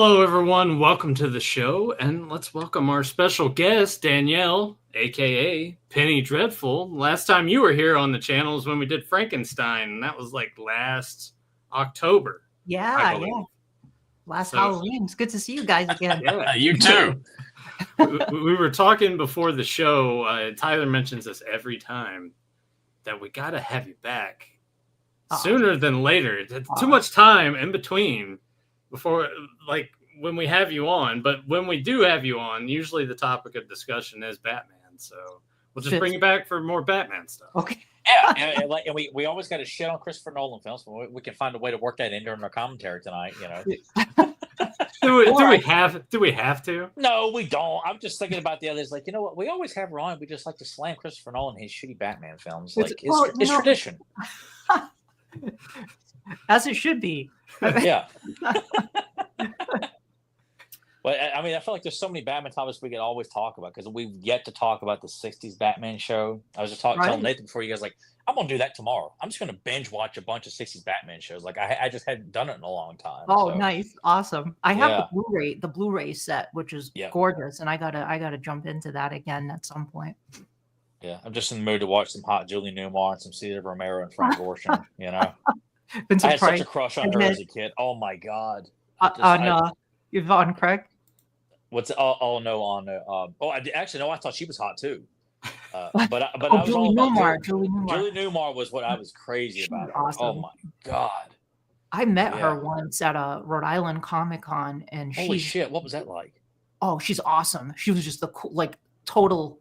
Hello, everyone. Welcome to the show, and let's welcome our special guest, Danielle, aka Penny Dreadful. Last time you were here on the channel is when we did Frankenstein, and that was like last October. Yeah. Last Halloween. It's good to see you guys again. Yeah, you too. We were talking before the show. Tyler mentions this every time that we got to have you back sooner than later. It's too much time in between before, like, when we have you on. But when we do have you on, usually the topic of discussion is Batman. So we'll just bring you back for more Batman stuff. Okay. Yeah, and we always got to shit on Christopher Nolan films. But we can find a way to work that in during our commentary tonight. You know. Do we have to? No, we don't. I'm just thinking about the others. Like, you know what? We always have Ron. We just like to slam Christopher Nolan and his shitty Batman films. Like, it's tradition. As it should be. Yeah. But I mean, I feel like there's so many Batman topics we could always talk about because we've yet to talk about the '60s Batman show. I was just telling Nathan before you guys, like, I'm gonna do that tomorrow. I'm just gonna binge watch a bunch of '60s Batman shows. Like, I just hadn't done it in a long time. Oh, so. Nice, awesome! I have the Blu-ray set, which is gorgeous, and I gotta jump into that again at some point. Yeah, I'm just in the mood to watch some hot Julie Newmar and some Cesar Romero and Frank Gorshin. You know, I had such a crush on her as a kid. Oh my god! Yvonne Craig. What's actually no, I thought she was hot too. But I was Julie Newmar. Julie Newmar was what I was crazy about. Awesome. Oh my god! I met her once at a Rhode Island Comic Con, and holy shit, what was that like? Oh, she's awesome. She was just total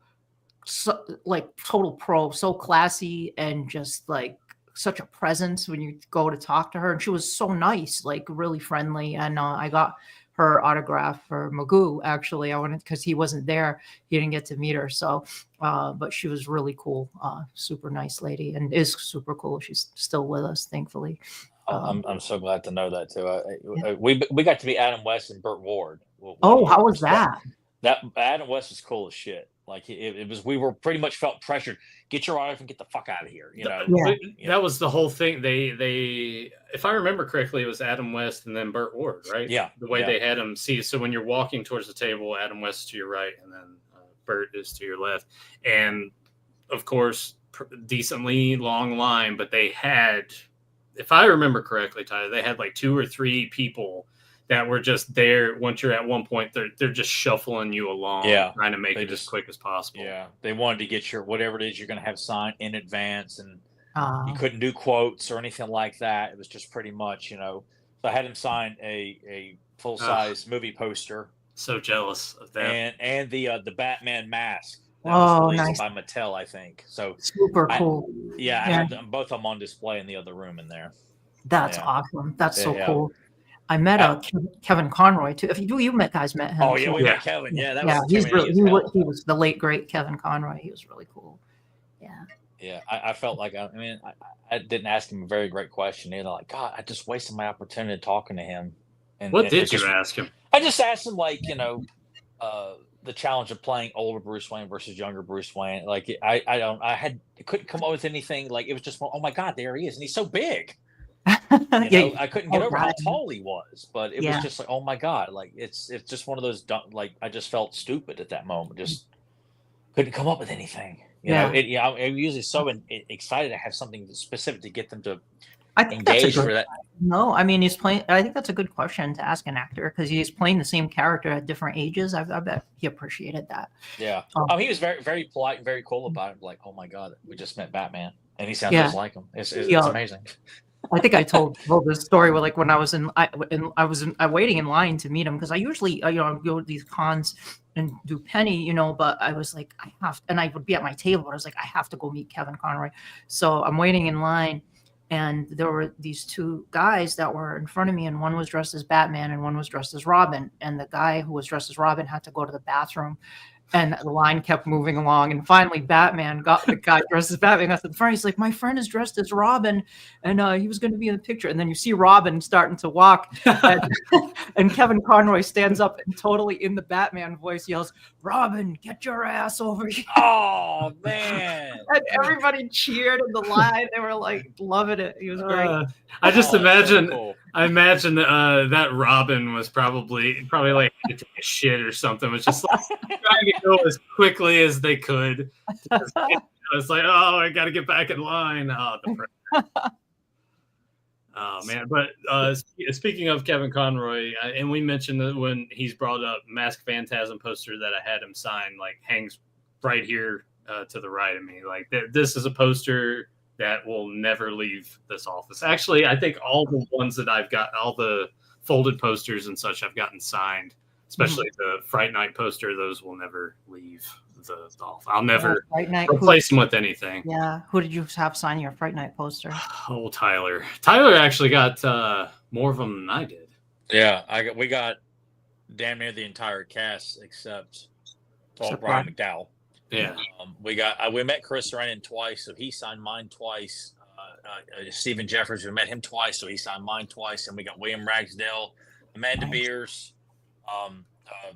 pro, so classy, and just like such a presence when you go to talk to her. And she was so nice, like really friendly. And I got her autograph for Magoo. Actually, I wanted, because he wasn't there, he didn't get to meet her. So, but she was really cool, super nice lady, and is super cool. She's still with us, thankfully. I'm so glad to know that too. We got to meet Adam West and Burt Ward. How was that? That Adam West was cool as shit. Like it was, we were pretty much felt pressured. Get your autograph and get the fuck out of here. You know, that was the whole thing. They, if I remember correctly, it was Adam West and then Burt Ward, right? Yeah. The way they had him see. So when you're walking towards the table, Adam West is to your right, and then Burt is to your left. And of course, decently long line, but they had, if I remember correctly, Tyler, they had like 2 or 3 people that were just there. Once you're at one point, they're just shuffling you along, trying to make it as quick as possible. Yeah, they wanted to get your whatever it is you're going to have signed in advance, and you couldn't do quotes or anything like that. It was just pretty much, you know. So I had him sign a full size movie poster. So jealous of that. And the Batman mask. That was released by Mattel, I think. So super cool. I had them, both of them on display in the other room in there. That's awesome. That's so cool. I met Kevin Conroy too. If you guys met him. Oh yeah, we met Kevin. Yeah, that was he was the late great Kevin Conroy. He was really cool. Yeah. Yeah, I felt like I didn't ask him a very great question either. Like, God, I just wasted my opportunity talking to him. And what did you ask him? I just asked him, like, you know, the challenge of playing older Bruce Wayne versus younger Bruce Wayne. Like, I couldn't come up with anything. Like, it was just, oh my God, there he is, and he's so big. I couldn't get over how tall he was, but it was just like, oh my God, like it's just one of those, like, I just felt stupid at that moment, just couldn't come up with anything. I'm usually so excited to have something specific to get them to engage for that. No, I mean, he's playing. I think that's a good question to ask an actor, because he's playing the same character at different ages. I bet he appreciated that. Yeah. He was very, very polite and very cool about it. Like, oh my God, we just met Batman, and he sounds just like him. It's amazing. I think I told this story where, like, when I was waiting in line to meet him, because I usually go to these cons and do Penny, but I was like, and I would be at my table, but I was like, I have to go meet Kevin Conroy. So I'm waiting in line, and there were these 2 guys that were in front of me, and one was dressed as Batman and one was dressed as Robin, and the guy who was dressed as Robin had to go to the bathroom. And the line kept moving along, and finally Batman got the guy dressed as Batman got to the front. He's like, my friend is dressed as Robin, and he was going to be in the picture. And then you see Robin starting to walk, and Kevin Conroy stands up and totally in the Batman voice yells, "Robin, get your ass over here!" Oh man! And everybody cheered in the line. They were like loving it. He was great. I just imagine I imagine that Robin was probably like had to take a shit or something. Was just like trying to go as quickly as they could. It's like, oh, I got to get back in line. Oh, the oh man! But speaking of Kevin Conroy, and we mentioned that when he's brought up Mask Phantasm poster that I had him sign, like hangs right here to the right of me. Like this is a poster that will never leave this office. Actually, I think all the ones that I've got, all the folded posters and such, I've gotten signed. Especially the Fright Night poster; those will never leave the office. I'll never replace them with anything. Yeah, who did you have sign your Fright Night poster? Oh, Tyler. Tyler actually got more of them than I did. Yeah, we got damn near the entire cast except Brian McDowell. Yeah, we met Chris Renan twice, so he signed mine twice. Stephen Jeffers, we met him twice, so he signed mine twice, and we got William Ragsdale, Amanda Beers,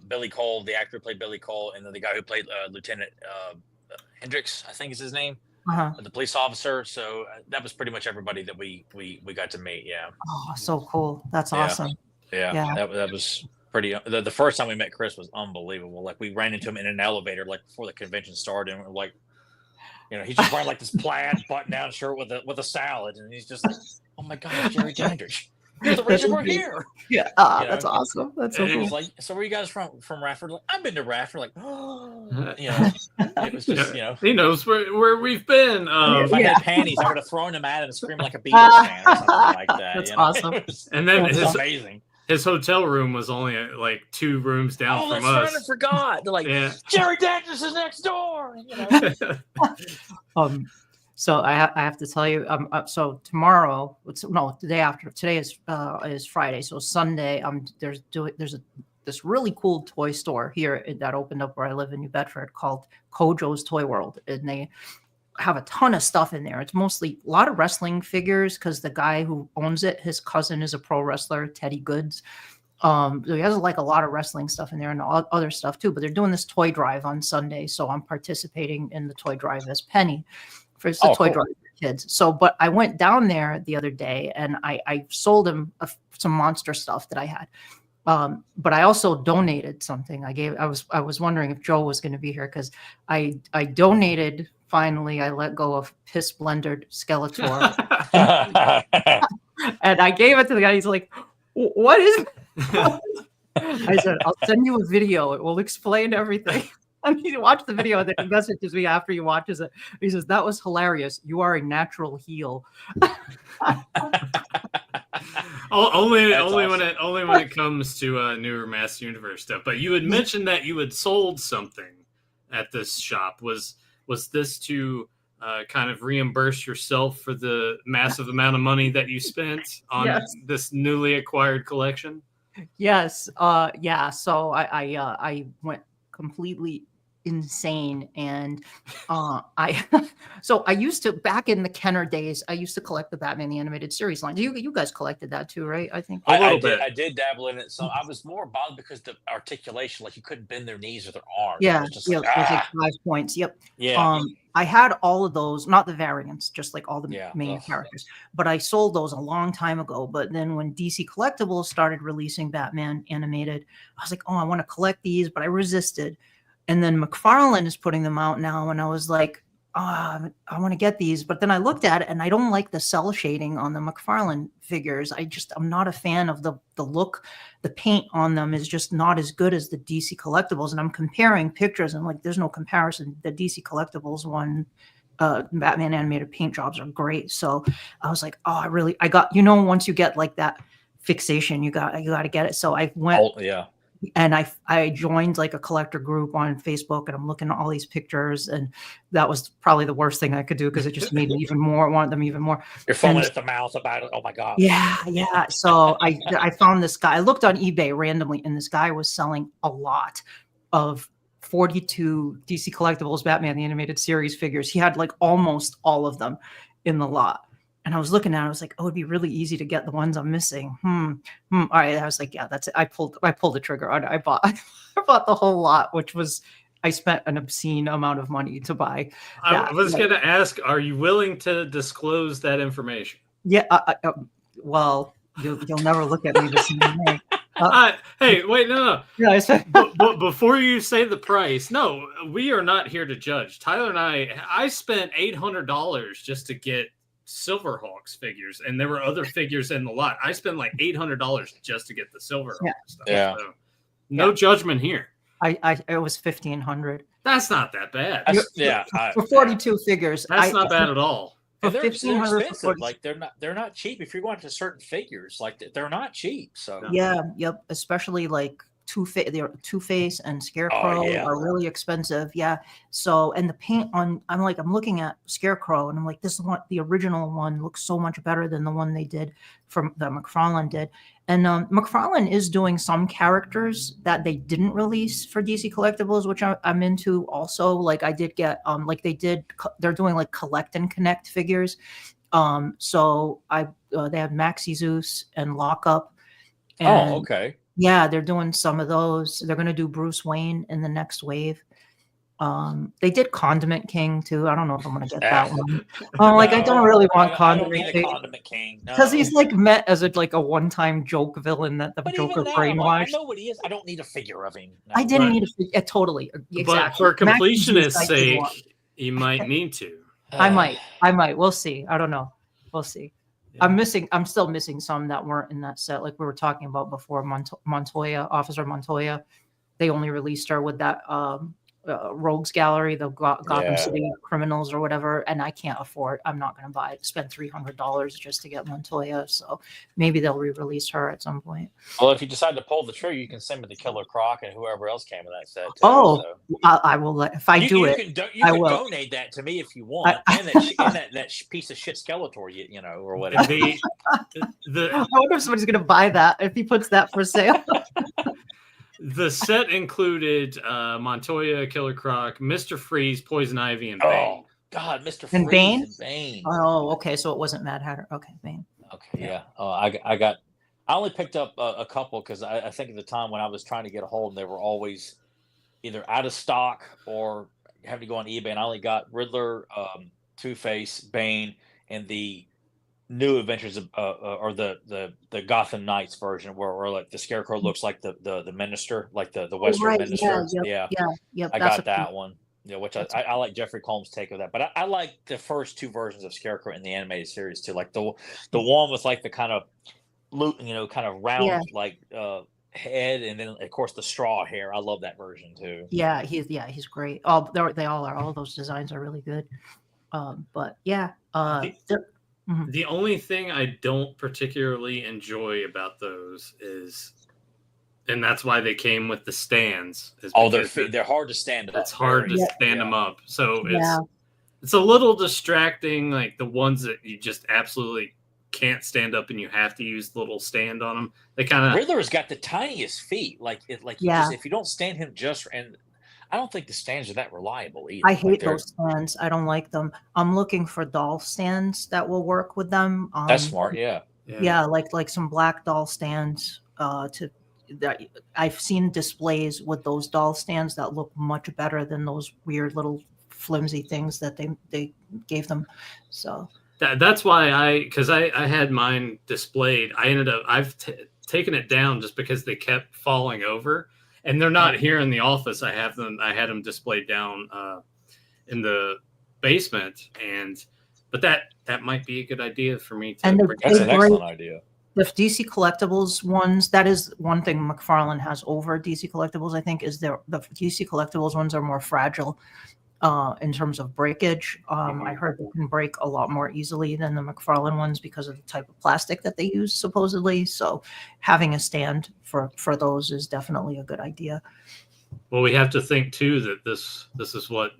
Billy Cole, the actor who played Billy Cole, and then the guy who played Lieutenant Hendricks, I think is his name, the police officer. So that was pretty much everybody that we got to meet. Yeah. Oh, so cool! That's awesome. Yeah. That was pretty. The first time we met Chris was unbelievable. Like we ran into him in an elevator, like before the convention started, and we're like, he's just wearing like this plaid button-down shirt with a salad, and he's just like, oh my God, Jerry Dandridge. You're the reason we're here. Yeah, that's awesome. That's so cool. He was like, "So where are you guys from Radford?" Like, I've been to Radford. Like, it was just, he knows where we've been. If I had panties, I would have thrown them at him and screamed like a Beatles fan or something like that. That's awesome. And then it's amazing. His hotel room was only like 2 rooms down from us. Right, I forgot. They're like, Jerry Dandridge is next door. So I have to tell you, so tomorrow, the day after, today is Friday. So Sunday, there's this really cool toy store here that opened up where I live in New Bedford called Kojo's Toy World, and they have a ton of stuff in there. It's mostly a lot of wrestling figures because the guy who owns it, his cousin is a pro wrestler, Teddy Goods. So he has like a lot of wrestling stuff in there and other stuff too. But they're doing this toy drive on Sunday, so I'm participating in the toy drive as Penny. For the toy drive for kids. So, but I went down there the other day and I sold him some monster stuff that I had. But I also donated something. I was wondering if Joe was going to be here because I donated. Finally, I let go of Piss Blender Skeletor, and I gave it to the guy. He's like, "What is?" I said, "I'll send you a video. It will explain everything." I mean, you watch the video, and then he messages me after he watches it. He says, "That was hilarious. You are a natural heel." only when it comes to newer Master Universe stuff. But you had mentioned that you had sold something at this shop. Was this to kind of reimburse yourself for the massive amount of money that you spent on this newly acquired collection? Yes. Yeah. So I went completely insane, and I used to, back in the Kenner days, I used to collect the Batman the Animated Series line. You guys collected that too, right? I think I did dabble in it. So I was more bothered because the articulation, like you couldn't bend their knees or their arms. Yeah, it was it was like 5 points. Yep. Yeah. I had all of those, not the variants, just like all the main characters. But I sold those a long time ago. But then when DC Collectibles started releasing Batman Animated, I was like, oh, I want to collect these, but I resisted. And then McFarlane is putting them out now, and I was like, I want to get these. But then I looked at it, and I don't like the cell shading on the McFarlane figures. I'm not a fan of the look. The paint on them is just not as good as the DC Collectibles. And I'm comparing pictures, and like, there's no comparison. The DC Collectibles one, Batman animated paint jobs are great. So I was like, I got, once you get like that fixation, you got to get it. So I went. Oh, yeah. And I joined like a collector group on Facebook, and I'm looking at all these pictures, and that was probably the worst thing I could do because it just made me want them even more. You're foaming at the mouth about it. Oh my God. Yeah. So I found this guy. I looked on eBay randomly, and this guy was selling a lot of 42 DC Collectibles Batman the Animated Series figures. He had like almost all of them in the lot. And I was looking at it, I was like, oh, it'd be really easy to get the ones I'm missing. All right. I was like, yeah, that's it. I pulled the trigger. I bought the whole lot, which was, I spent an obscene amount of money to buy. I was going to ask, are you willing to disclose that information? Yeah. Well, you'll never look at me the same way. Hey, wait, no. Yeah, I said. But before you say the price, no, we are not here to judge. Tyler and I spent $800 just to get Silverhawks figures, and there were other figures in the lot. I spent like $800 just to get the Silverhawks stuff. Yeah. So, no judgment here. It was 1,500. That's not that bad. For 42 figures. That's not bad at all. And they're expensive. Like they're not cheap. If you're going to certain figures, like they're not cheap. So yep. Especially like Two-Face and Scarecrow are really expensive. Yeah. So and the paint on, I'm looking at Scarecrow and I'm like, this one, the original one looks so much better than the one they did from that McFarlane did. And McFarlane is doing some characters that they didn't release for DC Collectibles, which I'm into also. Like I did get they're doing like collect and connect figures. So they have Maxi Zeus and Lockup. And okay. Yeah, they're doing some of those. They're going to do Bruce Wayne in the next wave. They did Condiment King too. I don't know if I'm going to get that one. I don't really want Condiment King because he's like met as a one-time joke villain that the Joker brainwashed. I know what he is. I don't need a figure of him. No. I didn't need a figure. Totally. Exactly. But for completionist's sake, you might need to. I might. We'll see. I don't know. We'll see. Yeah. I'm still missing some that weren't in that set. Like we were talking about before, Officer Montoya. They only released her with that Rogues Gallery, the Gotham City Criminals or whatever, and I can't afford. I'm not going to spend $300 just to get Montoya. So maybe they'll re-release her at some point. Well, if you decide to pull the trigger, you can send me the Killer Croc and whoever else came in that set. Too, I will. If I do it, you can donate that to me if you want, and that piece of shit Skeletor, or whatever. I wonder if somebody's going to buy that if he puts that for sale. The set included Montoya, Killer Croc, Mr. Freeze, Poison Ivy, and Bane. Oh, God, Mr. Freeze and Bane? Bane. Oh, okay. So it wasn't Mad Hatter. Okay, Bane. Okay, yeah. I only picked up a couple because I think at the time when I was trying to get a hold, they were always either out of stock or having to go on eBay. And I only got Riddler, Two-Face, Bane, and the new Adventures of or the Gotham Knights version where like the Scarecrow looks like the minister, like the Western minister. Yeah. I got that one. Yeah, which I like Jeffrey Combs' take of that. But I like the first two versions of Scarecrow in the animated series too. Like the one with like the kind of kind of round head, and then of course the straw hair. I love that version too. Yeah, he's great. They all are. All those designs are really good. But yeah. The only thing I don't particularly enjoy about those is, and that's why they came with the stands. They're hard to stand up. It's hard to stand them up. So it's a little distracting, like the ones that you just absolutely can't stand up and you have to use the little stand on them. They kind of Riddler's got the tiniest feet. If you don't stand him and I don't think the stands are that reliable either. I hate those stands. I don't like them. I'm looking for doll stands that will work with them. That's smart, yeah. Yeah, like some black doll stands. That I've seen displays with those doll stands that look much better than those weird little flimsy things that they gave them. So that's why because I had mine displayed. I've taken it down just because they kept falling over. And they're not here in the office. I had them displayed down in the basement, but that might be a good idea for me to. That's an excellent idea. The DC Collectibles ones, that is one thing McFarlane has over DC Collectibles. I think is the DC Collectibles ones are more fragile in terms of breakage. I heard they can break a lot more easily than the McFarlane ones because of the type of plastic that they use, supposedly. So having a stand for those is definitely a good idea. Well, we have to think too that this is what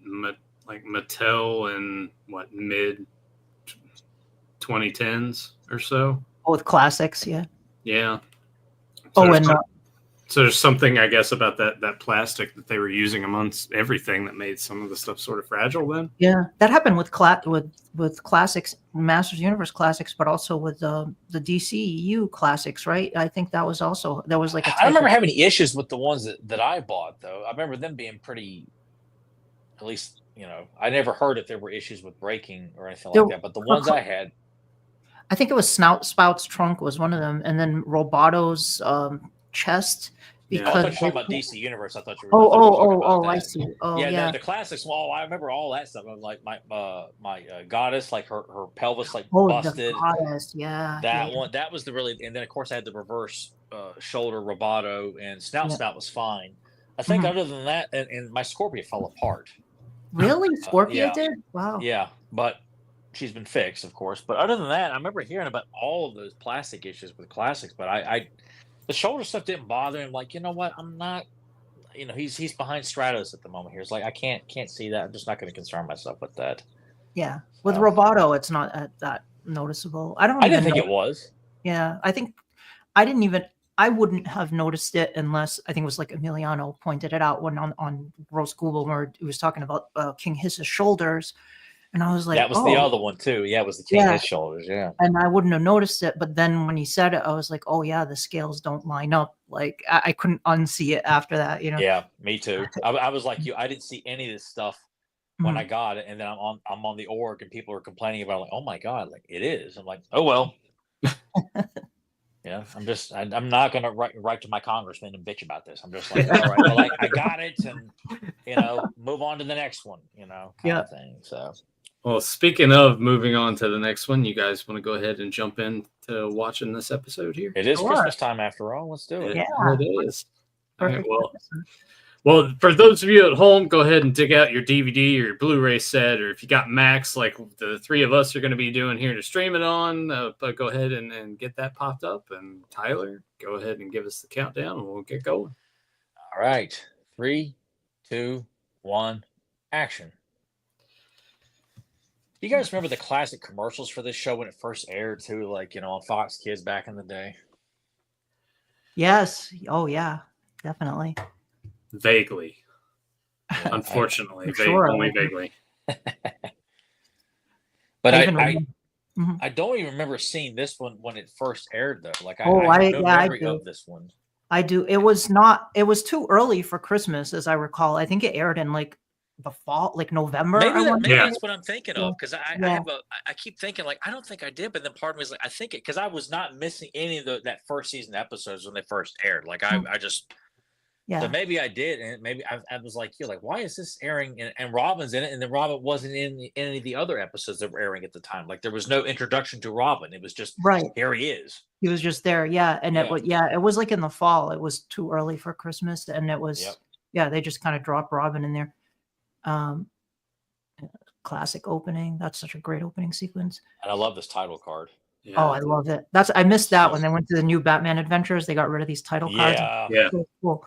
like Mattel in mid 2010s or so. Oh, with classics, yeah. Yeah. So so there's something, I guess, about that plastic that they were using amongst everything that made some of the stuff sort of fragile then. Yeah, that happened with classics, Masters Universe classics, but also with the DCEU classics, right? I think that was like I remember having issues with the ones that I bought, though. I remember them being pretty, at least, I never heard if there were issues with breaking or anything like that. But the ones I had. I think it was Spout's trunk was one of them, and then Roboto's chest. Yeah. I Because thought you were talking about DC Universe. I thought you were. I see. Oh Yeah, yeah. the classics. Well, I remember all that stuff. I'm like my goddess, like her pelvis like Oh, busted. the goddess. Yeah. That one, that was the really, and then of course I had the reverse shoulder Roboto, and Spout was fine. I think other than that, and my Scorpia fell apart. Really, Scorpia yeah. did? Wow. Yeah, but she's been fixed, of course. But other than that, I remember hearing about all of those plastic issues with classics. But I the shoulder stuff didn't bother him. Like, you know what? I'm not. You know, he's behind Stratos at the moment here. It's like I can't see that. I'm just not going to concern myself with that. Yeah, with Roboto, it's not that noticeable. I didn't think it was. Yeah, I wouldn't have noticed it unless I think it was like Emiliano pointed it out when on Roast Google where he was talking about King Hiss's shoulders, and I was like, that was the other one too. Yeah, it was the King Hiss shoulders. Yeah, and I wouldn't have noticed it, but then when he said it, I was like, oh yeah, the scales don't line up. Like I couldn't unsee it after that. You know? Yeah, me too. I was like you. I didn't see any of this stuff when I got it, and then I'm on the org, and people are complaining about it, like, oh my god, like it is. I'm like, oh well. Yeah, I'm not gonna write to my congressman and bitch about this. I'm just like, all right, well, like I got it, and move on to the next one, kind of thing. So, well, speaking of moving on to the next one, you guys want to go ahead and jump into watching this episode here? It is Christmas time after all. Let's do it. Yeah, it is. All right, well, for those of you at home, go ahead and dig out your DVD or your Blu-ray set, or if you got Max, like the three of us are going to be doing here to stream it on, but go ahead and get that popped up. And Tyler, go ahead and give us the countdown, and we'll get going. All right. 3, 2, 1, action. Do you guys remember the classic commercials for this show when it first aired too, like, on Fox Kids back in the day? Yes. Oh, yeah, definitely. Vaguely. Unfortunately, only vaguely. But I don't even remember seeing this one when it first aired, though. Like, I have no memory of this one. I do. It was too early for Christmas, as I recall. I think it aired in like the fall, like November. Maybe that's what I'm thinking of, because I keep thinking, like, I don't think I did, but then part of me is like, I think it, because I was not missing any of that first season episodes when they first aired. Like, I just. Yeah. So maybe I did, and maybe I was like, you're like, why is this airing? And Robin's in it, and then Robin wasn't in any of the other episodes that were airing at the time. Like, there was no introduction to Robin. It was just here he is. He was just there, and it was like in the fall. It was too early for Christmas, and it was they just kind of dropped Robin in there. Classic opening. That's such a great opening sequence. And I love this title card. Yeah. Oh, I love it. I missed that when they went to the new Batman Adventures. They got rid of these title cards. Yeah. Cool.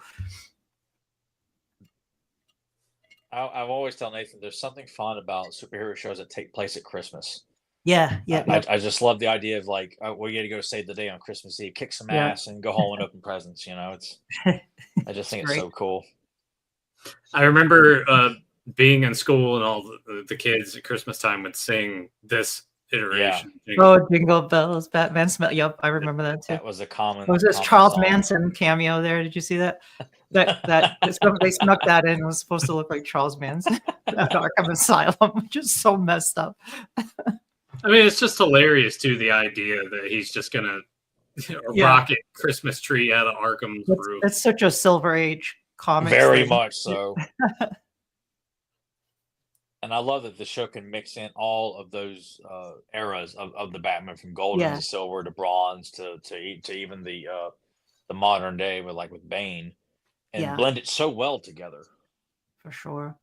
I've always told Nathan there's something fun about superhero shows that take place at Christmas. Yeah. I just love the idea of like, we got to go save the day on Christmas Eve, kick some ass, and go home and open presents. It's. I just think it's so cool. I remember being in school and all the kids at Christmas time would sing this iteration. Jingle bells, Batman smell. Yep, I remember that too. That was a common. Was this Charles Manson cameo there? Did you see that? They snuck that in. It was supposed to look like Charles Manson at Arkham Asylum, which is so messed up. I mean, it's just hilarious too. The idea that he's just gonna rocket Christmas tree out of Arkham's roof. It's such a Silver Age comic. Very much so. And I love that the show can mix in all of those eras of the Batman, from golden to silver to bronze to even the modern day with Bane, and blend it so well together. For sure.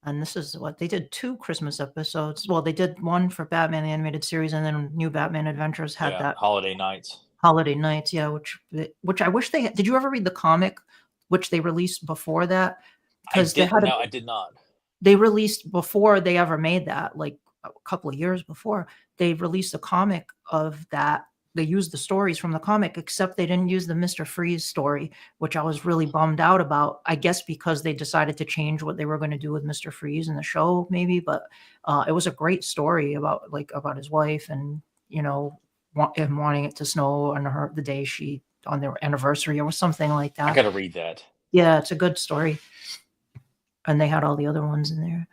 And this is what they did: 2 Christmas episodes. Well, they did one for Batman the Animated Series, and then New Batman Adventures had that Holiday Nights. Which I wish they had. Did you ever read the comic, which they released before that? Because I did not. They released before they ever made that, like a couple of years before. They released a comic of that. They used the stories from the comic, except they didn't use the Mr. Freeze story, which I was really bummed out about. I guess because they decided to change what they were going to do with Mr. Freeze in the show, maybe. But it was a great story about his wife and him wanting it to snow on the day on their anniversary or something like that. I got to read that. Yeah, it's a good story. And they had all the other ones in there.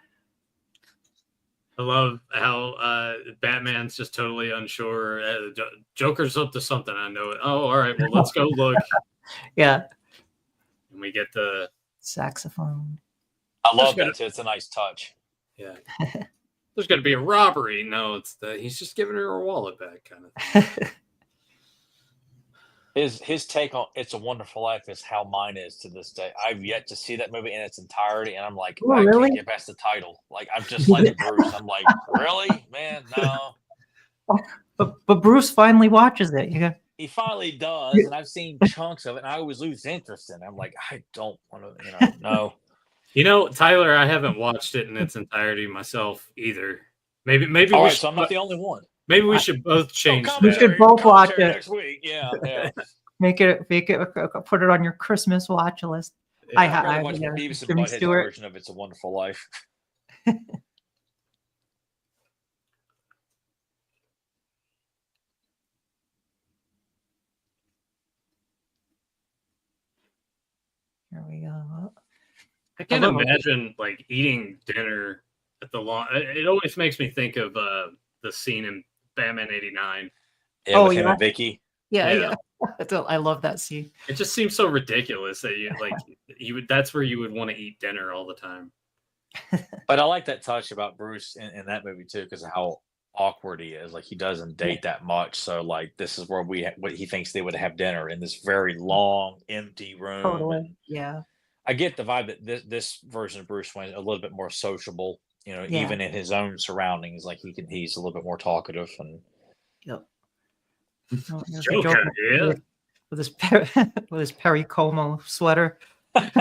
I love how Batman's just totally unsure. Joker's up to something. I know it. Oh, all right. Well, let's go look. Yeah. And we get the saxophone. I love that too. It's a nice touch. Yeah. There's going to be a robbery. No, he's just giving her her wallet back, kind of thing. His take on "It's a Wonderful Life" is how mine is to this day. I've yet to see that movie in its entirety, and I'm like, Oh, I really? can't get past the title. Like, I'm just like Bruce. I'm like, really, man? No. But Bruce finally watches it. Yeah. He finally does, and I've seen chunks of it, and I always lose interest in it. I'm like, I don't want to, no. You know, Tyler, I haven't watched it in its entirety myself either. Maybe All we right, should, so I'm not the only one. maybe we should both change. We should both watch it next week. Yeah. Make it, put it on your Christmas watch list. Yeah. I'd rather watch the Beavis and Butthead version of "It's a Wonderful Life." Here we go. I can't imagine like eating dinner at the lawn. It always makes me think of the scene in Batman '89. Yeah, with him and Vicky. Yeah. I love that scene. It just seems so ridiculous that you would. That's where you would want to eat dinner all the time. But I like that touch about Bruce in that movie too, because of how awkward he is. Like, he doesn't date that much, so like this is where what he thinks they would have dinner in this very long, empty room. Totally. Yeah. I get the vibe that this version of Bruce Wayne is a little bit more sociable. Even in his own surroundings, like he's a little bit more talkative and. Yep. Joker, yeah. With his Perry Como sweater. And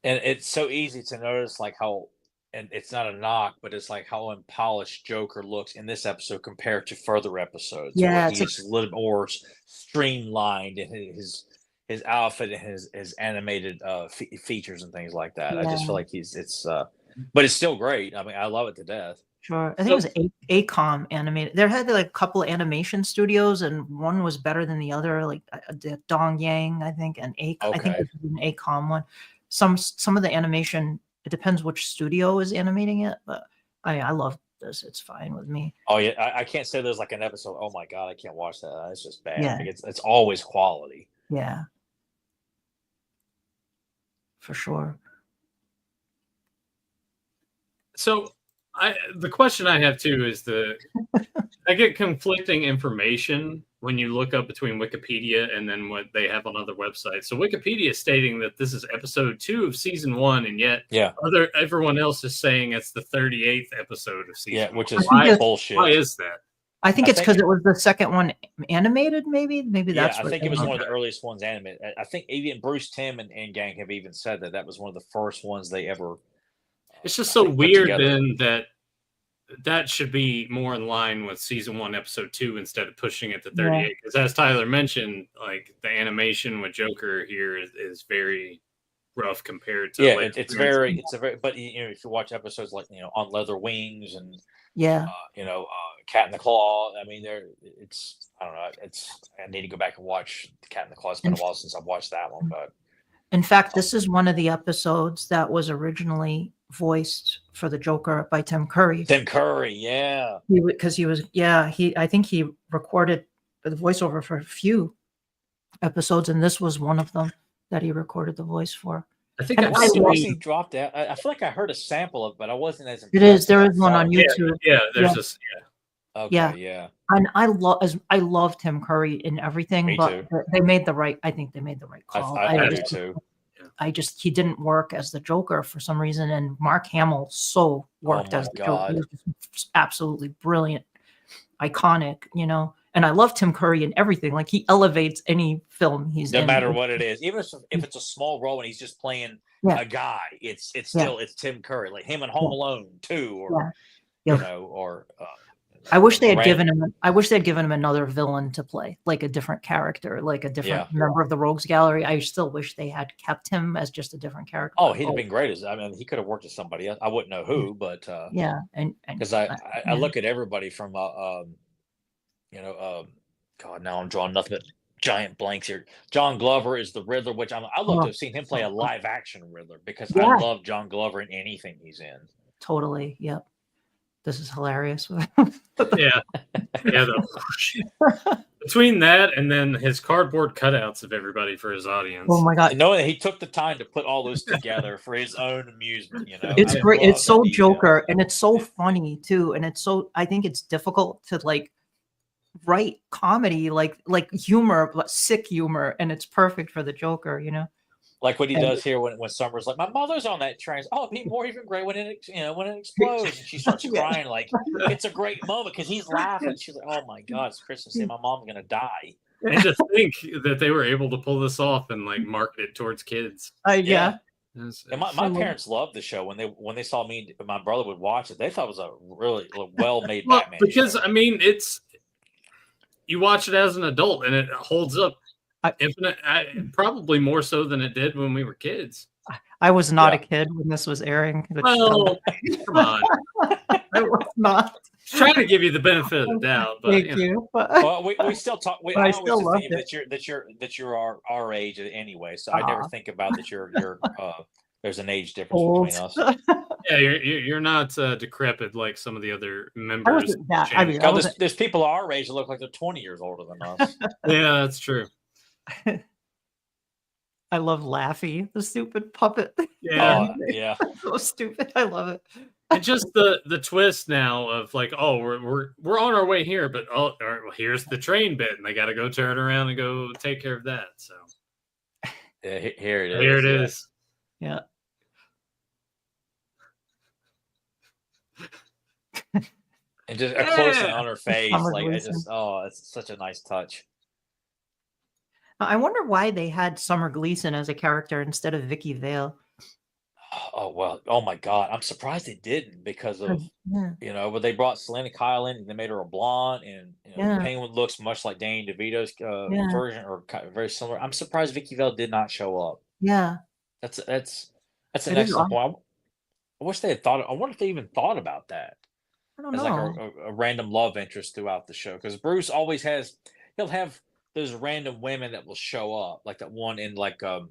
it's so easy to notice, like, how, and it's not a knock, but it's like how unpolished Joker looks in this episode compared to further episodes. Yeah, he's a little more streamlined in his outfit and his animated features and things like that. Yeah. I just feel like but it's still great. I mean, I love it to death. Sure. I think it was ACOM animated. There had like a couple of animation studios, and one was better than the other, like Dong Yang, I think, and I think it was an ACOM one. Some of the animation, it depends which studio is animating it, but I love this. It's fine with me. Oh yeah, I can't say there's like an episode, oh my god, I can't watch that. It's just bad. Yeah. Like it's always quality. Yeah. For sure. So the question I have too is I get conflicting information when you look up between Wikipedia and then what they have on other websites. So Wikipedia is stating that this is episode 2 of season 1, and yet everyone else is saying it's the 38th episode of season 1. Yeah, which is bullshit. Why is that? I think it's because it was the second one animated, maybe that's I think it was one of the earliest ones animated. I think even Bruce Timm and gang have even said that was one of the first ones they ever it's just so weird then that should be more in line with season 1, episode 2, instead of pushing it to 38. Because as Tyler mentioned, like the animation with Joker here is very rough compared to it's a very but if you watch episodes like On Leather Wings and Cat in the Claw, I mean I don't know, I need to go back and watch Cat in the Claw. It's been a while since I've watched that one, but in fact, this is one of the episodes that was originally voiced for the Joker by Tim Curry. Tim Curry, yeah. Because I think he recorded the voiceover for a few episodes, and this was one of them that he recorded the voice for. I think I dropped that. I feel like I heard a sample of it, but I wasn't as impressed. There is one on YouTube. Yeah, there's this. Okay, yeah. And I love Tim Curry in everything, Me but too. they made the right. I think they made the right call. I do too. He didn't work as the Joker for some reason, and Mark Hamill worked as the Joker. He was just absolutely brilliant, iconic, And I love Tim Curry in everything. Like, he elevates any film he's in. No matter what it is, even if it's a small role and he's just playing a guy, it's still it's Tim Curry. Like him in Home Alone 2, or or. I wish they had given him. I wish they'd given him another villain to play, like a different character, like a different member of the Rogues Gallery. I still wish they had kept him as just a different character. Oh, he'd have been great he could have worked as somebody else. I wouldn't know who, but and because I look at everybody from God, now I'm drawing nothing but giant blanks here. John Glover is the Riddler, which I love to have seen him play a live action Riddler, because I love John Glover in anything he's in. totally. Yep. This is hilarious. Yeah. Yeah. Between that and then his cardboard cutouts of everybody for his audience. Oh my god. Knowing that he took the time to put all those together for his own amusement, It's I great. love It's so that detail. Joker, and it's so funny too. And it's so, I think it's difficult to like write comedy, like humor, but sick humor, and it's perfect for the Joker, Like what he And- does here when Summer's like, my mother's on that train. Oh, it'd be more even great when it when it explodes, and she starts Yeah. crying. Like it's a great moment because he's laughing. She's like, oh my god, it's Christmas Day. My mom's gonna die. And to think that they were able to pull this off and like market it towards kids. Yeah. And my parents loved the show when they saw me and my brother would watch it. They thought it was a really well made Batman because show. I mean, you watch it as an adult and it holds up infinite, probably more so than it did when we were kids. I was not a kid when this was airing. Well, come on. I was not. Trying to give you the benefit of the doubt, but Thank you. Well, we still talk. I I still always loved think it. that you're our age anyway. So I never think about that you're there's an age difference between us. Yeah, you're not decrepit like some of the other members. There's people our age that look like they're 20 years older than us. Yeah, that's true. I love Laffy, the stupid puppet. Yeah, yeah, so stupid. I love it. And just the twist now of like, oh, we're on our way here, but all right, well, here's the train bit, and they got to go turn around and go take care of that. So yeah, here it is. Here it is. Yeah. And just a close on her face, like it's such a nice touch. I wonder why they had Summer Gleason as a character instead of Vicky Vale. Oh well! Oh my God! I'm surprised they didn't because of but they brought Selena Kyle in and they made her a blonde, and the Penguin looks much like Danny DeVito's version or very similar. I'm surprised Vicky Vale did not show up. Yeah, that's an excellent point. I wish they had thought. I wonder if they even thought about that. I don't know. Like a random love interest throughout the show, because Bruce always he'll have those random women that will show up, like that one in like I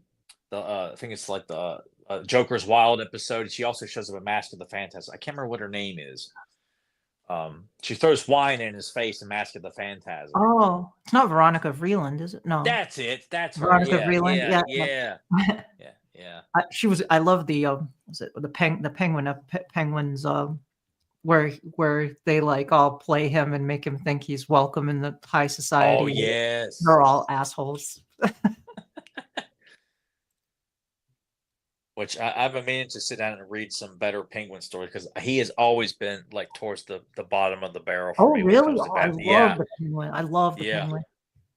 think it's like the Joker's Wild episode. She also shows up in Mask of the Phantasm. I can't remember what her name is. She throws wine in his face in Mask of the Phantasm. Oh, it's not Veronica Vreeland, is it? No, that's it. That's Veronica Vreeland. Yeah. She was. I love the was it the penguins where they like all play him and make him think he's welcome in the high society. Oh yes, they're all assholes. Which I've been meaning to sit down and read some better Penguin stories, because he has always been like towards the bottom of the barrel. For me really? I love the Penguin. I love the Penguin.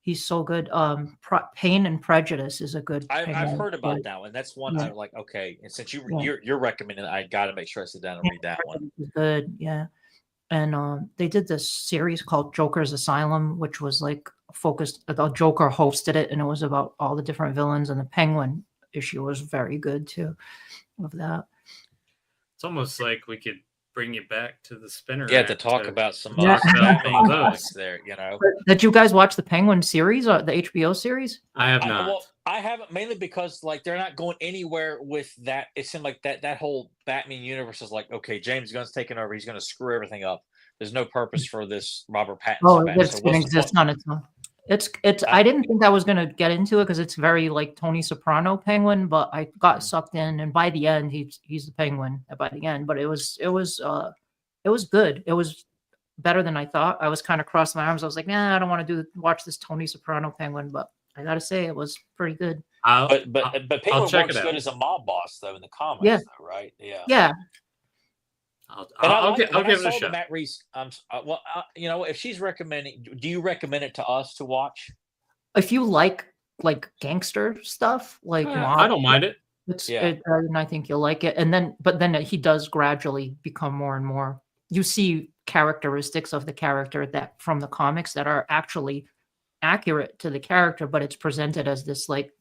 He's so good. Pain and Prejudice is a good. I've heard about that one. That's one I'm like, okay. And since you're recommending it, I got to make sure I sit down and read that one. Good, yeah. And they did this series called Joker's Asylum, which was like focused. The Joker hosted it, and it was about all the different villains. And the Penguin issue was very good too. Of that, it's almost like we could bring you back to the spinner. Yeah, to talk about some those there. Did you guys watch the Penguin series or the HBO series? I have not. Well, I haven't, mainly because like they're not going anywhere with that. It seemed like that whole Batman universe is like, okay, James Gunn's taking over. He's going to screw everything up. There's no purpose for this Robert Pattinson. Oh, it's going to exist on its own. It's. I didn't think I was going to get into it because it's very like Tony Soprano Penguin, but I got sucked in, and by the end, he's the Penguin by the end. But it was good. It was better than I thought. I was kind of crossing my arms. I was like, nah, I don't want to watch this Tony Soprano Penguin, but I gotta say it was pretty good. But Penguin works good as a mob boss though in the comics, though, right? Yeah. Yeah. I'll give it a shot. Matt Reeves, if she's recommending, do you recommend it to us to watch? If you like gangster stuff, like mob, I don't mind it. And I think you'll like it. But then he does gradually become more and more. You see characteristics of the character that from the comics that are actually accurate to the character, but it's presented as this like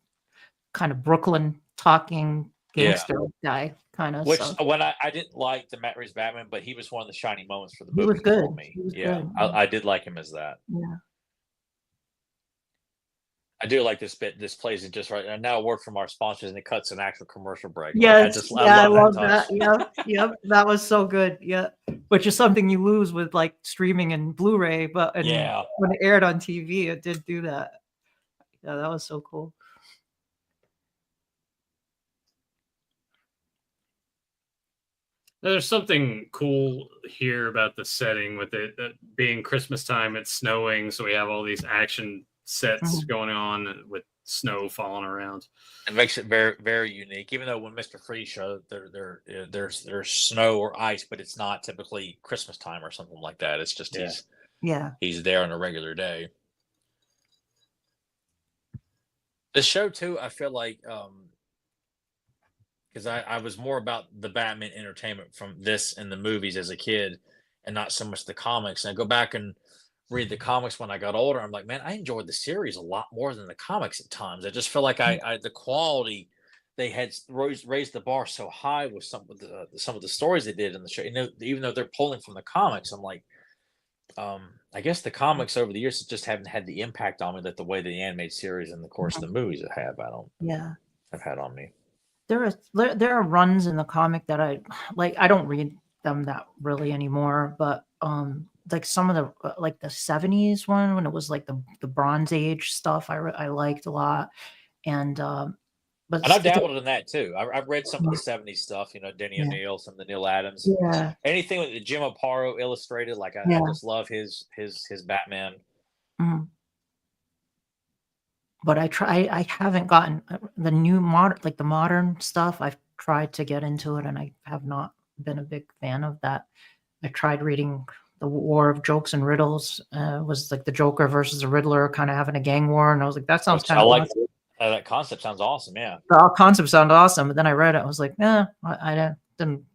kind of Brooklyn talking gangster guy kind of. Which when I didn't like the Matt Reeves Batman, but he was one of the shining moments for the movie. He was good. For me. Good. I did like him as that. Yeah. I do like this bit. This plays it just right. And now a word from our sponsors, and it cuts an actual commercial break. Like I Yes, just, I yeah, I love that love touch. that. Yep, yep, that was so good. Yeah, which is something you lose with like streaming and Blu-ray, but Yeah. when it aired on TV, it did do that. Yeah, that was so cool. There's something cool here about the setting with it being Christmas time. It's snowing, so we have all these action sets going on with snow falling around. It makes it very, very unique. Even though when Mr. Freeze showed, there's snow or ice, but it's not typically Christmas time or something like that. It's just he's there on a regular day. The show too, I feel like because I was more about the Batman entertainment from this and the movies as a kid, and not so much the comics. And I go back and read the comics when I got older. I'm like, man, I enjoyed the series a lot more than the comics at times. I just feel like I the quality they had raised the bar so high with some of the stories they did in the show. You know, even though they're pulling from the comics, I'm like, I guess the comics over the years just haven't had the impact on me that the way the animated series and of course the movies have. Have had on me. There are runs in the comic that I like. I don't read them that really anymore, but like some of the like the 70s one when it was like the Bronze Age stuff, I liked a lot, and but And I've dabbled in that too. I've read some of the '70s stuff, you know, Denny yeah, O'Neil, some of the Neil Adams, yeah, anything with Jim Aparo illustrated. Like I yeah. just love his Batman. Mhm. But I haven't gotten the new modern like the modern stuff. I've tried to get into it, and I have not been a big fan of that. I tried reading the War of Jokes and Riddles. Was like the Joker versus the Riddler kind of having a gang war, and I was like, that sounds Which kind I of like. awesome. That concept sounds awesome. Yeah. The concept sounded awesome, but then I read it. I was like, I didn't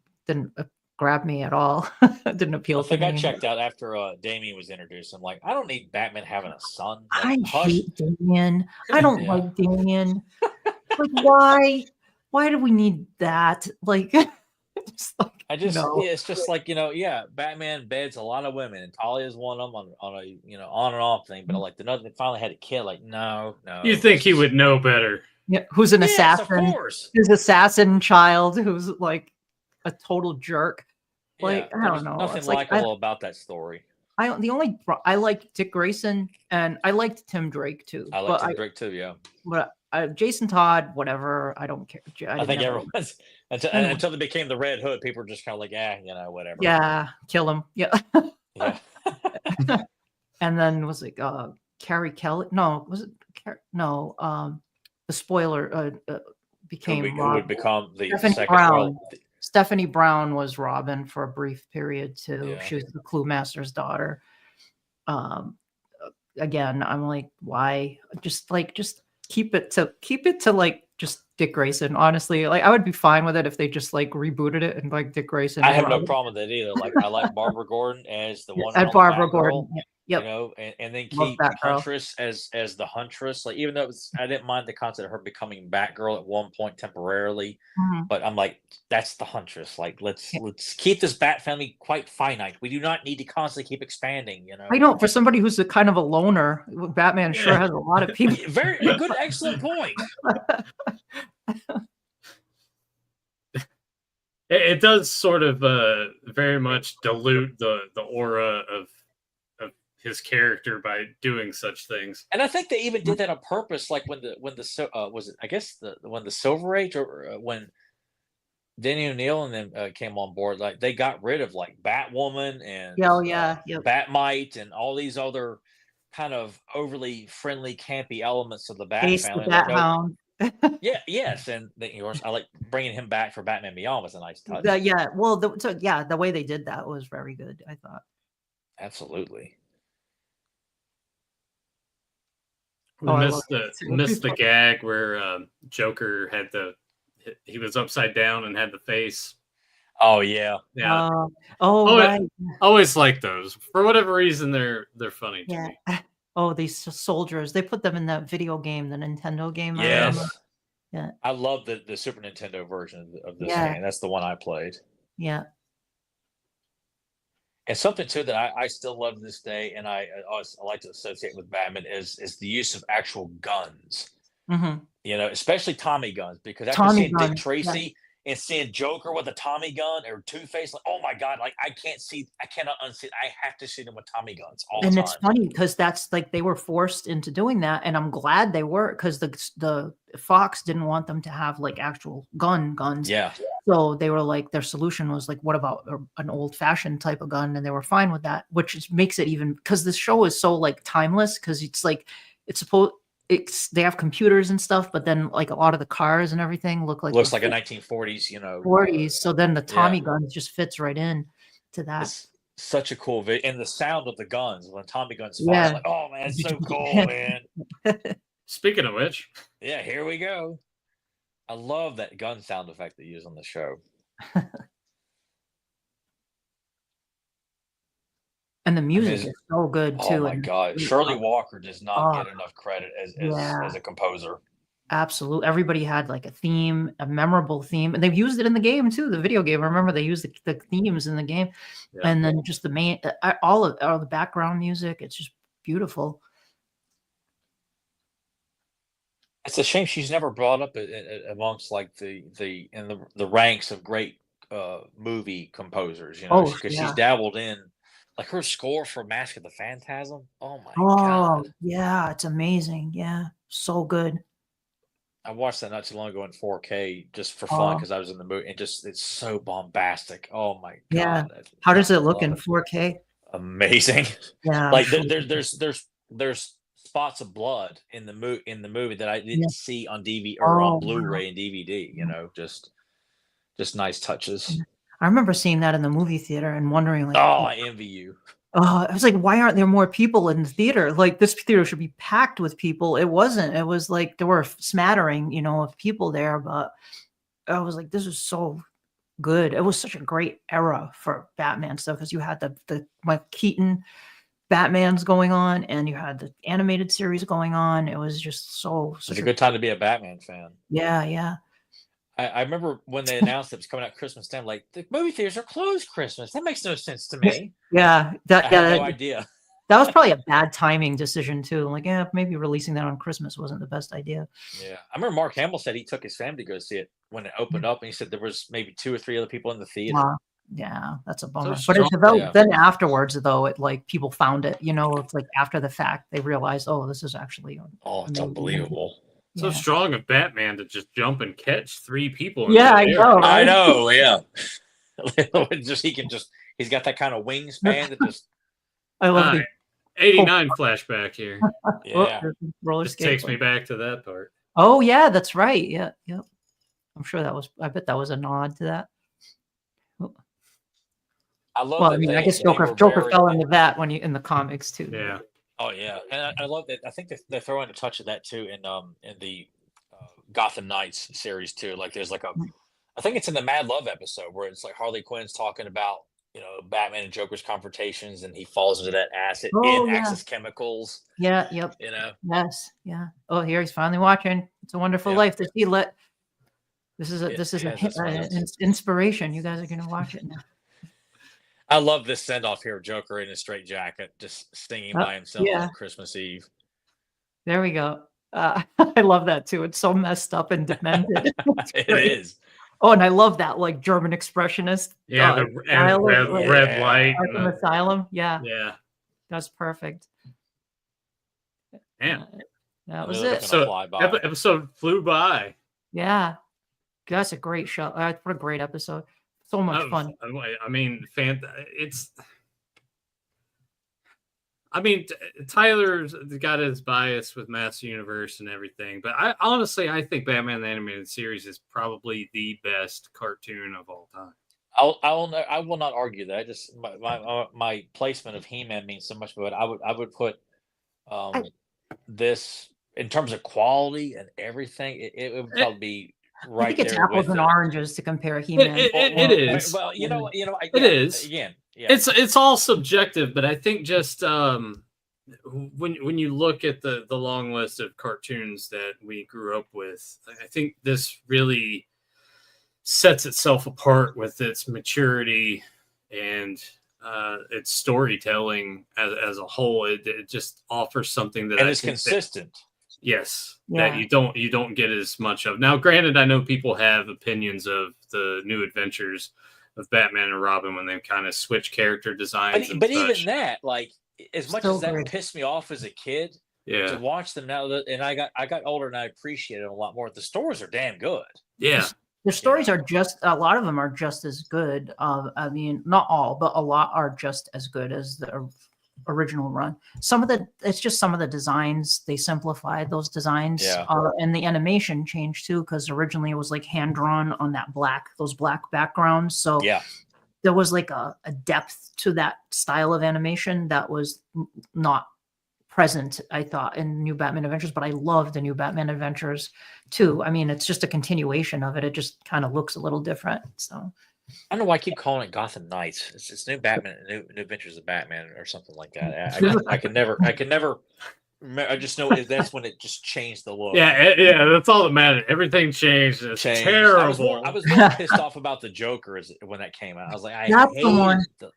grab me at all. It didn't appeal I to think I me. checked out after Damien was introduced. I'm like, I don't need Batman having a son. I Like, hush. hate Damien. I don't Yeah. like Damien. Like, why? Why do we need that? Like, just like, Yeah, it's just like, yeah, Batman beds a lot of women, and Talia's one of them on a, on and off thing. But like they finally had a kid. Like, no, You think he would know better? Yeah, who's an Yes, assassin? of course. His assassin child who's like a total jerk. Like, Yeah, I there don't was know. nothing It's like likable about that story. I like Dick Grayson and I liked Tim Drake too. I like Tim Drake too. Yeah, but Jason Todd, whatever. I don't care. I think never, everyone's anyway. until they became the Red Hood, people were just kind of like, whatever. Yeah, kill him. Yeah. Yeah. And then was like Carrie Kelly. No, was it no, the spoiler became who would become the Stephanie second Brown. Stephanie Brown was Robin for a brief period too. Yeah. She was the Clue Master's daughter. Again, I'm like, why? Just keep it to like just Dick Grayson. Honestly, like I would be fine with it if they just like rebooted it and like Dick Grayson. I have no problem with that either. Like I like Barbara Gordon as the one. And Barbara Gordon. Yep. You know, and then keep Huntress as the Huntress. Like even though I didn't mind the concept of her becoming Batgirl at one point temporarily, but I'm like, that's the Huntress. Like let's keep this Bat family quite finite. We do not need to constantly keep expanding. You know, I know for somebody who's a kind of a loner, Batman sure has a lot of people. Very good, excellent point. It does sort of very much dilute the aura of his character by doing such things. And I think they even did that on purpose. Like when the was it? I guess when the Silver Age or when Denny O'Neil and them came on board, like they got rid of like Batwoman and Batmite and all these other kind of overly friendly, campy elements of the Bat family. The Bat-Hound. Yes, and of course, I like bringing him back for Batman Beyond was a nice touch. The way they did that was very good. I thought. Absolutely. We missed the gag where Joker had he was upside down and had the face. Oh yeah. Right. Always like those. For whatever reason, they're funny to me. Oh, these soldiers! They put them in that video game, the Nintendo game. Yes. Yeah. I love the Super Nintendo version of this game. That's the one I played. Yeah. And something too that I still love to this day, and I always I like to associate with Batman is the use of actual guns. Hmm. Especially Tommy guns, because after Tommy seeing Dick gun. Yeah. Tracy and seeing Joker with a Tommy gun or Two Face, like, oh my god, like I cannot unsee. I have to see them with Tommy guns all the And it's time. funny because that's like they were forced into doing that, and I'm glad they were because the Fox didn't want them to have like actual guns. Yeah, So they were like, their solution was like, what about an old fashioned type of gun? And they were fine with that, which makes it even because this show is so like timeless because it's like it's supposed they have computers and stuff, but then like a lot of the cars and everything look like looks the like a 1940s. 40s. So then the Yeah, Tommy gun just fits right in to that. it's such a cool video, and the sound of the guns when Tommy guns fire, Yeah. like, oh man, it's so cool, man. Speaking of which, Yeah, here we go. I love that gun sound effect they use on the show. And the I mean, music is so good oh too. my And god, Shirley Walker does not oh, get enough credit yeah, as a composer. absolutely. Everybody had like a theme, a memorable theme, and they've used it in the game too. The video game. I remember they used the themes in the game, yeah. and then just the main, all the background music. It's just beautiful. It's a shame she's never brought up amongst like the ranks of great movie composers, Oh because she's yeah. dabbled in like her score for Mask of the Phantasm. Oh my Oh god. yeah, it's amazing. Yeah, so good. I watched that not too long ago in 4K just for fun Oh because I was in the mood, and just it's so bombastic. Oh my yeah. god. How does it look Love in it. 4K? Amazing. Yeah, I'm Like sure. there's spots of blood in the movie that I Yeah. didn't see on DVD or on Oh wow. Blu-ray and DVD, just nice touches. I remember seeing that in the movie theater and wondering Oh, like, I envy you. I was like, why aren't there more people in the theater? Like this theater should be packed with people. It wasn't. It was like there were a smattering, of people there, but I was like, this is so good. It was such a great era for Batman stuff because you had the Mike Keaton Batmans going on, and you had the animated series going on. It was just It's such a a good time to be a Batman fan. yeah. I remember when they announced it was coming out Christmas time, like the movie theaters are closed Christmas. That makes no sense to me. Yeah, I had no idea. that was probably a bad timing decision too. Like, yeah, maybe releasing that on Christmas wasn't the best idea. Yeah, I remember Mark Hamill said he took his family to go see it when it opened up, and he said there was maybe 2 or 3 other people in the theater. Wow. Yeah, that's a bummer. So But it strong. developed Yeah. then afterwards, though, it like people found it, it's like after the fact, they realized, oh, this is actually Oh, it's amazing. unbelievable. So Yeah. strong of Batman to just jump and catch 3 people. In Yeah, I midair. know, I right? know, yeah. He's got that kind of wingspan that just I love Alright, 89 flashback here. yeah. roller Just skate. takes me back to that part. Oh yeah, that's right. Yeah, yep. I'm sure I bet that was a nod to that. I love Well, that I mean, I they- guess they Joker were Joker very- fell into that when you in the comics too. Yeah. Oh yeah, and I love that. I think they throw in a touch of that too in the Gotham Knights series too. Like there's like I think it's in the Mad Love episode where it's like Harley Quinn's talking about Batman and Joker's confrontations, and he falls into that acid Oh, in yeah. Axis Chemicals. Yeah, yep. Yes, yeah. Oh, here he's finally watching It's a Wonderful Yeah. Life. This is It this is has its moments. inspiration. You guys are gonna watch it now. I love this send off here of Joker in a straight jacket, just singing by himself yeah. on Christmas Eve. There we go. I love that too. It's so messed up and demented. It's It great. is. Oh, and I love that like German expressionist. Yeah, the style of, red, like, red light. and Arkham Asylum. Yeah, yeah. that's perfect. Man. That was Really it. gonna So fly by. episode flew by. Yeah, that's a great show. What a great episode. So much fun. I mean, Tyler's got his bias with Master Universe and everything, but I think Batman the Animated Series is probably the best cartoon of all time. I will not argue that. Just my placement of He-Man means so much, but I would put this in terms of quality and everything. It would probably be right I think it's there apples with and it. orange to compare He-Man. It is. Well, It is. Again, yeah. It's all subjective, but I think just when you look at the long list of cartoons that we grew up with, I think this really sets itself apart with its maturity and its storytelling as a whole. It just offers something that and I it's think consistent. yes, Yeah. that you don't get as much of. Now, granted, I know people have opinions of the new adventures of Batman and Robin when they kind of switch character designs and But even such. that, like, as much Still as that great. pissed me off as a kid, to Yeah, watch them now, and I got older and I appreciate it a lot more. The stories are damn good. yeah, The stories know. are just a lot of them are just as good. I mean, not all, but a lot are just as good as the original run. It's just some of the designs they simplified those designs, Yeah. and the animation changed too because originally it was like hand drawn on those black backgrounds. So Yeah. there was like a depth to that style of animation that was not present, I thought, in New Batman Adventures, but I love the New Batman Adventures too. I mean, it's just a continuation of it. It just kind of looks a little different. So I don't know why I keep calling it Gotham Knights. It's New Batman, New Adventures of Batman, or something like that. I can never. I just know that's when it just changed the look. yeah. That's all that matters. Everything changed. It's terrible. I was more pissed off about the Joker when that came out. I was like, That's the one. hated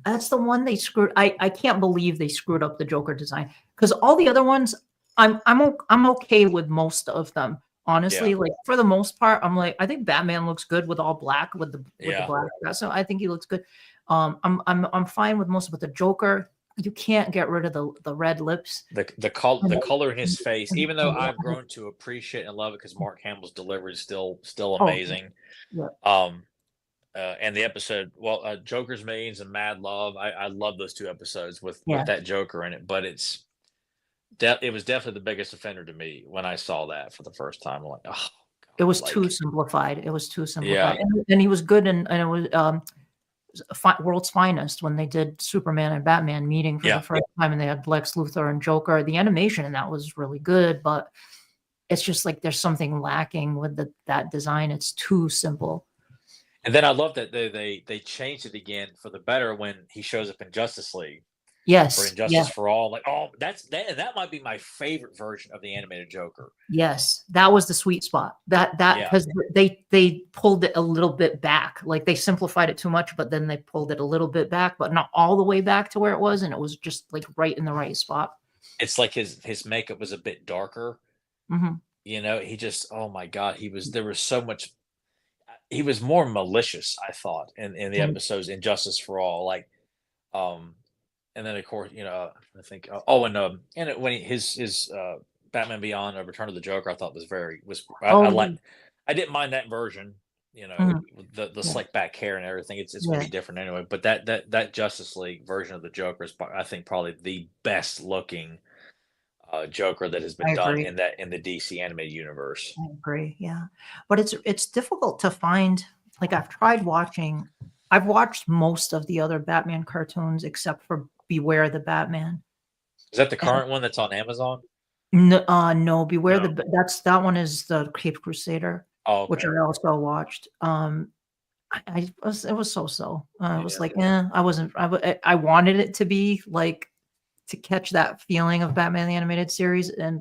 That's the one they screwed. I can't believe they screwed up the Joker design because all the other ones, I'm okay with most of them. Honestly, Yeah. like for the most part, I'm like I think Batman looks good with all black with the Yeah. black. So I think he looks good. I'm fine with most, but the Joker, you can't get rid of the red lips. the color in his face. Even though I've grown to appreciate and love it because Mark Hamill's delivery is still amazing. Yeah. And the episode, Joker's Millions and Mad Love, I love those two episodes with Yeah. that Joker in it. But it was definitely the biggest offender to me when I saw that for the first time. I'm like, oh, God, It was too simplified. It was too simplified. Yeah. And he was good, and it was World's Finest when they did Superman and Batman meeting for Yeah. the first time, and they had Lex Luthor and Joker. The animation in that was really good, but it's just like there's something lacking with that design. It's too simple. And then I love that they changed it again for the better when he shows up in Justice League. Yes. For Injustice for All. Like, oh, that might be my favorite version of the animated Joker. Yes, that was the sweet spot. That because they pulled it a little bit back. Like they simplified it too much, but then they pulled it a little bit back, but not all the way back to where it was, and it was just like right in the right spot. It's like his makeup was a bit darker. Mm-hmm. You know, he just, oh my God, there was so much. He was more malicious, I thought, in the episodes in Justice for All. Like, and then of course, I think, and when his Batman Beyond, Return of the Joker, I thought I didn't mind that version. The slick back hair and everything. It's going to be different anyway. But that Justice League version of the Joker is, I think, probably the best looking Joker that has been done in the DC animated universe. I agree. Yeah, but it's difficult to find. Like I've watched most of the other Batman cartoons except for Beware the Batman. Is that the current one that's on Amazon? No, Beware that one is the Caped Crusader, which I also watched. It was so. I was like, I wasn't. I wanted it to be like to catch that feeling of Batman the Animated Series, and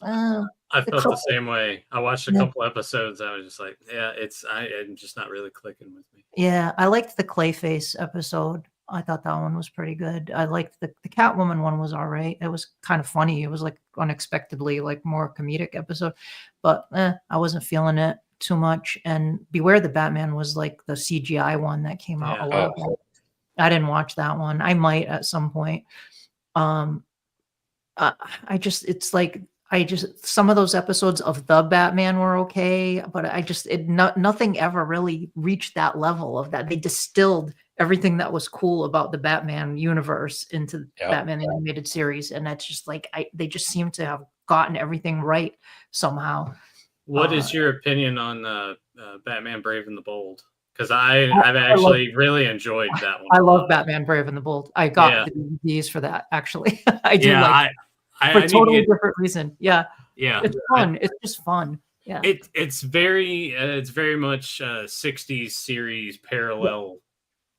I felt the same way. I watched a couple episodes. I was just like, I'm just not really clicking with me. Yeah, I liked the Clayface episode. I thought that one was pretty good. I liked the Catwoman one was all right. It was kind of funny. It was like unexpectedly like more comedic episode, but I wasn't feeling it too much. And Beware the Batman was like the CGI one that came out a lot. I didn't watch that one. I might at some point. Some of those episodes of the Batman were okay, but nothing ever really reached that level of that. They distilled everything that was cool about the Batman universe into Batman the Animated Series, and that's just like they just seem to have gotten everything right somehow. What is your opinion on Batman Brave and the Bold? Because I've actually really enjoyed that one. I love Batman Brave and the Bold. I got the DVDs for that, actually. I do for a totally different reason. Yeah. It's fun. It's just fun. Yeah. It's very much 60s series parallel.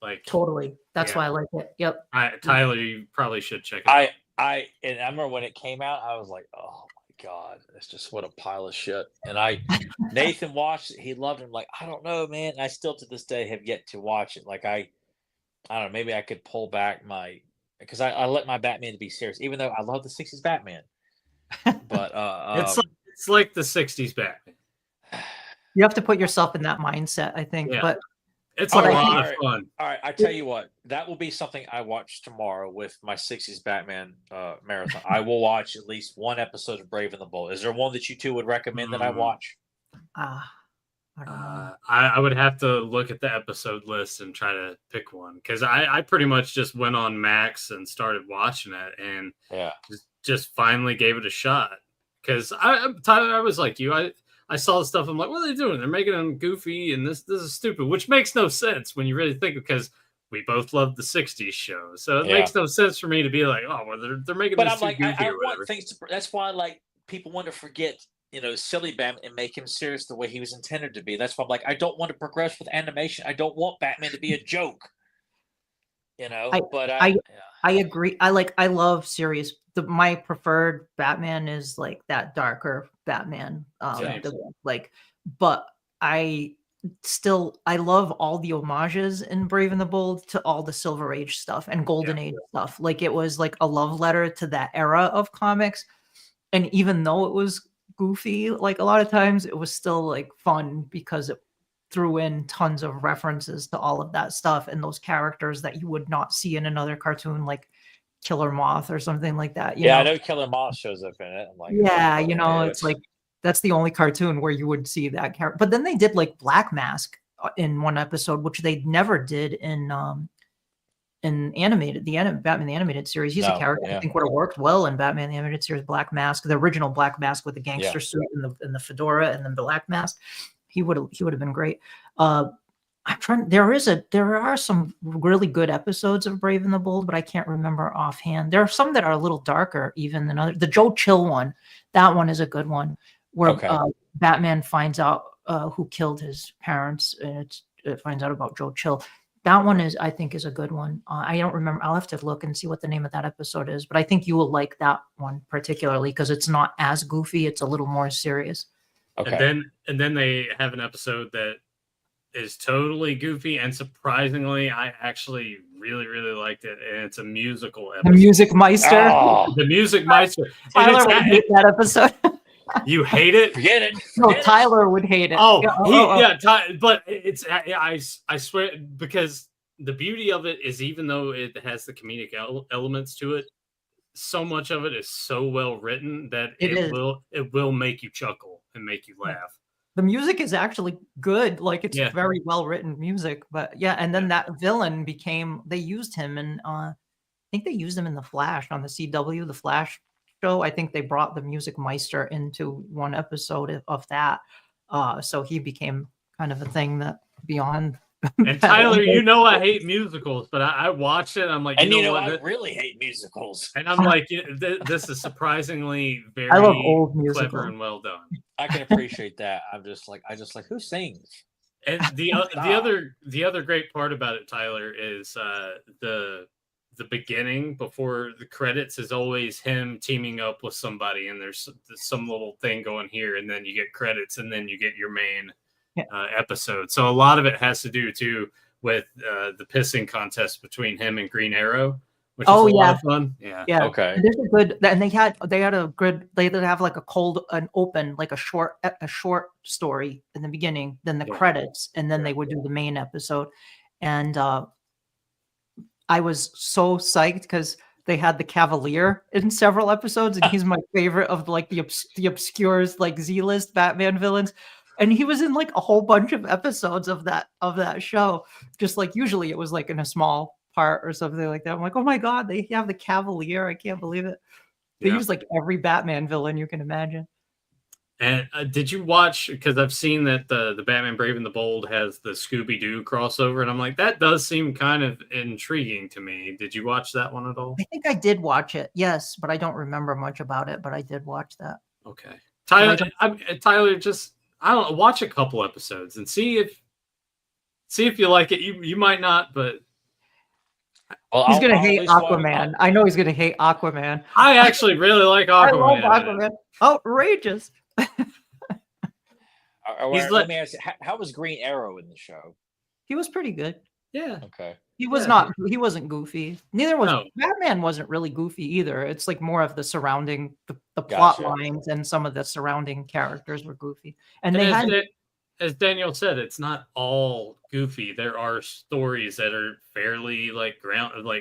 Like totally. That's why I like it. Yep. Tyler, you probably should check it out. I remember when it came out, I was like, oh my God, it's just what a pile of shit. And Nathan watched it, he loved it. I'm like, I don't know, man. And I still to this day have yet to watch it. Like I don't know, maybe I could pull back my because I let my Batman to be serious, even though I love the '60s Batman. But It's like the '60s Batman. You have to put yourself in that mindset, I think. Yeah. But It's But a I lot think- of fun. all right, I tell you what, that will be something I watch tomorrow with my '60s Batman marathon. I will watch at least one episode of Brave and the Bold. Is there one that you two would recommend that I watch? I don't know. I would have to look at the episode list and try to pick one because I pretty much just went on Max and started watching it and Yeah. just finally gave it a shot. Because Tyler, I was like you. I saw the stuff. I'm like, what are they doing? They're making them goofy, and this is stupid, which makes no sense when you really think, because we both love the '60s show, so it makes no sense for me to be like, oh, well, they're making. But this I'm like, goofy I or whatever. want things to. That's why, like, people want to forget, silly Batman and make him serious the way he was intended to be. That's why I'm like, I don't want to progress with animation. I don't want Batman to be a joke. But I agree. I love serious. My preferred Batman is like that darker Batman. But I love all the homages in Brave and the Bold to all the Silver Age stuff and Golden Age stuff. Like, it was like a love letter to that era of comics. And even though it was goofy, like a lot of times, it was still like fun because it threw in tons of references to all of that stuff and those characters that you would not see in another cartoon, like Killer Moth or something like that. I know Killer Moth shows up in it. I'm like, it's like that's the only cartoon where you would see that character. But then they did like Black Mask in one episode, which they never did in animated Batman the Animated Series. He's a character I think would have worked well in Batman the Animated Series. Black Mask, the original Black Mask with the gangster suit and the fedora and then the Black Mask. He would have been great. I'm trying. There are some really good episodes of Brave and the Bold, but I can't remember offhand. There are some that are a little darker even than others. The Joe Chill one, that one is a good one, where Batman finds out who killed his parents, and it finds out about Joe Chill. That one I think is a good one. I don't remember. I'll have to look and see what the name of that episode is, but I think you will like that one particularly because it's not as goofy. It's a little more serious. Okay. And then they have an episode that is totally goofy, and surprisingly, I actually really, really liked it. And it's a musical episode. The Music Meister. Oh. The Music Meister. Tyler would hate that episode. You hate it? Forget it. No, Tyler would hate it. But it's I swear, because the beauty of it is, even though it has the comedic elements to it, so much of it is so well written that it will make you chuckle and make you laugh. The music is actually good. Like, it's very well written music. But and then that villain they used him in I think they used him in The Flash on the CW, the Flash show. I think they brought the Music Meister into one episode of that. So he became kind of a thing that beyond. And Tyler, I hate musicals, but I watched it. I'm like, and I really hate musicals. And I'm like, this is surprisingly very I love old musicals. Clever and well done. I can appreciate that. I just like, who sings? And the other great part about it, Tyler, is the beginning before the credits is always him teaming up with somebody, and there's some little thing going here, and then you get credits, and then you get your main episode. So a lot of it has to do too with the pissing contest between him and Green Arrow, which is a lot of fun. Yeah. Okay. And there's a good, and they had a good. They did have like an open, like a short story in the beginning, then the credits, and then they would do the main episode. And I was so psyched because they had the Cavalier in several episodes, and he's my favorite of like the obscures, like Z-list Batman villains. And he was in like a whole bunch of episodes of that show. Just like usually it was like in a small part or something like that. I'm like, oh my God, they have the Cavalier. I can't believe it. They use like every Batman villain you can imagine. And did you watch, because I've seen that the Batman Brave and the Bold has the Scooby-Doo crossover, and I'm like, that does seem kind of intriguing to me. Did you watch that one at all? I think I did watch it, yes, but I don't remember much about it, but I did watch that. Okay. Tyler, just, I don't know, watch a couple episodes and see if you like it. You might not, but he's gonna hate Aquaman. I know he's gonna hate Aquaman. I actually really like Aquaman. I love Aquaman. Outrageous. Let me ask you, how was Green Arrow in the show? He was pretty good. Yeah. Okay. He was Yeah. not. He wasn't goofy. Neither was No. Batman. Wasn't really goofy either. It's like more of the surrounding the plot Gotcha. lines and some of the surrounding characters were goofy. And And they had as Daniel said, it's not all goofy. There are stories that are fairly like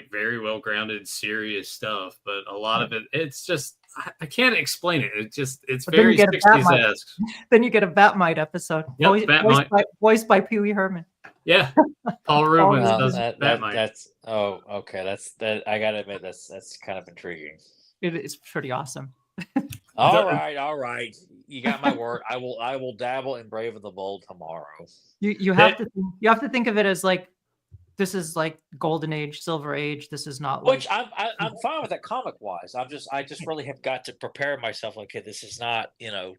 very well grounded, serious stuff. But a lot of it, it's just I can't explain it. It's But then you very get a 60s Batmite. esque. Then you get a Batmite episode. Yep, Batmite. Voiced by Pee Wee Herman. Yeah, Paul Rubens Well, does Batmite. that's okay. That I gotta admit that's kind of intriguing. It is pretty awesome. All right. You got my word. I will dabble in Brave and the Bold tomorrow. You have to think of it as like this is like golden age, silver age. This is not like Which I'm fine with that comic wise. I just really have got to prepare myself. Okay, this is not the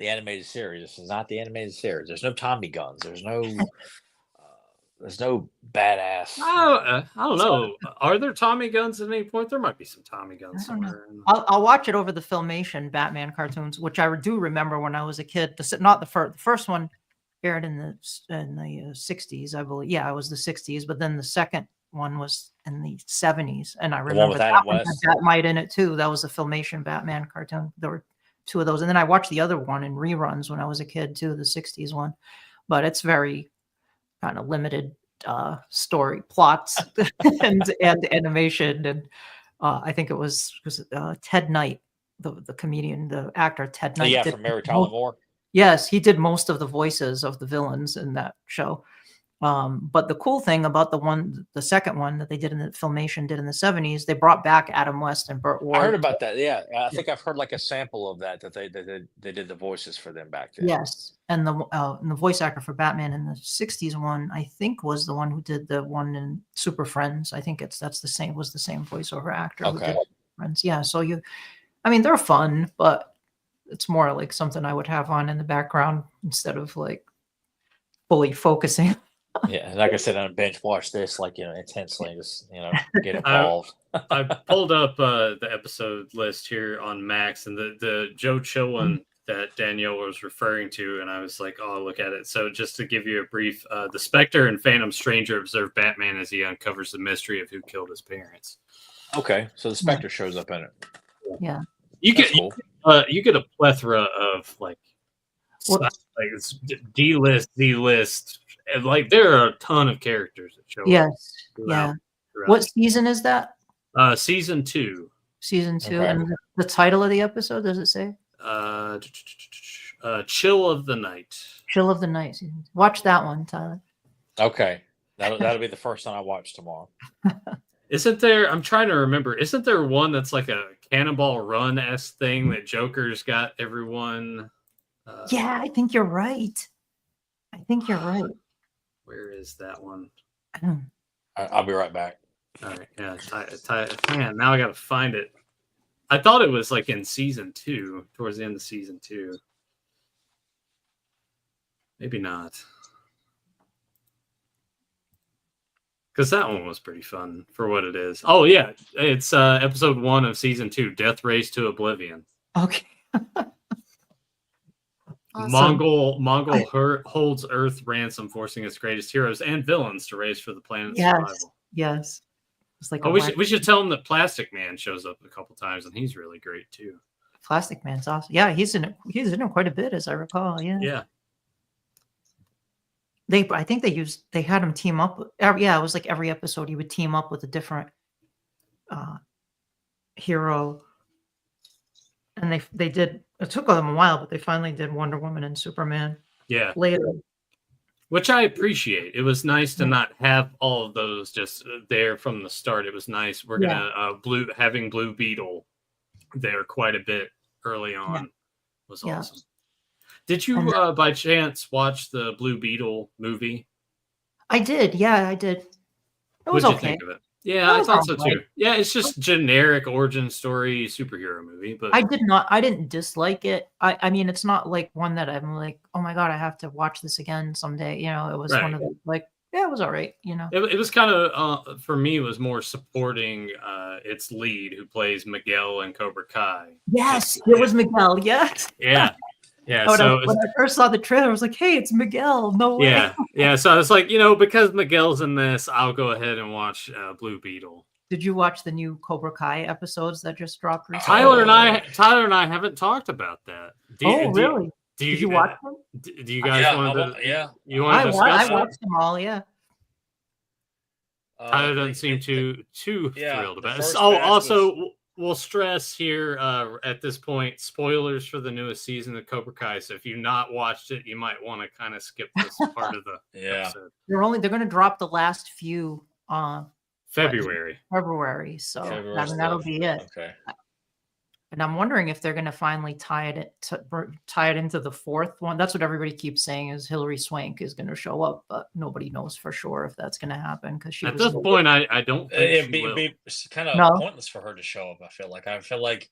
animated series. This is not the animated series. There's no Tommy guns. There's no badass. I don't know. Are there Tommy guns at any point? There might be some Tommy guns I don't know. somewhere. I'll watch it over the Filmation Batman cartoons, which I do remember when I was a kid. Not the first one aired in the 60s, I believe. Yeah, it was the 60s, but then the second one was in the 70s, and I remember with that Adam one had West? Batmite in it too. That was a Filmation Batman cartoon. There were two of those, and then I watched the other one in reruns when I was a kid too, the 60s one. But it's very kind of limited story plots and animation, and I think it was Ted Knight, the comedian, the actor Ted Knight. Yeah, from Mary Tyler Moore. Yes, he did most of the voices of the villains in that show. But the cool thing about the second one that they did in the Filmation did in the 70s, they brought back Adam West and Burt Ward. I heard about that. Yeah, I think I've heard like a sample of that they did the voices for them back then. Yes, and the voice actor for Batman in the 60s one, I think, was the one who did the one in Super Friends. I think was the same voiceover actor who Okay. did Friends. Yeah, so they're fun, but it's more like something I would have on in the background instead of like fully focusing. Yeah, like I said, on binge watch this intensely, just get involved. I pulled up the episode list here on Max, and the Joe Chill one that Danielle was referring to, and I was like, oh, look at it. So just to give you a brief, the Spectre and Phantom Stranger observe Batman as he uncovers the mystery of who killed his parents. Okay, so the Spectre shows up in it. Yeah. You That's get cool. you get a plethora of like it's D-list, and like there are a ton of characters that show up. Yes. Yeah. What season is that? Season 2. Season 2. Okay. And the title of the episode, does it say? Chill of the Night. Chill of the Night. Watch that one, Tyler. Okay, that'll be the first one I watch tomorrow. Isn't there? I'm trying to remember. Isn't there one that's like a Cannonball Run-esque thing that Joker's got everyone? Yeah, I think you're right. Where is that one? I'll be right back. All right, yeah. Man, now I got to find it. I thought it was like in season 2, towards the end of season 2. Maybe not. Because that one was pretty fun for what it is. Oh, yeah. It's episode 1 of season 2, Death Race to Oblivion. Okay. Awesome. Mongol holds Earth ransom, forcing its greatest heroes and villains to race for the planet's survival. Yes. It's like we should tell him that Plastic Man shows up a couple times, and he's really great too. Plastic Man's awesome. Yeah, he's in it quite a bit, as I recall. Yeah. Yeah. I think they had him team up. It was like every episode he would team up with a different hero. And they did. It took them a while, but they finally did Wonder Woman and Superman. Yeah. Later. Which I appreciate. It was nice to not have all of those just there from the start. It was nice. We're gonna having Blue Beetle there quite a bit early on was awesome. Did you by chance watch the Blue Beetle movie? I did. Yeah, I did. It was What'd okay. you think of it? Yeah, I thought so too. Yeah, it's just generic origin story superhero movie, but I didn't dislike it. I mean, it's not like one that I'm like, oh my god, I have to watch this again someday. It was one of the it was all right. It was kind of for me. It was more supporting its lead, who plays Miguel in Cobra Kai. Yes, it was Miguel. Yes. Yeah. Yeah, When so I first saw the trailer, I was like, "Hey, it's Miguel!" No way. yeah. So it's like, because Miguel's in this, I'll go ahead and watch Blue Beetle. Did you watch the new Cobra Kai episodes that just dropped recently? Tyler and I haven't talked about that. Really? Did you watch them? Do you guys want to? You want to discuss? I watched them all. Yeah. Tyler doesn't seem too thrilled about it. Also, we'll stress here at this point, spoilers for the newest season of Cobra Kai. So if you've not watched it, you might want to kind of skip this part of the episode. They're going to drop the last few February. So that'll be it. Okay. And I'm wondering if they're going to finally tie it into the fourth one. That's what everybody keeps saying is Hilary Swank is going to show up, but nobody knows for sure if that's going to happen because she. At this point, I don't think it'd be kind of pointless for her to show up. I feel like,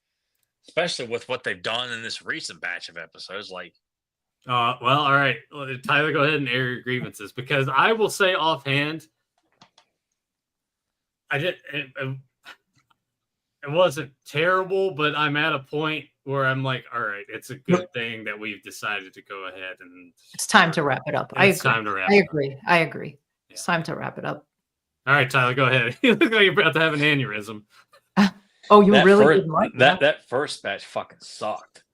especially with what they've done in this recent batch of episodes, like. Well, all right, Tyler, go ahead and air your grievances because I will say offhand, it wasn't terrible, but I'm at a point where I'm like, all right, it's a good thing that we've decided to go ahead and it's time to wrap it up. I agree. Yeah. It's time to wrap it up. All right, Tyler, go ahead. You look like you're about to have an aneurysm. Oh, you really didn't like that? That first batch fucking sucked.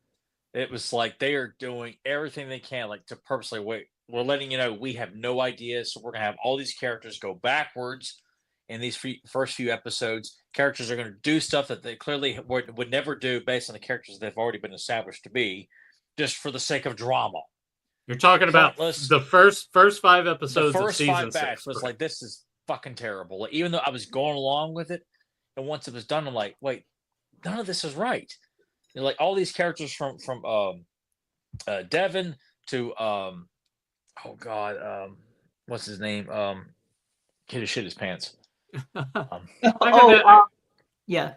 It was like they are doing everything they can, like to purposely wait. We're letting you know we have no idea, so we're gonna have all these characters go backwards in these first few episodes. Characters are going to do stuff that they clearly would never do based on the characters they've already been established to be, just for the sake of drama. You're talking about the first 5 episodes of season 6. Was like, this is fucking terrible. Like, even though I was going along with it, and once it was done, I'm like, wait, none of this is right. And like all these characters from Devin to what's his name? Kid who shit his pants. Yeah.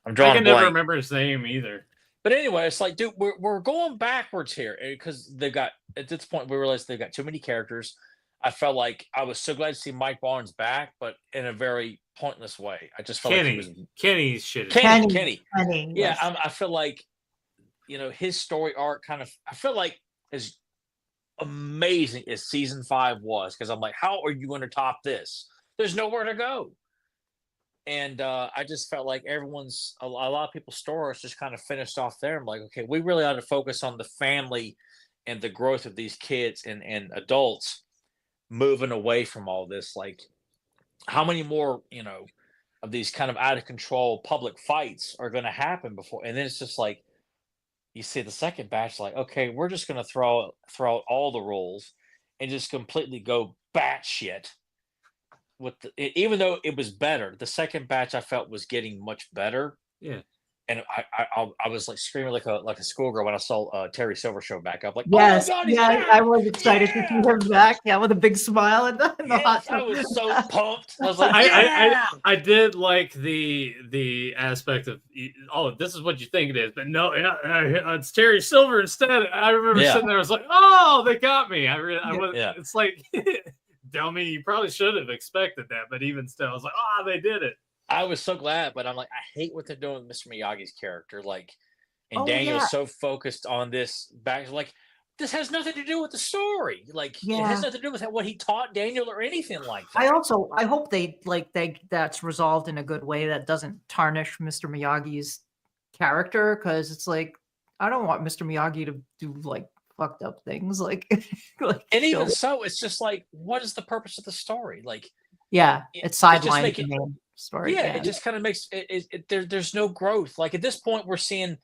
I'm drawing. I can never remember his name either. But anyway, it's like, dude, we're going backwards here because they've got at this point we realized they've got too many characters. I felt like I was so glad to see Mike Barnes back, but in a very pointless way. I just felt like he was Kenny's shit. Kenny. Yeah, I feel like his story arc kind of. I feel like as amazing as season 5 was, because I'm like, how are you going to top this? There's nowhere to go. And I just felt like a lot of people's stories just kind of finished off there. I'm like, okay, we really ought to focus on the family and the growth of these kids and adults moving away from all this. Like, how many more, of these kind of out of control public fights are going to happen before? And then it's just like, you see the second batch, like, okay, we're just going to throw out all the rules and just completely go batshit. Even though it was better, the second batch I felt was getting much better. Yeah, and I was like screaming like a schoolgirl when I saw Terry Silver show back up. Like, yes, oh my God, he's back! I was excited to see him back. Yeah, with a big smile in the hot tub. I was so pumped. I was like, I did like the aspect of, this is what you think it is, but no, it's Terry Silver instead. I remember sitting there, I was like, oh, they got me. It's like. Dummy, you probably should have expected that, but even still, I was like, they did it. I was so glad, but I'm like, I hate what they're doing with Mr. Miyagi's character. Like, and Daniel's so focused on this back, like, this has nothing to do with the story. Like, it has nothing to do with what he taught Daniel or anything like that. I hope that's resolved in a good way that doesn't tarnish Mr. Miyagi's character, because it's like, I don't want Mr. Miyagi to do like fucked up things like and even so, it's just like, what is the purpose of the story? Like, it's sidelined the main story. It just kind of makes there's no growth. Like, at this point, we're seeing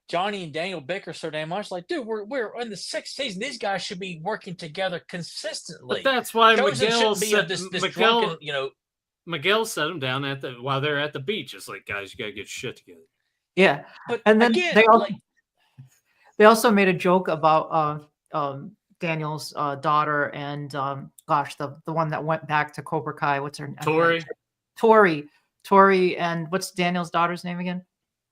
Johnny and Daniel bicker so damn much. Like, dude, we're in the 6th season. These guys should be working together consistently. But that's why Miguel set them down while they're at the beach. It's like, guys, you gotta get shit together. Yeah, but and then again, they also made a joke about Daniel's daughter and the one that went back to Cobra Kai. What's her name? Tori, and what's Daniel's daughter's name again?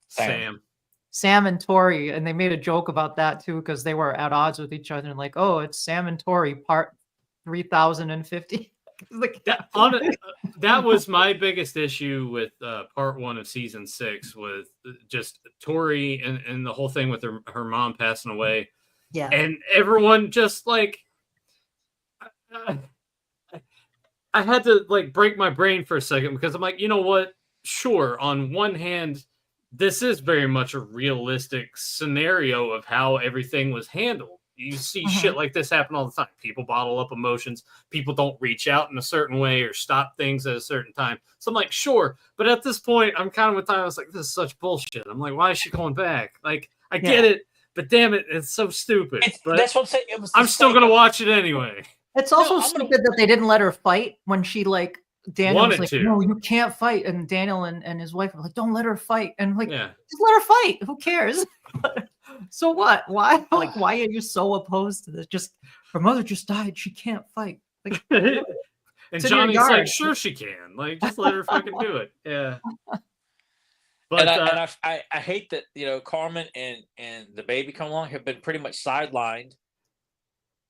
Sam and Tori, and they made a joke about that too, because they were at odds with each other, and like, oh, it's Sam and Tori part 3050. Like, that was my biggest issue with part 1 of season 6, was just Tori and the whole thing with her mom passing away. Yeah. And everyone just like, I had to like break my brain for a second because I'm like, you know what? Sure, on one hand, this is very much a realistic scenario of how everything was handled. You see shit like this happen all the time. People bottle up emotions. People don't reach out in a certain way or stop things at a certain time. So I'm like, sure. But at this point, I'm kind of with time. I was like, this is such bullshit. I'm like, why is she going back? Like, I get it, but damn it, it's so stupid. But that's what I'm saying. I'm still going to watch it anyway. It's also stupid that they didn't let her fight when she like Daniel was like, no, you can't fight, and Daniel and his wife were like, don't let her fight, and like, just let her fight. Who cares? So what? Why? Like, why are you so opposed to this? Just her mother just died. She can't fight. Like, and Johnny's like, sure she can. Like, just let her fucking do it. Yeah. But I hate that, you know, Carmen and the baby come along have been pretty much sidelined.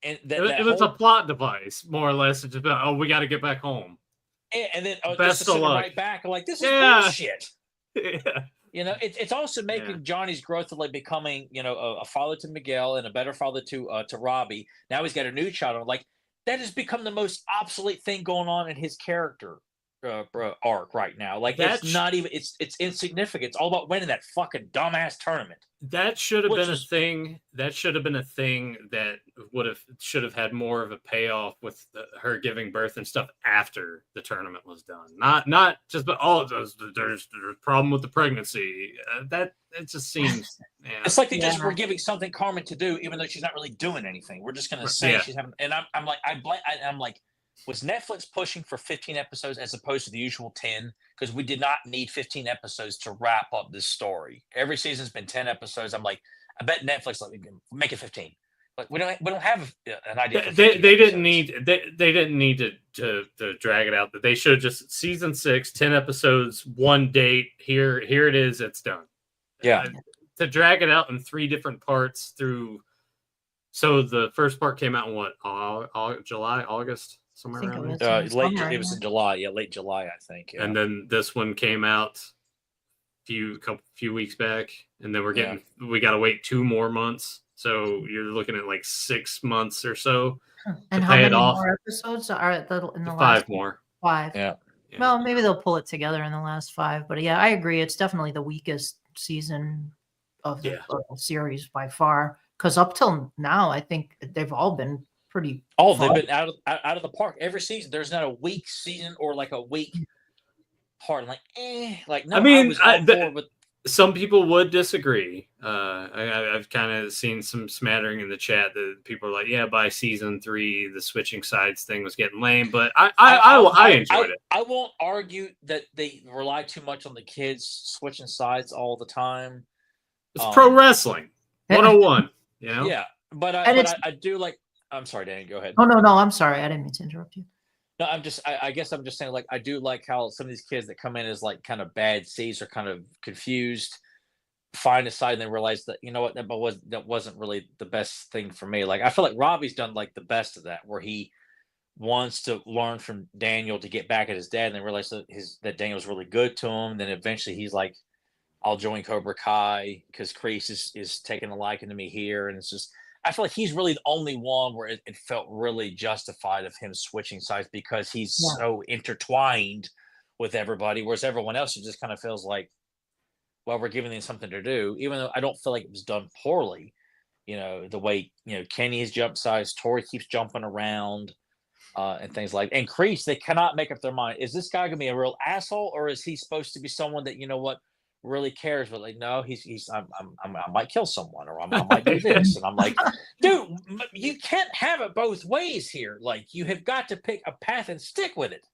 And it was a plot device, more or less. It's just about, oh, we got to get back home. And then best of luck. Right back. I'm like, this is bullshit. Yeah. You know, it's also making Johnny's growth of like becoming, you know, a father to Miguel and a better father to Robbie. Now he's got a new child. Like, that has become the most obsolete thing going on in his character arc right now. Like, it's not even, it's insignificant. It's all about winning that fucking dumbass tournament. That should have been a thing. That should have been a thing that should have had more of a payoff with her giving birth and stuff after the tournament was done. Not just, but there's a problem with the pregnancy. That it just seems. Yeah. It's like they just were giving something Carmen to do, even though she's not really doing anything. We're just gonna say she's having. And I'm like, was Netflix pushing for 15 episodes as opposed to the usual 10? Because we did not need 15 episodes to wrap up this story. Every season's been 10 episodes. I'm like, I bet Netflix make it 15. But we don't have an idea. They didn't need to drag it out. They should have just season 6, 10 episodes, one date. Here it is. It's done. Yeah. To drag it out in 3 different parts through. So the first part came out in what? July, August. Somewhere around there. It was in July, late July, I think. Yeah. And then this one came out few weeks back, and then we got to wait 2 more months. So you're looking at like 6 months or so. And how many more episodes are in the last 5 more? 5. Yeah. Well, maybe they'll pull it together in the last 5, but yeah, I agree. It's definitely the weakest season of the series by far. Because up till now, I think they've all been pretty. They've been out of the park every season. There's not a weak season or like a weak part. Like no. I mean, with... some people would disagree. I've kind of seen some smattering in the chat that people are like, yeah, by season 3, the switching sides thing was getting lame. But I enjoyed it. I won't argue that they rely too much on the kids switching sides all the time. It's pro wrestling 101. You know? Yeah, but I do like. I'm sorry, Danny. Go ahead. Oh no, I'm sorry. I didn't mean to interrupt you. No, I guess I'm just saying, like, I do like how some of these kids that come in as like kind of bad C's are kind of confused, find a side, and then realize that, you know what, that wasn't really the best thing for me. Like, I feel like Robbie's done like the best of that, where he wants to learn from Daniel to get back at his dad, and then realize that Daniel's really good to him. Then eventually he's like, I'll join Cobra Kai because Kreese is taking a liking to me here, and it's just. I feel like he's really the only one where it felt really justified of him switching sides because he's so intertwined with everybody, whereas everyone else just kind of feels like, well, we're giving them something to do, even though I don't feel like it was done poorly. You know, the way, you know, Kenny has jumped sides, Tori keeps jumping around and things like that. And Kreese, they cannot make up their mind. Is this guy going to be a real asshole, or is he supposed to be someone that, you know what, really cares, but like, no, I might kill someone, or I might do this, and I'm like, dude, you can't have it both ways here. Like, you have got to pick a path and stick with it.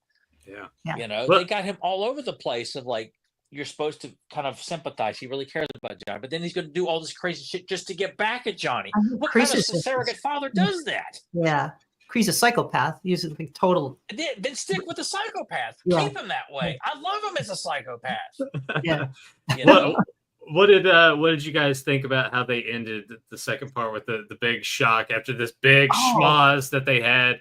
Yeah. You know, they got him all over the place of like, you're supposed to kind of sympathize. He really cares about Johnny, but then he's going to do all this crazy shit just to get back at Johnny. What kind of surrogate father does that? Yeah. Kreese a psychopath. He's like total. Then stick with the psychopath. Yeah. Keep him that way. I love him as a psychopath. Yeah. You know? What did you guys think about how they ended the second part with the big shock after this big schmoz that they had?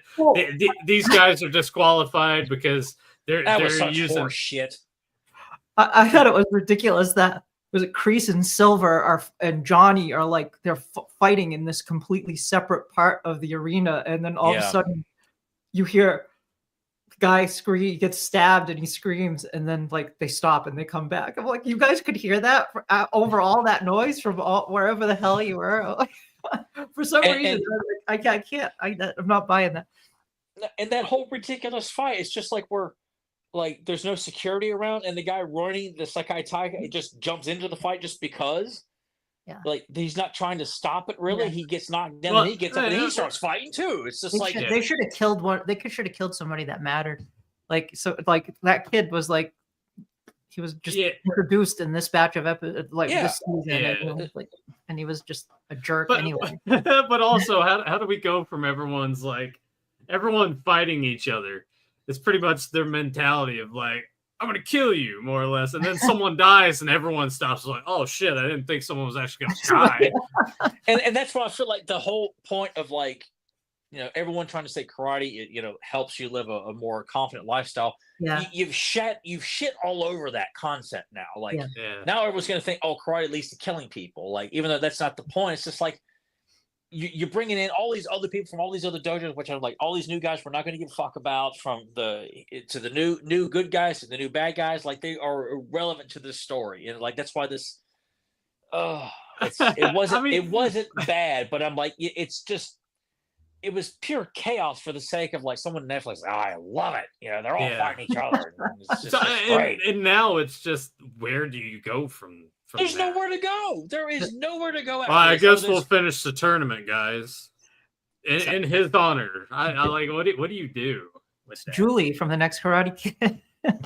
These guys are disqualified because they're using horse shit. I thought it was ridiculous that was it Kreese and Silver and Johnny are like they're fighting in this completely separate part of the arena, and then all of a sudden you hear guy scream, gets stabbed, and he screams, and then like they stop and they come back. I'm like, you guys could hear that over all that noise from wherever the hell you were. For some reason, I can't. I'm not buying that. And that whole ridiculous fight, it's just like there's no security around, and the guy running the Sekai Tiger just jumps into the fight just because. Yeah. Like he's not trying to stop it really. Yeah. He gets knocked down and he gets up and he starts fighting too. It's just they should have killed one. They should have killed somebody that mattered. Like that kid was like he was just introduced in this batch of episodes this season, and he was just a jerk anyway. But also, how do we go from everyone fighting each other? It's pretty much their mentality of like, I'm going to kill you, more or less. And then someone dies and everyone stops like, oh, shit, I didn't think someone was actually going to die. and that's why I feel like the whole point of like, everyone trying to say karate, helps you live a more confident lifestyle. Yeah. You've shit all over that concept now. Like now everyone's going to think, oh, karate leads to killing people. Like, even though that's not the point, it's just like, you're bringing in all these other people from all these other dojos, which are like all these new guys we're not going to give a fuck about, from the new good guys to the new bad guys. Like they are irrelevant to this story, and like that's why this. It wasn't it wasn't bad, but I'm like it was pure chaos for the sake of like someone on Netflix. Oh, I love it. They're all fighting each other. It's just great. And now it's just, where do you go from? There's nowhere to go. There is nowhere to go. I guess we'll finish the tournament, guys. In his honor, I like. What do you do? With that? Julie from the next Karate Kid.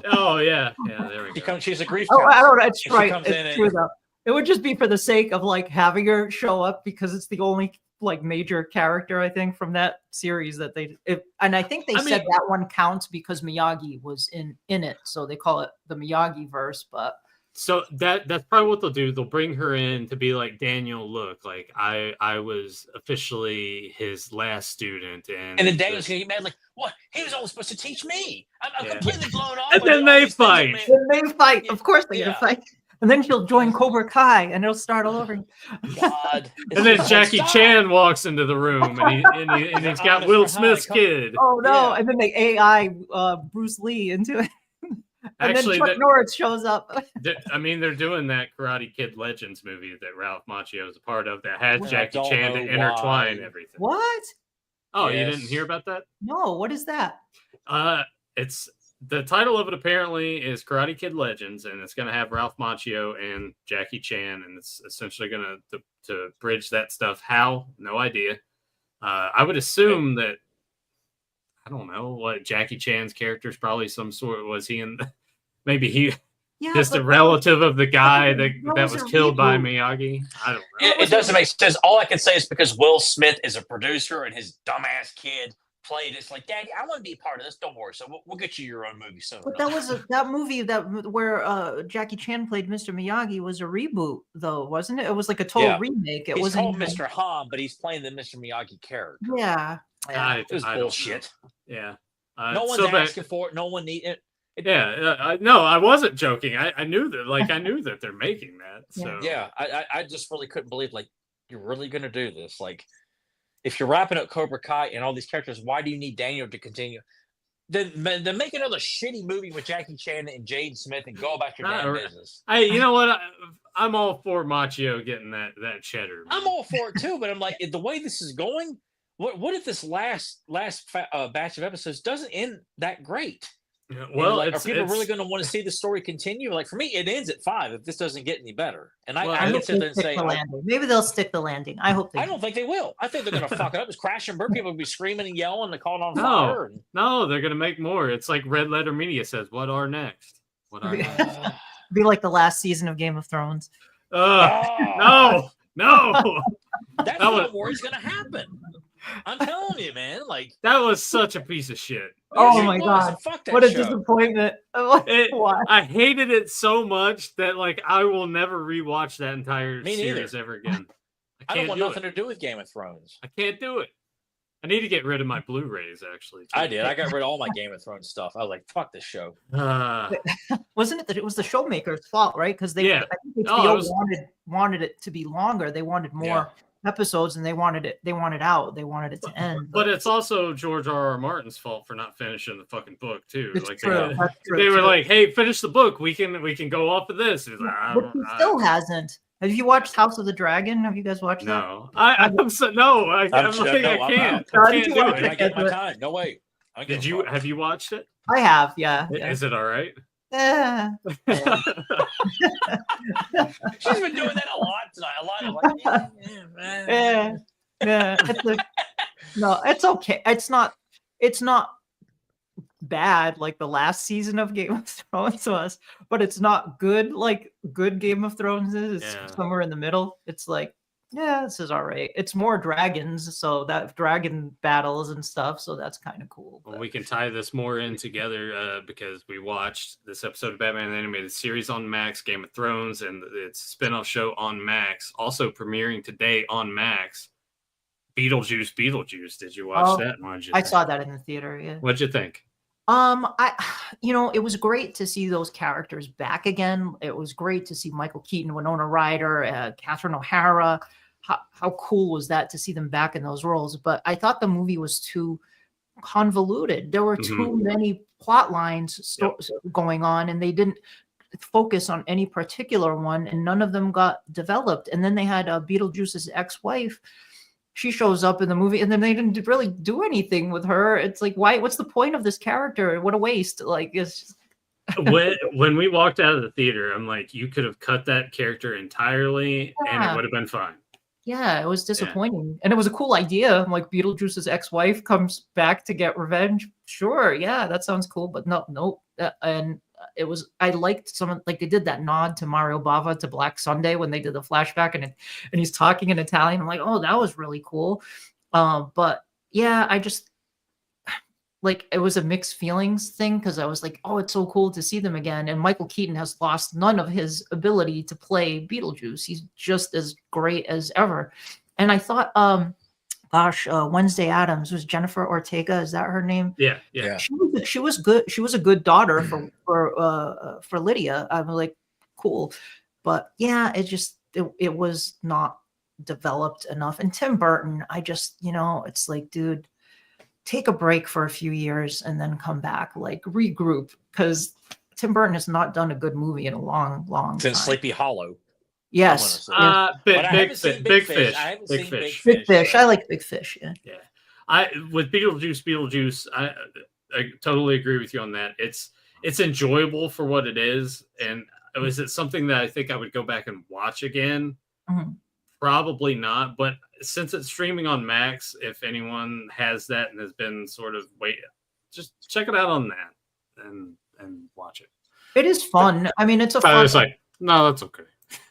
Oh yeah, there we go. She's a grief. I don't know. It's right. It's true though. It would just be for the sake of like having her show up because it's the only like major character I think from that series that and I think they said that one counts because Miyagi was in it, so they call it the Miyagi verse, but. So that's probably what they'll do. They'll bring her in to be like, Daniel, look, like I was officially his last student, and then Daniel's gonna get mad, like, what? He was only supposed to teach me. I'm completely blown off. And then they fight. Of course they're gonna fight. And then she'll join Cobra Kai, and it'll start all over. God. And then Jackie Chan walks into the room, and he's got Will Smith's kid. Oh no! Yeah. And then they AI Bruce Lee into it. And then Chuck Norris shows up. They're doing that Karate Kid Legends movie that Ralph Macchio is a part of that has Jackie Chan to intertwine everything. What? Oh, yes. You didn't hear about that? No, what is that? It's the title of it apparently is Karate Kid Legends, and it's going to have Ralph Macchio and Jackie Chan, and it's essentially going to bridge that stuff. How? No idea. I would assume that. I don't know what Jackie Chan's character is probably some sort. Was he in? Maybe he just a relative of the guy that was killed by Miyagi. I don't know. It doesn't make sense. All I can say is because Will Smith is a producer and his dumbass kid played. It's like, Daddy, I want to be a part of this. Don't worry. So we'll get you your own movie soon. But that movie where Jackie Chan played Mr. Miyagi was a reboot, though, wasn't it? It was like a total remake. It was called Mr. Han, but he's playing the Mr. Miyagi character. Yeah. It was bullshit. Yeah. No one's asking for it. No one needs it. No, I wasn't joking. I knew that. Like, I knew that they're making that. So I just really couldn't believe, like, you're really going to do this. Like, if you're wrapping up Cobra Kai and all these characters, why do you need Daniel to continue? Then make another shitty movie with Jackie Chan and Jade Smith and go about your damn business. Hey, you know what? I'm all for Macchio getting that cheddar. I'm all for it too, but I'm like, the way this is going. What if this last batch of episodes doesn't end that great? Yeah, well, are people really going to want to see the story continue? Like for me, it ends at 5 if this doesn't get any better. And I can sit there and say, maybe they'll stick the landing. I hope. I don't think they will. I think they're going to fuck it up. It's crash and burn. People will be screaming and yelling and calling on fire. No, they're going to make more. It's like Red Letter Media says. What are next? What are next? Be like the last season of Game of Thrones. No. That's what worry's going to happen. I'm telling you, man. Like that was such a piece of shit. Oh my god! What a disappointment! I hated it so much that like I will never rewatch that entire series ever again. I don't want nothing to do with Game of Thrones. I can't do it. I need to get rid of my Blu-rays. Actually, too. I did. I got rid of all my Game of Thrones stuff. I was like, "Fuck this show." Wasn't it that it was the showmaker's fault, right? Because I think HBO wanted it to be longer. They wanted more episodes, and they wanted it out. They wanted it to end. But it's also George R.R. Martin's fault for not finishing the fucking book too. It's like true. They were like, "Hey, finish the book. We can go off of this." He's like, but he still hasn't. Have you watched House of the Dragon? Have you guys watched that? No, I can't. I can't do it. I get my time. No way. Have you watched it? I have. Yeah. Is it all right? Yeah. She's been doing that a lot tonight. A lot of yeah. No, it's okay. It's not bad like the last season of Game of Thrones was, but it's not good like good Game of Thrones is. It's somewhere in the middle. It's like, yeah, this is all right. It's more dragons, so that dragon battles and stuff, so that's kind of cool. Well, we can tie this more in together because we watched this episode of Batman the Animated Series on Max, Game of Thrones, and its spinoff show on Max, also premiering today on Max. Beetlejuice. Did you watch that? I saw that in the theater. Yeah. What'd you think? It was great to see those characters back again. It was great to see Michael Keaton, Winona Ryder, Catherine O'Hara. How cool was that to see them back in those roles? But I thought the movie was too convoluted. There were too many plot lines going on, and they didn't focus on any particular one, and none of them got developed. And then they had Beetlejuice's ex-wife. She shows up in the movie, and then they didn't really do anything with her. It's like, why? What's the point of this character? What a waste! Like, it's just... when we walked out of the theater, I'm like, you could have cut that character entirely, and it would have been fine. Yeah, it was disappointing, and it was a cool idea. Like Beetlejuice's ex-wife comes back to get revenge. Sure, yeah, that sounds cool, but no, and it was. I liked like they did that nod to Mario Bava to Black Sunday when they did the flashback, and he's talking in Italian. I'm like, oh, that was really cool. But yeah, I just like it was a mixed feelings thing because I was like, oh, it's so cool to see them again. And Michael Keaton has lost none of his ability to play Beetlejuice. He's just as great as ever. And I thought, Wednesday Addams was Jennifer Ortega. Is that her name? Yeah. She was good. She was a good daughter for Lydia. I'm like, cool, but yeah, it was not developed enough. And Tim Burton, I just, it's like, dude, take a break for a few years and then come back, like regroup, because Tim Burton has not done a good movie in a long time. Since Sleepy Hollow. Yes. Big Fish. Big Fish. I like Big Fish. Yeah. With Beetlejuice, I totally agree with you on that. It's enjoyable for what it is, and is it something that I think I would go back and watch again? Mm-hmm. Probably not, but since it's streaming on Max, if anyone has that and has been sort of just check it out on that and watch it. It is fun. I mean, it's a fun. It's like, no, that's okay.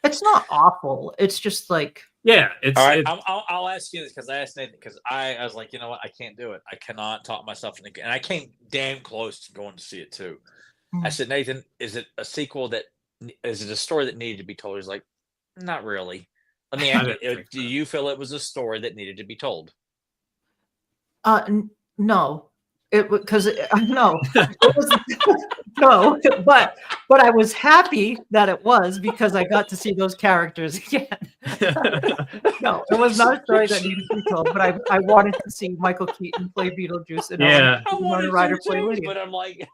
It's not awful. It's just like, yeah. It's all right. I'll ask you this because I asked Nathan because I was like, you know what, I can't do it. I cannot talk myself into it, and I came damn close to going to see it too. I said, Nathan, is it a sequel is it a story that needed to be told? He's like, not really. Let me ask you, do you feel it was a story that needed to be told? No. It no. It was, no, but I was happy that it was because I got to see those characters again. No, it was not a story that needed to be told, but I wanted to see Michael Keaton play Beetlejuice and I wanted Ryder play Lydia. But I'm like,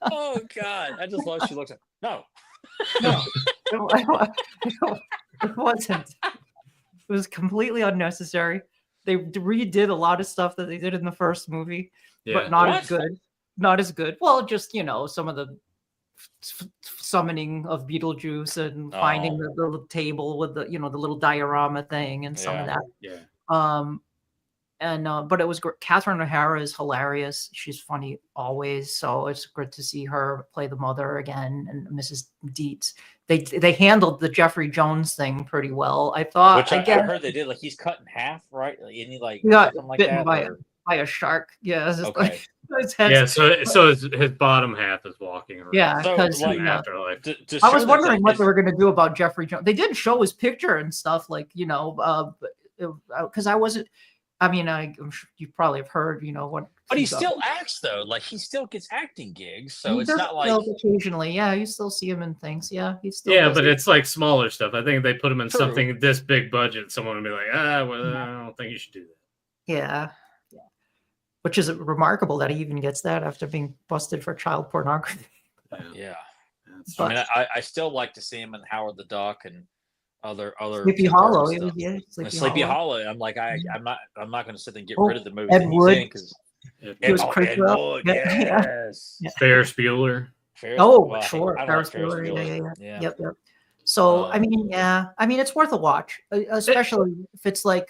oh God, I just love she looks like no. It wasn't. It was completely unnecessary. They redid a lot of stuff that they did in the first movie, but not as good. Not as good. Well, just some of the summoning of Beetlejuice and finding the little table with the the little diorama thing and some of that. Yeah. But it was great. Catherine O'Hara is hilarious. She's funny always. So it's good to see her play the mother again and Mrs. Dietz. They handled the Jeffrey Jones thing pretty well. I thought. Which I heard they did. Like he's cut in half, right? Like, and he got bitten by a shark. Yeah. Okay. His head. Yeah. So his bottom half is walking around. Yeah. Because I was wondering what they were going to do about Jeffrey Jones. They did show his picture and stuff, like because I mean, I'm sure you probably have heard, what But he got. still acts though. Like he still gets acting gigs. So He it's does not like still occasionally. Yeah, you still see him in things. Yeah, he still Yeah, does but it. it's like smaller stuff. I think if they put him in True. something this big budget, someone would be like, well, I don't think you should do that. Yeah. Which is remarkable that he even gets that after being busted for child pornography. Yeah. But- I mean, I still like to see him in Howard the Duck and other Sleepy Tim Hollow. Burton It was, stuff. yeah, And Sleepy Hollow. Hollow. I'm like, I'm not going to sit there and get Oh, rid of the movie Ed that he's Wood. in because He was Chris Ed Rock. Wood, Yeah. yes. Yeah. Ferris Bueller. Sure. I don't Ferris like Ferris Bueller. Bueller. Yeah. Yep. So I mean, it's worth a watch, especially if it's like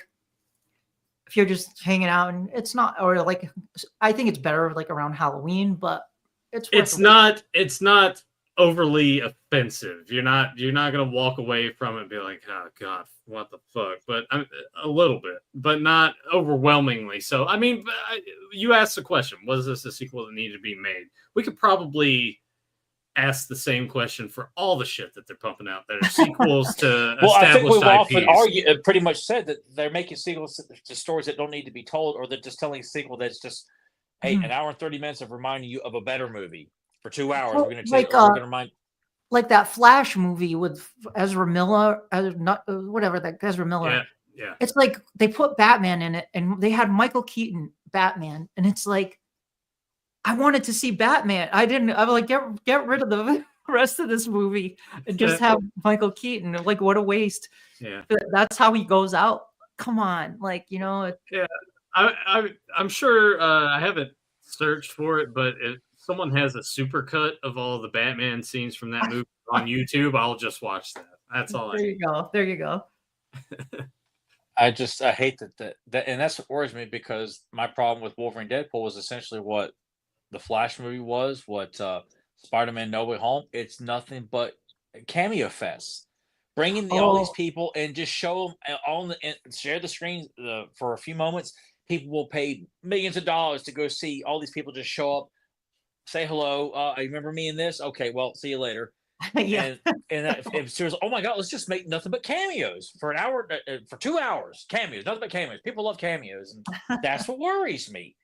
if you're just hanging out and it's not, or like I think it's better like around Halloween, but it's not overly offensive. You're not gonna walk away from it and be like, oh god, what the fuck? But a little bit, but not overwhelmingly. So I mean, you asked the question: was this a sequel that needed to be made? We could probably ask the same question for all the shit that they're pumping out that are sequels to well, I think established we've IPs. often pretty much said that they're making sequels to stories that don't need to be told, or they're just telling a sequel that's just, hey, an hour and 30 minutes of reminding you of a better movie for 2 hours. Well, We're going to we're going to remind. Like that Flash movie with Ezra Miller, whatever that Ezra Miller. Yeah. It's like they put Batman in it, and they had Michael Keaton Batman, and it's like I wanted to see Batman. I didn't. I was like, get rid of the rest of this movie and just have Michael Keaton. Like, what a waste. Yeah, but that's how he goes out. Come on, like Yeah, I'm sure. I haven't searched for it, but if someone has a supercut of all the Batman scenes from that movie on YouTube, I'll just watch that. That's all. There you go. I hate that, and that's what worries me because my problem with Wolverine Deadpool was essentially what the Flash movie was, what Spider-Man No Way Home. It's nothing but cameo fest. Bringing all these people and just show them share the screen for a few moments. People will pay millions of dollars to go see all these people just show up, say hello. You remember me in this? Okay, well, see you later. Yeah. And if she was, oh my god, let's just make nothing but cameos for an hour, for 2 hours. Cameos, nothing but cameos. People love cameos, and that's what worries me.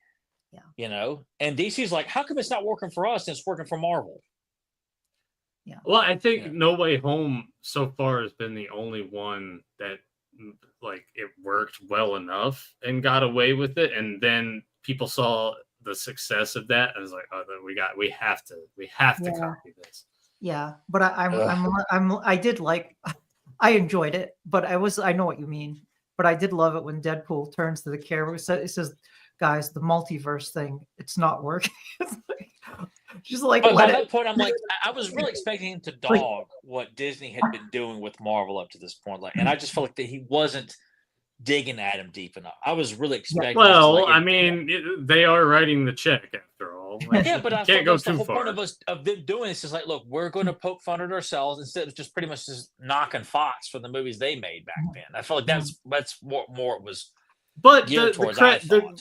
Yeah. And DC's like, how come it's not working for us and it's working for Marvel? Yeah. Well, I think No Way Home so far has been the only one that like it worked well enough and got away with it, and then people saw the success of that and was like, oh, we have to copy this. Yeah, but I did like, I enjoyed it, but I know what you mean, but I did love it when Deadpool turns to the camera. It says, guys, the multiverse thing, it's not working. Just like, but by that point, I'm like, I was really expecting him to dog what Disney had been doing with Marvel up to this point, and I just felt like that he wasn't digging at him deep enough. I was really expecting. Well, I mean, they are writing the check after all. Like, but I can't go too far. The whole point of them doing this is like, look, we're going to poke fun at ourselves instead of just pretty much just knocking Fox for the movies they made back then. I felt like that's more it was. But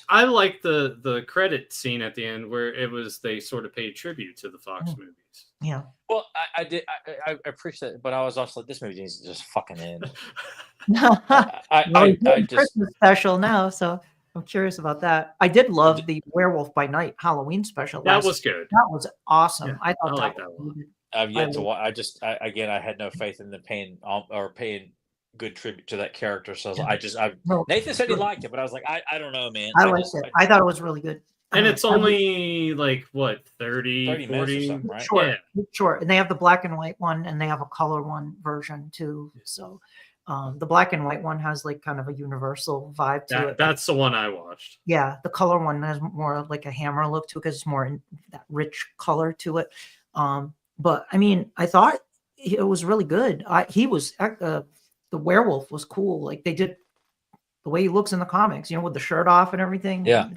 I like the credit scene at the end where they sort of paid tribute to the Fox movies. Yeah. Well, I did. I appreciate it, but I was also like, this movie needs to just fucking end. I just Christmas special now, so I'm curious about that. I did love the Werewolf by Night Halloween special. That was good. That was awesome. Yeah, I thought like that one. I've yet to watch. I had no faith in them paying good tribute to that character. So Nathan said he liked it, but I was like, I don't know, man. I liked it. I thought it was really good. And it's only like what 30 40 minutes or something, right? Short, short. And they have the black and white one, and they have a color one version too. So the black and white one has like kind of a universal vibe to it. That's the one I watched. Yeah, the color one has more of like a Hammer look to it because it's more in that rich color to it. But I mean, I thought it was really good. The werewolf was cool. Like they did the way he looks in the comics, with the shirt off and everything. Yeah.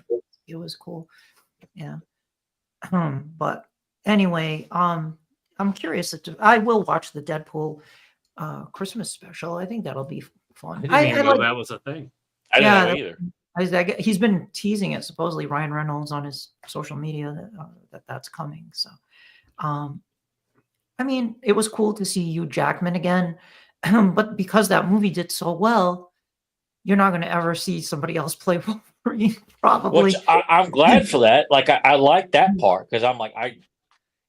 It was cool. Yeah. But anyway, I'm curious. I will watch the Deadpool Christmas special. I think that'll be fun. I didn't even know that was a thing. I didn't know either. He's been teasing it. Supposedly Ryan Reynolds on his social media that's coming. So, I mean, it was cool to see Hugh Jackman again, but because that movie did so well, you're not going to ever see somebody else play Wolverine, probably. Which I'm glad for that. Like I like that part because I'm like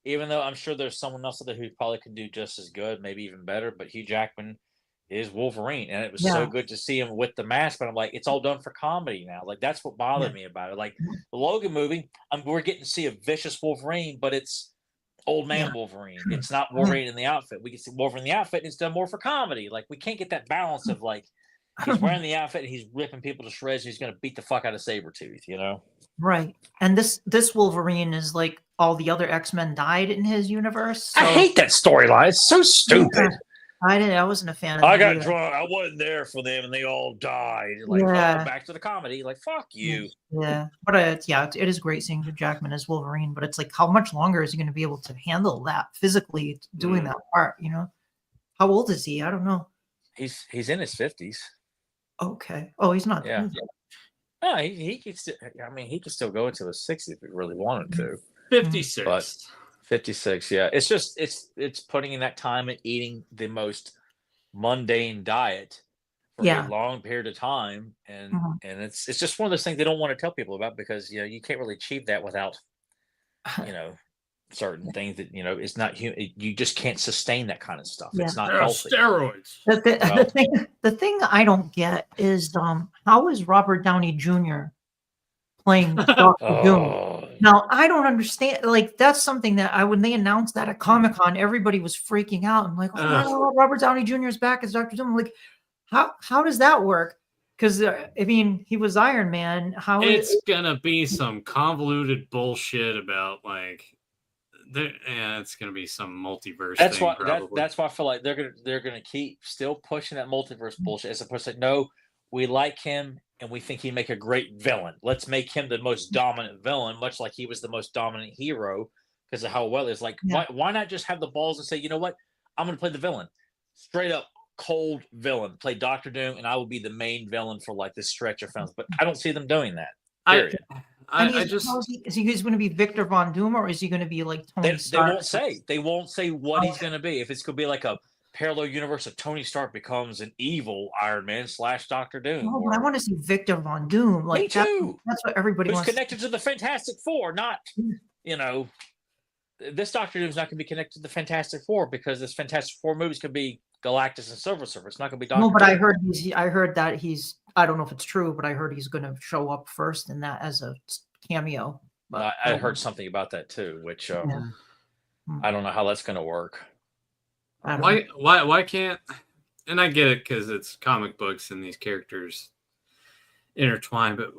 even though I'm sure there's someone else there who probably could do just as good, maybe even better, but Hugh Jackman is Wolverine, and it was so Yeah. good to see him with the mask. But I'm like, it's all done for comedy now. Like that's what bothered me about it. Like the Logan movie, we're getting to see a vicious Wolverine, but it's old man Wolverine. It's not Wolverine in the outfit. We can see Wolverine in the outfit, and it's done more for comedy. Like we can't get that balance of like he's wearing the outfit and he's ripping people to shreds. And he's going to beat the fuck out of Sabretooth, you know? Right. And this Wolverine is like all the other X-Men died in his universe. So I hate that storyline. It's so stupid. I wasn't a fan of I it got either. drunk. I wasn't there for them, and they all died. Like, back to the comedy. Like, fuck you. Yeah, but it is great seeing Hugh Jackman as Wolverine. But it's like, how much longer is he going to be able to handle that physically doing that part? You know, how old is he? I don't know. He's in his 50s. Okay. Oh, he's not. Yeah. No, he could still. I mean, he could still go into his 60s if he really wanted to. 56. But 56, yeah. It's just it's putting in that time and eating the most mundane diet for a long period of time, and it's just one of those things they don't want to tell people about because you can't really achieve that without certain things that it's not you just can't sustain that kind of stuff. It's not healthy. Steroids. The thing I don't get is how is Robert Downey Jr. playing Dr. Doom? Now I don't understand. Like that's something that when they announced that at Comic-Con, everybody was freaking out and like, oh, Robert Downey Jr. is back as Dr. Doom. I'm like, how does that work? Because I mean, he was Iron Man. It's gonna be some convoluted bullshit about like. It's gonna be some multiverse. That's thing, why. That's why I feel like they're gonna keep still pushing that multiverse bullshit as opposed to no, we like him and we think he'd make a great villain. Let's make him the most dominant villain, much like he was the most dominant hero because of how well it's like. Why not just have the balls and say, you know what, I'm gonna play the villain, straight up cold villain, play Dr. Doom, and I will be the main villain for like this stretch of films. But I don't see them doing that. Period. Is he going to be Victor Von Doom or is he going to be like Tony Stark? They won't say what he's going to be. If it's going to be like a parallel universe of Tony Stark becomes an evil Iron Man / Dr. Doom. Oh, I want to see Victor Von Doom. Like me too. That's what everybody wants. Who's connected to the Fantastic Four? Not this Dr. Doom's not going to be connected to the Fantastic Four because this Fantastic Four movies could be Galactus and Silver Surfer. It's not going to be Dr. No, but Doom. I heard that he's. I don't know if it's true, but I heard he's going to show up first in that as a cameo. But I heard something about that too, which I don't know how that's going to work. Why can't? And I get it because it's comic books and these characters intertwine. But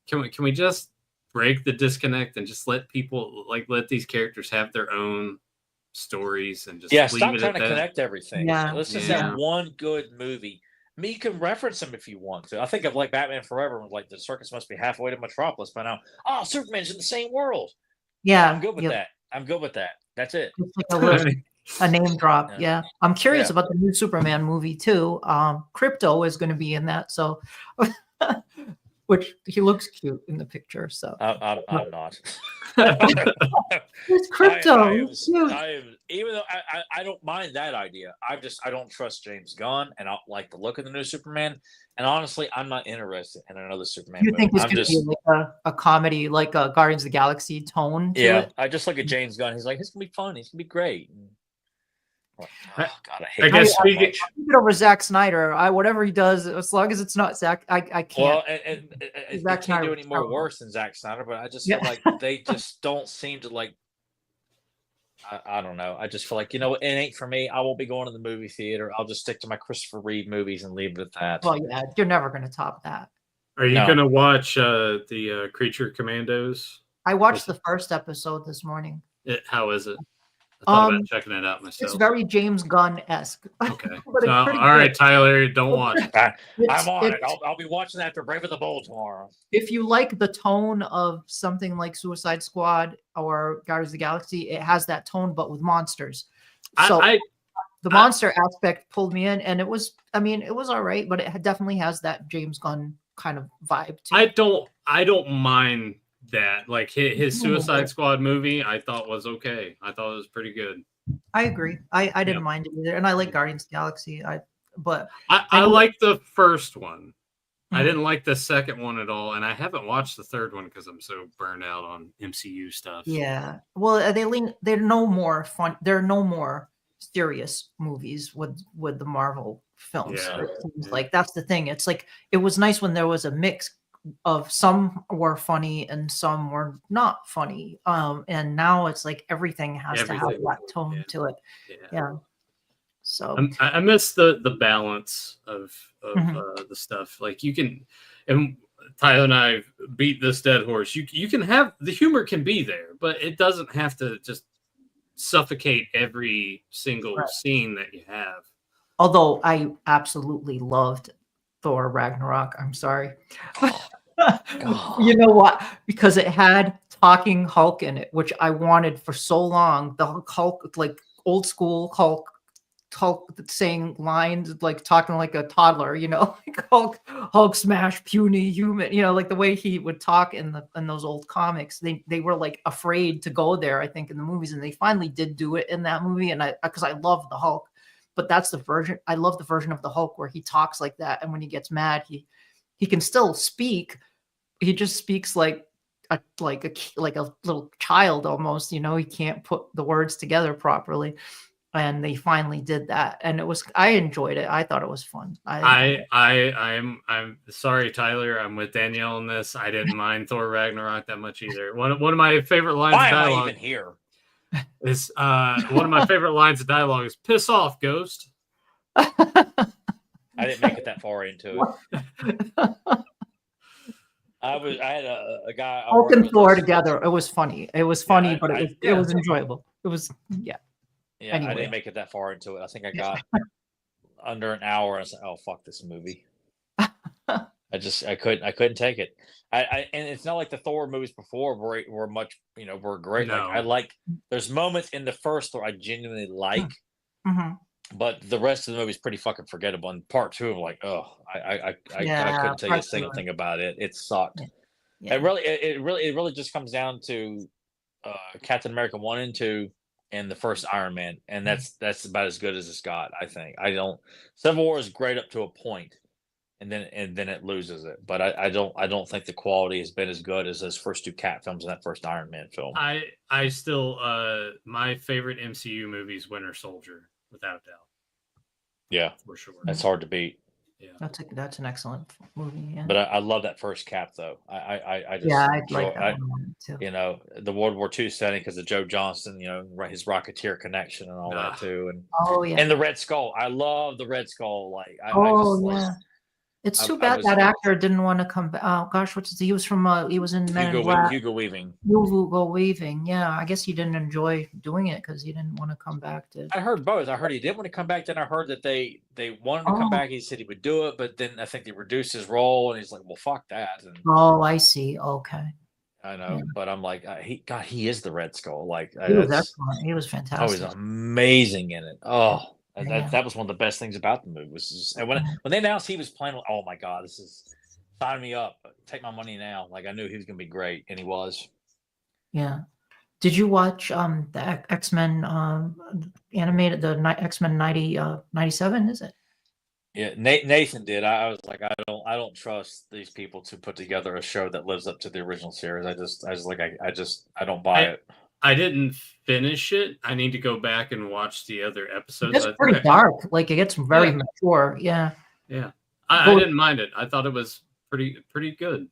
can we just break the disconnect and just let people let these characters have their own stories and just stop trying to connect everything. Let's just have one good movie. I mean, you can reference them if you want to. I think of like Batman Forever, like the circus must be halfway to Metropolis by now. Oh, Superman's in the same world. Yeah, I'm good with that. I'm good with that. That's it. It's like a name drop. Yeah. I'm curious about the new Superman movie too. Crypto is going to be in that, so which he looks cute in the picture. So I'm not. It's Crypto. Even though I don't mind that idea. I don't trust James Gunn, and I don't like the look of the new Superman. And honestly, I'm not interested in another Superman movie. You think it's going to be like a comedy, like a Guardians of the Galaxy tone? I just look at James Gunn. He's like, it's going to be fun. It's going to be great. God, I hate I guess speaking over Zack Snyder, whatever he does, as long as it's not Zack, I can't. Well, and they can't do any more worse than Zack Snyder, but I just feel like they just don't seem to like. I don't know. I just feel like it ain't for me. I won't be going to the movie theater. I'll just stick to my Christopher Reeve movies and leave it at that. Well, yeah, you're never going to top that. Are you going to watch the Creature Commandos? I watched the first episode this morning. How is it? I thought about checking it out myself. It's very James Gunn-esque. Okay. All right, Tyler, don't watch it. I'm on it. I'll be watching that after Brave of the Bold tomorrow. If you like the tone of something like Suicide Squad or Guardians of the Galaxy, it has that tone, but with monsters. So the monster aspect pulled me in, and it was all right, but it definitely has that James Gunn kind of vibe too. I don't mind that. Like his Suicide Squad movie, I thought was okay. I thought it was pretty good. I agree. I didn't mind it either, and I like Guardians of the Galaxy. but I like the first one. I Mhm. didn't like the second one at all, and I haven't watched the third one because I'm so burned out on MCU stuff. Yeah. Well, they're no more fun. There are no more serious movies with the Marvel films. Yeah. It seems Yeah. like that's the thing. It's like it was nice when there was a mix of some were funny and some were not funny. And now it's like everything has to have Everything. that tone Yeah. to it. Yeah. Yeah. So I miss the balance of Mhm. the stuff. Like you can, and Tyler and I beat this dead horse. You can have the humor can be there, but it doesn't have to just suffocate every single Right. scene that you have. Although I absolutely loved Thor Ragnarok. I'm sorry. You know what? Because it had talking Hulk in it, which I wanted for so long. The Hulk, like old school Hulk saying lines, like talking like a toddler, like Hulk smash puny human, like the way he would talk in those old comics. They were like afraid to go there, I think, in the movies, and they finally did do it in that movie. And because I love the Hulk, but that's the version I love the version of the Hulk where he talks like that, and when he gets mad, he can still speak. He just speaks like a little child almost. He can't put the words together properly, and they finally did that, and I enjoyed it. I thought it was fun. I'm sorry, Tyler. I'm with Danielle on this. I didn't mind Thor Ragnarok that much either. One of my favorite lines Why of am I dialogue even here? is one of my favorite lines of dialogue is "Piss off, Ghost." I didn't make it that far into it. I had a guy I Hulk worked and with. Thor together. It was funny. It was funny, but it Yeah. was enjoyable. It was Yeah, Anyway. I didn't make it that far into it. I think I got under an hour. And I said, "Oh fuck this movie." I couldn't take it. And it's not like the Thor movies before were much were great. Like No. there's moments in the first Thor I genuinely like, Mhm. but the rest of the movie is pretty fucking forgettable. And part two, I'm like, oh, I Yeah, couldn't tell you a part single 2. thing about it. It sucked. Yeah. It Yeah. really just comes down to Captain America 1 and 2 and the first Iron Man, and that's about as good as it's got. I think. I don't. Civil War is great up to a point, and then it loses it. But I don't think the quality has been as good as those first two Cap films and that first Iron Man film. I still my favorite MCU movie is Winter Soldier, without doubt. Yeah, For sure. that's hard to beat. Yeah. That's an excellent movie. Yeah. But I love that first Cap though. I just Yeah, I enjoy. like that one too. The World War II setting because of Joe Johnston. His Rocketeer connection and all that too, Oh yeah. and the Red Skull. I love the Red Skull. Like I Oh just yeah. It's too I bad was that actor didn't want to come back. Oh gosh, he was from he was in Men in Black. Hugo Weaving. Hugo Weaving. Yeah, I guess he didn't enjoy doing it because he didn't want to come back to. I heard both. I heard he did want to come back. Then I heard that they wanted to come Oh. back. He said he would do it, but then I think they reduced his role, and he's like, "Well, fuck that." And Oh, I see. Okay. I know, but I'm like, he is the Red Skull. Like He was that's excellent. He was he's fantastic. amazing in it. Oh, Yeah. that was one of the best things about the movie. Was just, and when they announced he was playing, oh my god, this is sign me up. Take my money now. Like I knew he was gonna be great, and he was. Yeah. Did you watch the X-Men animated X-Men 97, is it? Yeah, Nathan did. I was like, I don't trust these people to put together a show that lives up to the original series. I don't buy it. I didn't finish it. I need to go back and watch the other episodes. It's pretty dark. Like it gets very mature. Yeah. Yeah. I didn't mind it. I thought it was pretty good.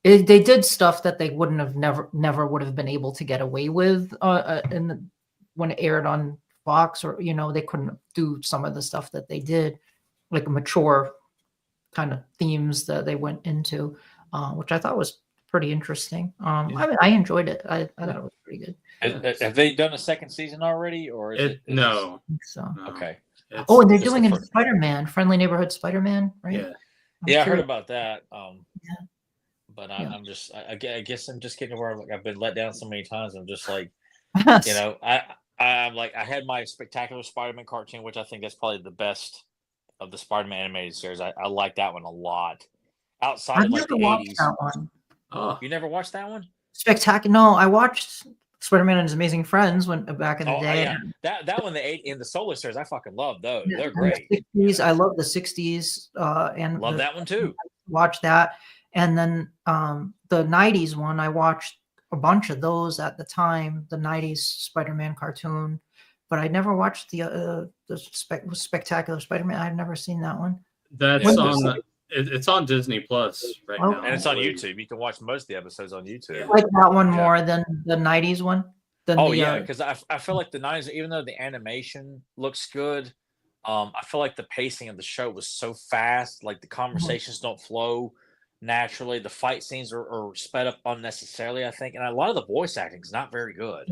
They did stuff that they wouldn't have never would have been able to get away with when it aired on Fox, or they couldn't do some of the stuff that they did, like mature kind of themes that they went into, which I thought was pretty interesting. I mean, I enjoyed it. I thought it was pretty good. Have they done a second season already, or is it? No. I think so. Okay. And they're doing it in Spider-Man, Friendly Neighborhood Spider-Man, right? Yeah. I heard about that. Yeah. But I'm just, I guess I'm just getting to where I've been let down so many times. I'm just like, I'm like, I had my Spectacular Spider-Man cartoon, which I think that's probably the best of the Spider-Man animated series. I like that one a lot. Outside I've of like never the watched 80s. that one. Oh, you never watched that one? Spectacular. No, I watched Spider-Man and His Amazing Friends when back in the day. Yeah. That one, in the Solar Stars, I fucking love those. Yeah, They're great. The 60s, I love the 60s, and love that one too. Watch that, and then the 90s one, I watched a bunch of those at the time. The 90s Spider-Man cartoon, but I never watched the Spectacular Spider-Man. I've never seen that one. That's it's on Disney Plus right now, and it's on YouTube. You can watch most of the episodes on YouTube. I like that one more than the 90s one. Because I feel like the 90s, even though the animation looks good, I feel like the pacing of the show was so fast. Like the conversations don't flow naturally. The fight scenes are sped up unnecessarily, I think, and a lot of the voice acting is not very good.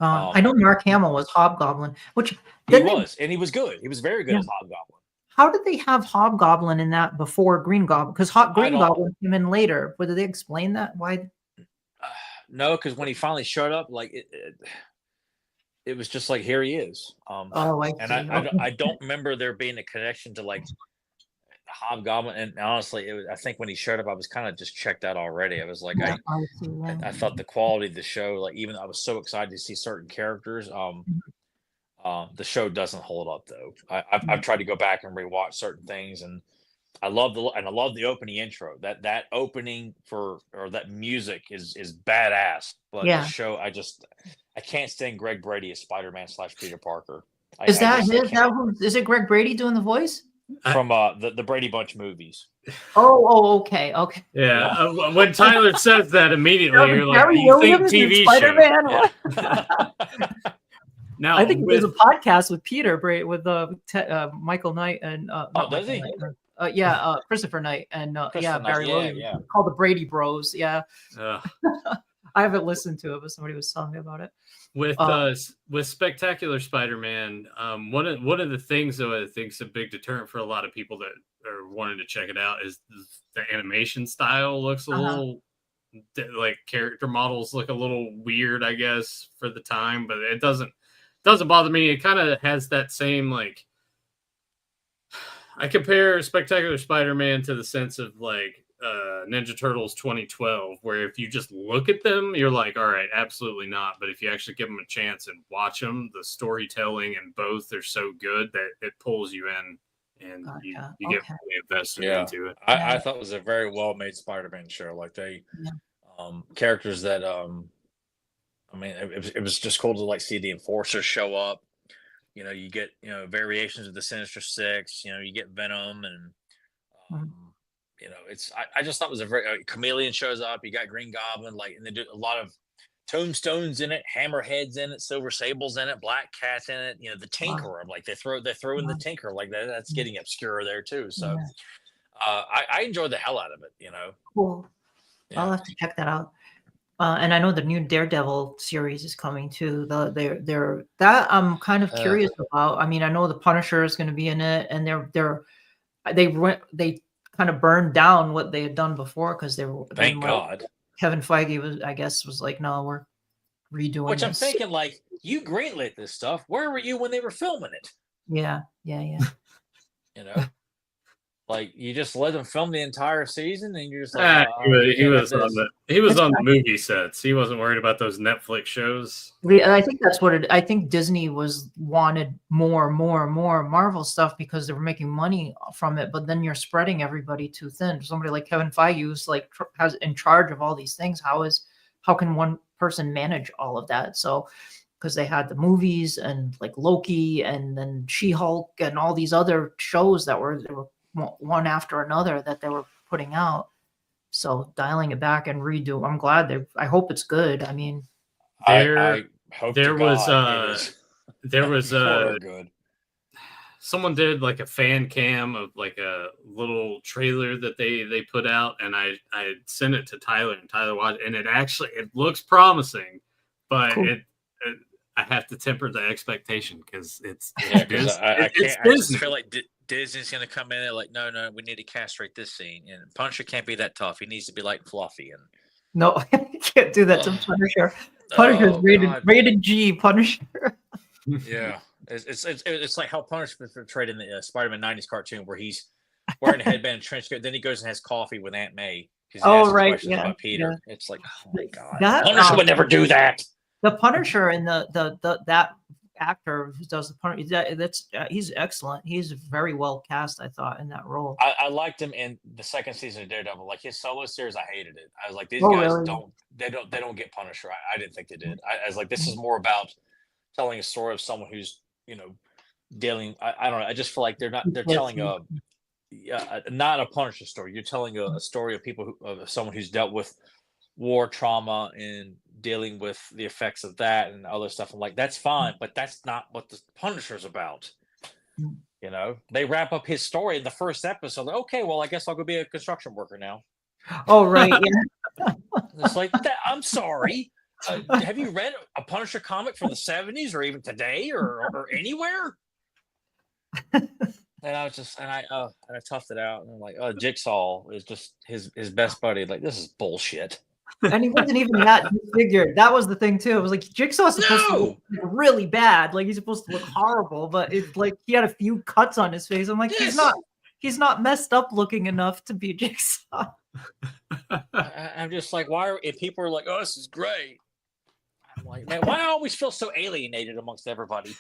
I know Mark Hamill was Hobgoblin, which he was good. He was very good as Hobgoblin. How did they have Hobgoblin in that before Green Goblin? Because Green Goblin came in later. But did they explain that? Why? No, because when he finally showed up, like it was just like, here he is. I don't remember there being a connection to like Hobgoblin. And honestly, I think when he showed up, I was kind of just checked out already. I was like, I thought the quality of the show, like even I was so excited to see certain characters. The show doesn't hold up though. I've tried to go back and rewatch certain things, and I love the opening intro. That opening that music is badass. But the show, I can't stand Greg Brady as Spider-Man / Peter Parker. Is it Greg Brady doing the voice? From the Brady Bunch movies. Okay. Yeah. When Tyler says that, immediately you're like, you think TV Spider-Man? Show. Now, I think there's a podcast with Peter with Michael Knight and does he? Christopher Knight and Barry Williams. Called the Brady Bros. Yeah. I haven't listened to it, but somebody was telling me about it. With Spectacular Spider-Man, one of the things though I think is a big deterrent for a lot of people that are wanting to check it out is the animation style looks a little like character models look a little weird, I guess, for the time, but it doesn't bother me. It kind of has that same like I compare Spectacular Spider-Man to the sense of like Ninja Turtles 2012, where if you just look at them, you're like, all right, absolutely not. But if you actually give them a chance and watch them, the storytelling in both are so good that it pulls you in, and you get really invested into it. I thought it was a very well made Spider-Man show. Like they characters that I mean, it was just cool to like see the Enforcers show up. You know, you get variations of the Sinister Six. You know, you get Venom and. You know, I just thought it was a very Chameleon shows up. You got Green Goblin, like, and they do a lot of Tombstones in it, Hammerheads in it, Silver Sable's in it, Black Cat's in it. You know, the Tinkerer, like they throw in the Tinker, like that's getting obscure there too. So, I enjoyed the hell out of it. You know, cool. Yeah. I'll have to check that out. And I know the new Daredevil series is coming too. They're that I'm kind of curious about. I mean, I know the Punisher is going to be in it, and they kind of burned down what they had done before because they were. Thank God. Kevin Feige was like, no, we're redoing. Which I'm thinking, like, you greenlit this stuff. Where were you when they were filming it? Yeah. You know, like you just let them film the entire season, and you're just like, he was on the movie sets. He wasn't worried about those Netflix shows. I think that's what I think Disney wanted more Marvel stuff because they were making money from it. But then you're spreading everybody too thin. Somebody like Kevin Feige, who's like has in charge of all these things. How can one person manage all of that? So, because they had the movies and like Loki and then She-Hulk and all these other shows that were one after another that they were putting out. So dialing it back and redo. I'm glad I hope it's good. I mean, I hope there was good. Someone did like a fan cam of like a little trailer that they put out, and I sent it to Tyler, and Tyler watched, and it looks promising, but cool. I have to temper the expectation because it's Disney. I just feel like Disney's going to come in and like, no, we need to castrate this scene. And Punisher can't be that tough. He needs to be like fluffy. And no, you can't do that to Punisher. Punisher's rated G. Punisher. Yeah, it's like how Punisher was portrayed in the Spider-Man '90s cartoon, where he's wearing a headband and trench coat. Then he goes and has coffee with Aunt May. Oh, right. About Peter. Yeah. It's like, oh my God. That, Punisher would never do that. The Punisher and that actor who does the Punisher, he's excellent. He's very well cast, I thought, in that role. I liked him in the second season of Daredevil. Like his solo series, I hated it. I was like, these Oh, guys really? don't get Punisher. I didn't think they did. I was like, this is more about telling a story of someone who's dealing. I don't know. I just feel like they're telling not a Punisher story. You're telling a story of of someone who's dealt with war trauma and dealing with the effects of that and other stuff. I'm like, that's fine, but that's not what the Punisher's about. They wrap up his story in the first episode. Like, okay, well, I guess I'll go be a construction worker now. Oh, right. Yeah. It's like that. I'm sorry. Have you read a Punisher comic from the 70s or even today or anywhere? And I was just, and I toughed it out. And I'm like, Jigsaw is just his best buddy. Like, this is bullshit. And he wasn't even that disfigured. That was the thing too. It was like Jigsaw's supposed to look really bad. Like he's supposed to look horrible, but it's like he had a few cuts on his face. I'm like, he's not messed up looking enough to be Jigsaw. I'm just like, if people are like, oh, this is great. I'm like, man, why do I always feel so alienated amongst everybody?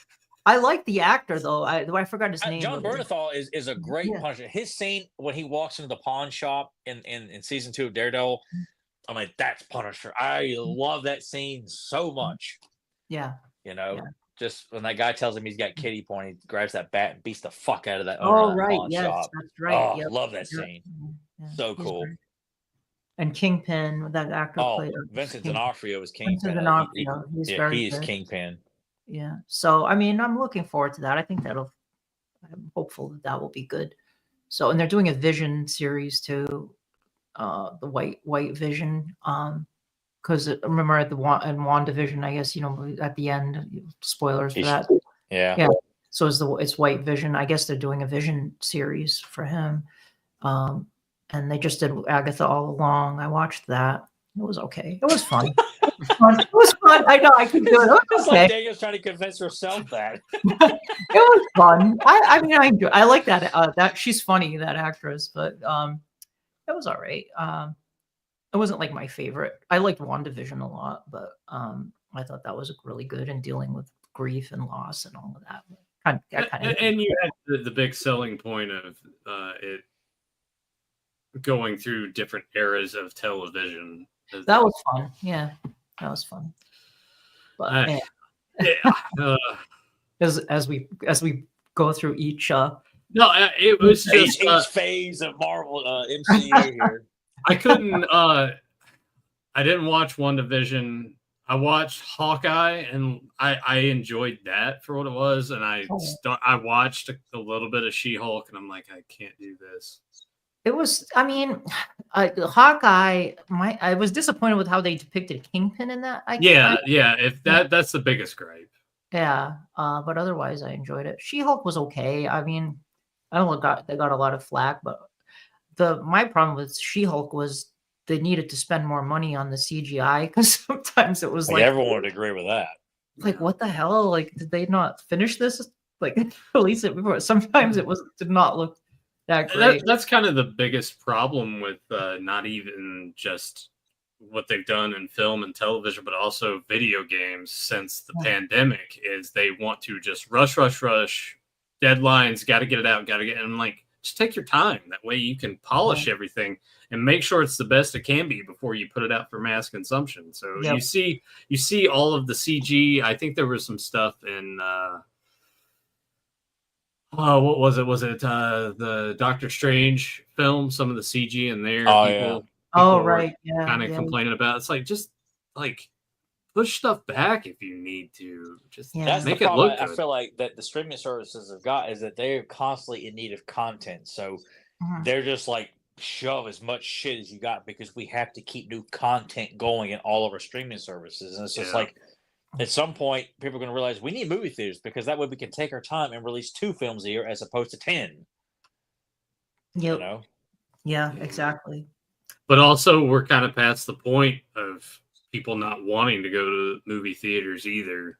I like the actor though. I forgot his name. John Bernthal is a great Punisher. His scene when he walks into the pawn shop in season 2 of Daredevil, I'm like, that's Punisher. I love that scene so much. Yeah. Just when that guy tells him he's got kitty porn, he grabs that bat and beats the fuck out of that owner of that right. pawn Yes, shop. that's right. Oh, I love that scene. Yeah. So cool. Great. And Kingpin, that actor played. Vincent D'Onofrio is Kingpin. He's he's Kingpin. Yeah. So I mean, I'm looking forward to that. I think I'm hopeful that will be good. So, and they're doing a Vision series too, the White Vision. Because remember in WandaVision, I guess at the end, spoilers for that. Yeah. So it's White Vision. I guess they're doing a Vision series for him. And they just did Agatha All Along. I watched that. It was okay. It was fun. It was fun. I know I could do it. It's like Daniel's trying to convince herself that. It was fun. I mean, I like that. That she's funny, that actress, but it was all right. It wasn't like my favorite. I liked WandaVision a lot, but I thought that was really good in dealing with grief and loss and all of that. And you had the big selling point of it going through different eras of television. That was fun. Yeah, that was fun. But as we go through each it was just each phase of Marvel MCU here. I couldn't I didn't watch WandaVision. I watched Hawkeye and I enjoyed that for what it was, and I watched a little bit of She-Hulk and I'm like, I can't do this. It was, I mean, Hawkeye. I was disappointed with how they depicted Kingpin in that. If that's the biggest gripe. Yeah, but otherwise, I enjoyed it. She-Hulk was okay. I mean, I don't know, they got a lot of flack, but my problem with She-Hulk was they needed to spend more money on the CGI because sometimes it was like everyone would agree with that. Like, what the hell? Like, did they not finish this? Like, release it before? Sometimes it did not look that great. That's kind of the biggest problem with not even just what they've done in film and television, but also video games since the pandemic is they want to just rush, deadlines, got to get it out, and like, just take your time. That way you can polish everything and make sure it's the best it can be before you put it out for mass consumption. So you see all of the CG. I think there was some stuff in what was it? Was it the Doctor Strange film? Some of the CG in there. People right. Yeah. Kind of complaining about. It's like, just like push stuff back if you need to. Just make it look good. I feel like that the streaming services have got is that they're constantly in need of content. So they're just like, shove as much shit as you got because we have to keep new content going in all of our streaming services. And it's just like, at some point, people are going to realize we need movie theaters because that way we can take our time and release 2 films a year as opposed to 10. Yep. You know? Yeah, exactly. But also, we're kind of past the point of people not wanting to go to movie theaters either.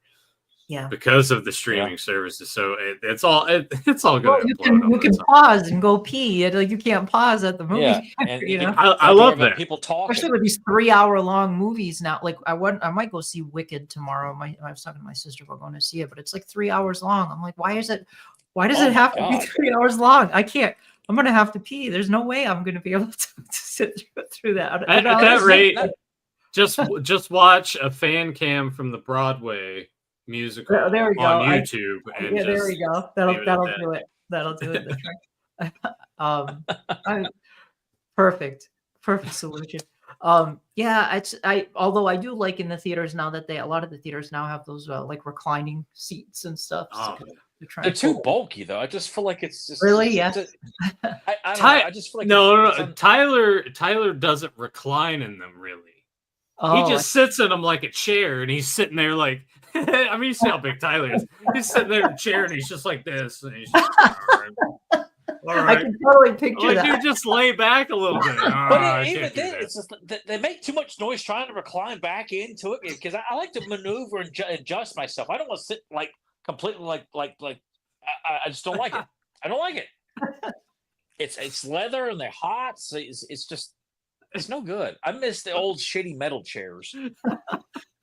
Yeah. because of the streaming services. So it's all going Well, to you implode. can pause and go pee. Like you can't pause at the movie. Yeah, theater, and you know. I love that. People talking, especially with these 3-hour long movies now. Like I might go see Wicked tomorrow. I was talking to my sister about going to see it, but it's like 3 hours long. I'm like, why does it have to be 3 hours long? I can't. I'm gonna have to pee. There's no way I'm gonna be able to sit through that. At that rate, just watch a fan cam from the Broadway musical on YouTube. There we go. That'll do it. That'll do it. Perfect solution. Although I do like in the theaters now that a lot of the theaters now have those like reclining seats and stuff. They're too bulky though. I just feel like it's just really, yes. I don't know. I just feel like no. Tyler doesn't recline in them really. He just sits in them like a chair, and he's sitting there like. I mean, you see how big Tyler is. He's sitting there in a chair, and he's just like this, and he's just. All right. I can totally picture that. Dude, just lay back a little bit. But even then, it's just they make too much noise trying to recline back into it because I like to maneuver and adjust myself. I don't want to sit like completely like I just don't like it. I don't like it. It's leather and they're hot. So it's just it's no good. I miss the old shitty metal chairs.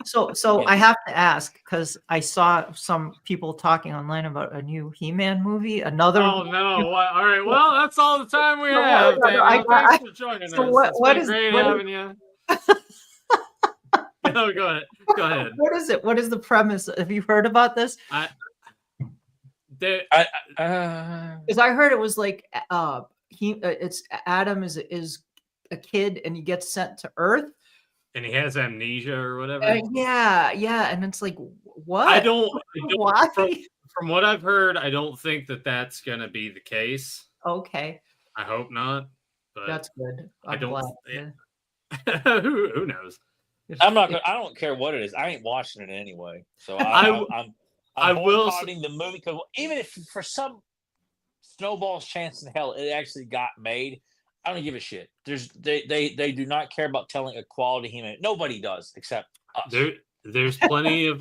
So I have to ask because I saw some people talking online about a new He-Man movie. Oh no! All right. Well, that's all the time we have. Thanks for joining us. What is great having you? No, go ahead. What is it? What is the premise? Have you heard about this? Because I heard it was like it's Adam is a kid and he gets sent to Earth. And he has amnesia or whatever. Yeah, and it's like, what? I don't. Why? From what I've heard, I don't think that's gonna be the case. Okay. I hope not. But that's good. I don't. Who knows? I'm not. I don't care what it is. I ain't watching it anyway. So I'm boycotting the movie because even if for some snowball's chance in hell it actually got made. I don't give a shit. They do not care about telling a quality He-Man. Nobody does except us. There's plenty of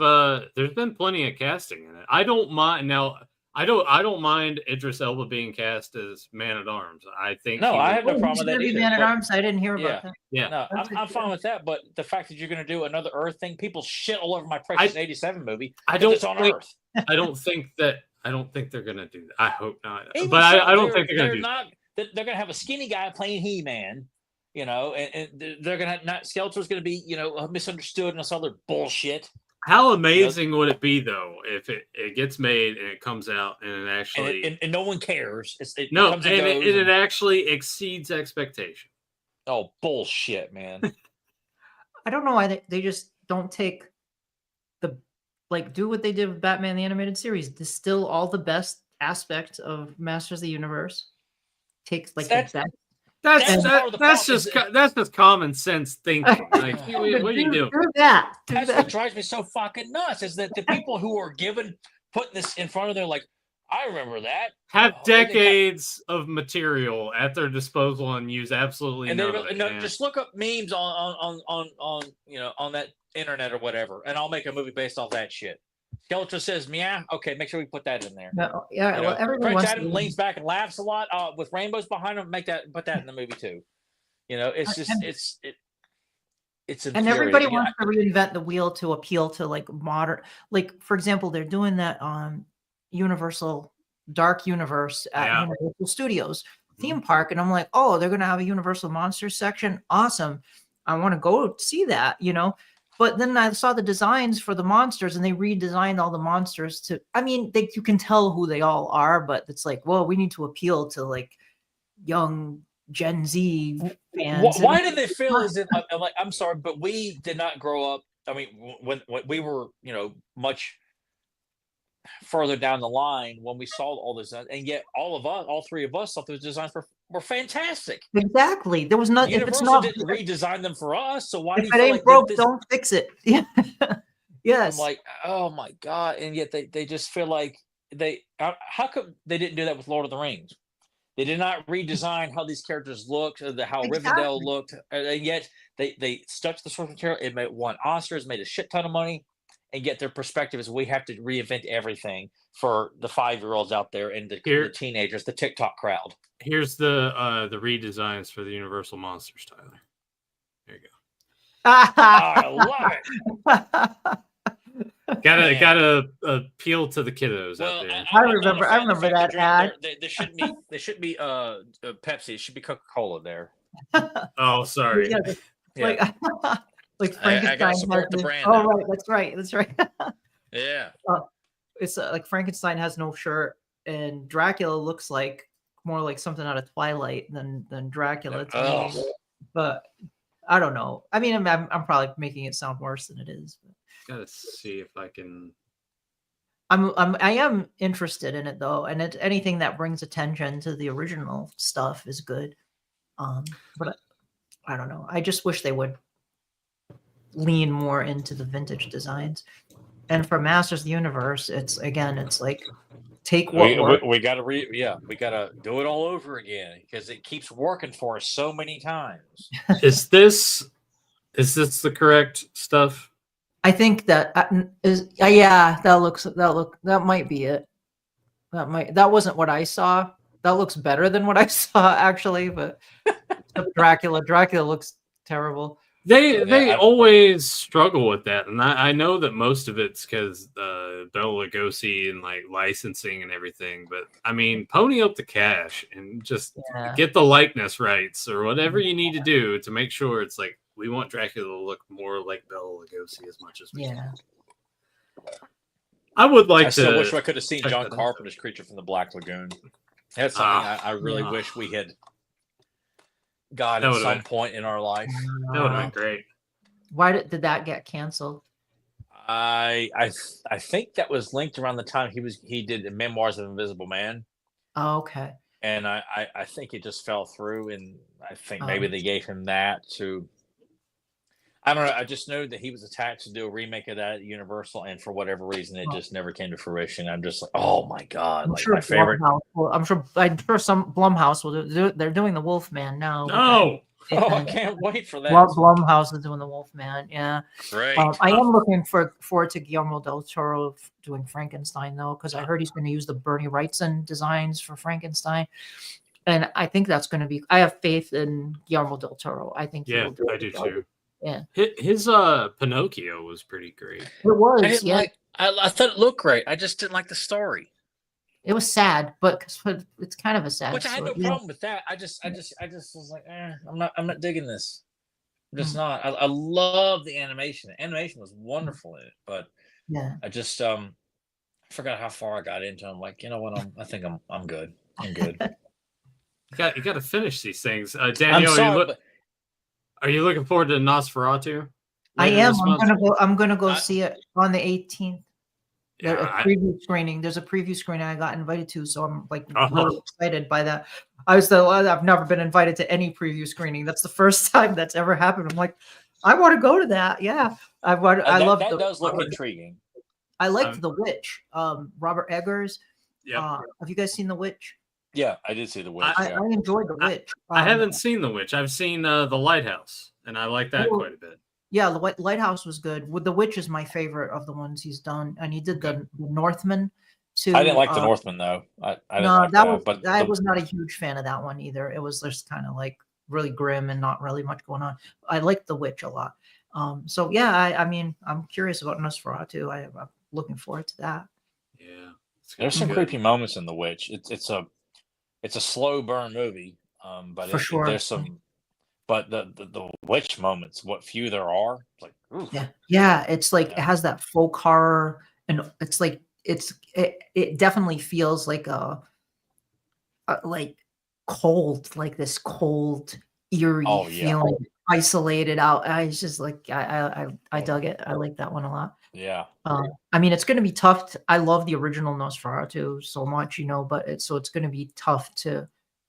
there's been plenty of casting in it. I don't mind now. I don't mind Idris Elba being cast as Man at Arms. I think I have no problem with that either. Man at Arms. I didn't hear about that. Yeah, no, I'm fine with that. But the fact that you're going to do another Earth thing, people shit all over my Precious 87 movie. It's on Earth. I don't think they're going to do that. I hope not. But I don't think they're going to do that. They're going to have a skinny guy playing He-Man, and they're going to not Skeletor's going to be, misunderstood and this other bullshit. How amazing would it be though if it gets made and it comes out and it actually and no one cares? It actually exceeds expectation. Oh bullshit, man! I don't know why they just don't take do what they did with Batman the Animated Series, distill all the best aspects of Masters of the Universe. Takes the best. That's just common sense thinking. Like, what are you doing? That's what drives me so fucking nuts. Is that the people who are putting this in front of them, like, I remember that. Have decades of material at their disposal and use absolutely nothing. Just look up memes on that internet or whatever, and I'll make a movie based off that shit. Skeletor says, "Meow." Okay, make sure we put that in there. No, yeah, well, everyone Prince Adam leans back and laughs a lot with rainbows behind him. Put that in the movie too. It's just it's and everybody wants to reinvent the wheel to appeal to like modern. Like for example, they're doing that on Universal Dark Universe at Universal Studios theme park, and I'm like, oh, they're gonna have a Universal Monsters section. Awesome, I want to go see that. But then I saw the designs for the monsters, and they redesigned all the monsters to. I mean, you can tell who they all are, but it's like, well, we need to appeal to like young Gen Z fans. Why did they feel as if I'm sorry, but we did not grow up. I mean, when we were, much further down the line when we saw all this, and yet all three of us thought those designs were fantastic. Exactly. There was nothing. Universal if it's not didn't redesign them for us, so why if do you it feel ain't like broke, don't fix it. Yeah. Yes. I'm like, oh my god, and yet they just feel like how come they didn't do that with Lord of the Rings? They did not redesign how these characters looked, how Rivendell looked, and yet they stuck to the source material. It won Oscars, made a shit ton of money, and get their perspective is we have to reinvent everything for the 5-year-olds out there and the teenagers, the TikTok crowd. Here's the redesigns for the Universal Monsters, Tyler. There you go. I love it. Gotta appeal to the kiddos out there. I remember that ad. There shouldn't be Pepsi. It should be Coca-Cola there. Oh, sorry. Yeah, like Frankenstein. I gotta support the brand. Oh, right. That's right. Yeah. It's like Frankenstein has no shirt, and Dracula looks like more like something out of Twilight than Dracula. But I don't know. I mean, I'm probably making it sound worse than it is. But. Gotta see if I can. I am interested in it though, and anything that brings attention to the original stuff is good. But I don't know. I just wish they would lean more into the vintage designs. And for Masters of the Universe, it's like take what we gotta we gotta do it all over again because it keeps working for us so many times. Is this the correct stuff? I think that is that might be it. That wasn't what I saw. That looks better than what I saw actually, but Dracula looks terrible. They always struggle with that, and I know that most of it's because Bela Lugosi and like licensing and everything. But I mean, pony up the cash and just get the likeness rights or whatever you need to do to make sure it's like we want Dracula to look more like Bela Lugosi as much as we can. I would like to. I still wish I could have seen John Carpenter's Creature from the Black Lagoon. That's something I really wish we had got at some point in our life. That would have been great. Why did that get canceled? I think that was linked around the time he did Memoirs of an Invisible Man. Oh, okay. And I think it just fell through, and I think maybe they gave him that to. I don't know. I just know that he was attached to do a remake of that at Universal, and for whatever reason, it just never came to fruition. I'm just like, oh my god, my favorite. I'm sure some Blumhouse will do. They're doing the Wolfman now. No. I can't wait for that. Blumhouse is doing the Wolfman. Yeah. Right. I am looking forward to Guillermo del Toro doing Frankenstein though, because I heard he's going to use the Bernie Wrightson designs for Frankenstein, and I think that's going to be. I have faith in Guillermo del Toro. I think. Yeah, I do too. Yeah, his Pinocchio was pretty great. It was. I thought it looked great. I just didn't like the story. It was sad, but it's kind of a sad. Which I had no problem with that. I just was like, I'm not digging this. I'm just not. I love the animation. The animation was wonderful in it, but I just forgot how far I got into it. I'm like, you know what? I think I'm good. I'm good. You got to finish these things, Daniel. Are you looking forward to Nosferatu? I am. I'm gonna go see it on the 18th. There's a preview screening. There's a preview screening I got invited to, so I'm like really excited by that. I've never been invited to any preview screening. That's the first time that's ever happened. I'm like, I want to go to that. Yeah, I love that. Does look intriguing. I liked The Witch. Robert Eggers. Yeah. Have you guys seen The Witch? Yeah, I did see The Witch. I enjoyed The Witch. I haven't seen The Witch. I've seen The Lighthouse, and I like that quite a bit. Yeah, The Lighthouse was good. The Witch is my favorite of the ones he's done, and he did the Northman too. I didn't like the Northman though. I was not a huge fan of that one either. It was just kind of like really grim and not really much going on. I liked The Witch a lot. So yeah, I mean, I'm curious about Nosferatu. I'm looking forward to that. Yeah, there's some creepy moments in The Witch. It's a slow burn movie, but for sure. There's some, but the witch moments, what few there are, like oof. Yeah. It's like it has that folk horror, and it's like it definitely feels like a like cold, like this cold, eerie feeling, isolated out. I just like I dug it. I like that one a lot. Yeah. I mean, it's going to be tough. I love the original Nosferatu so much, but it's going to be tough to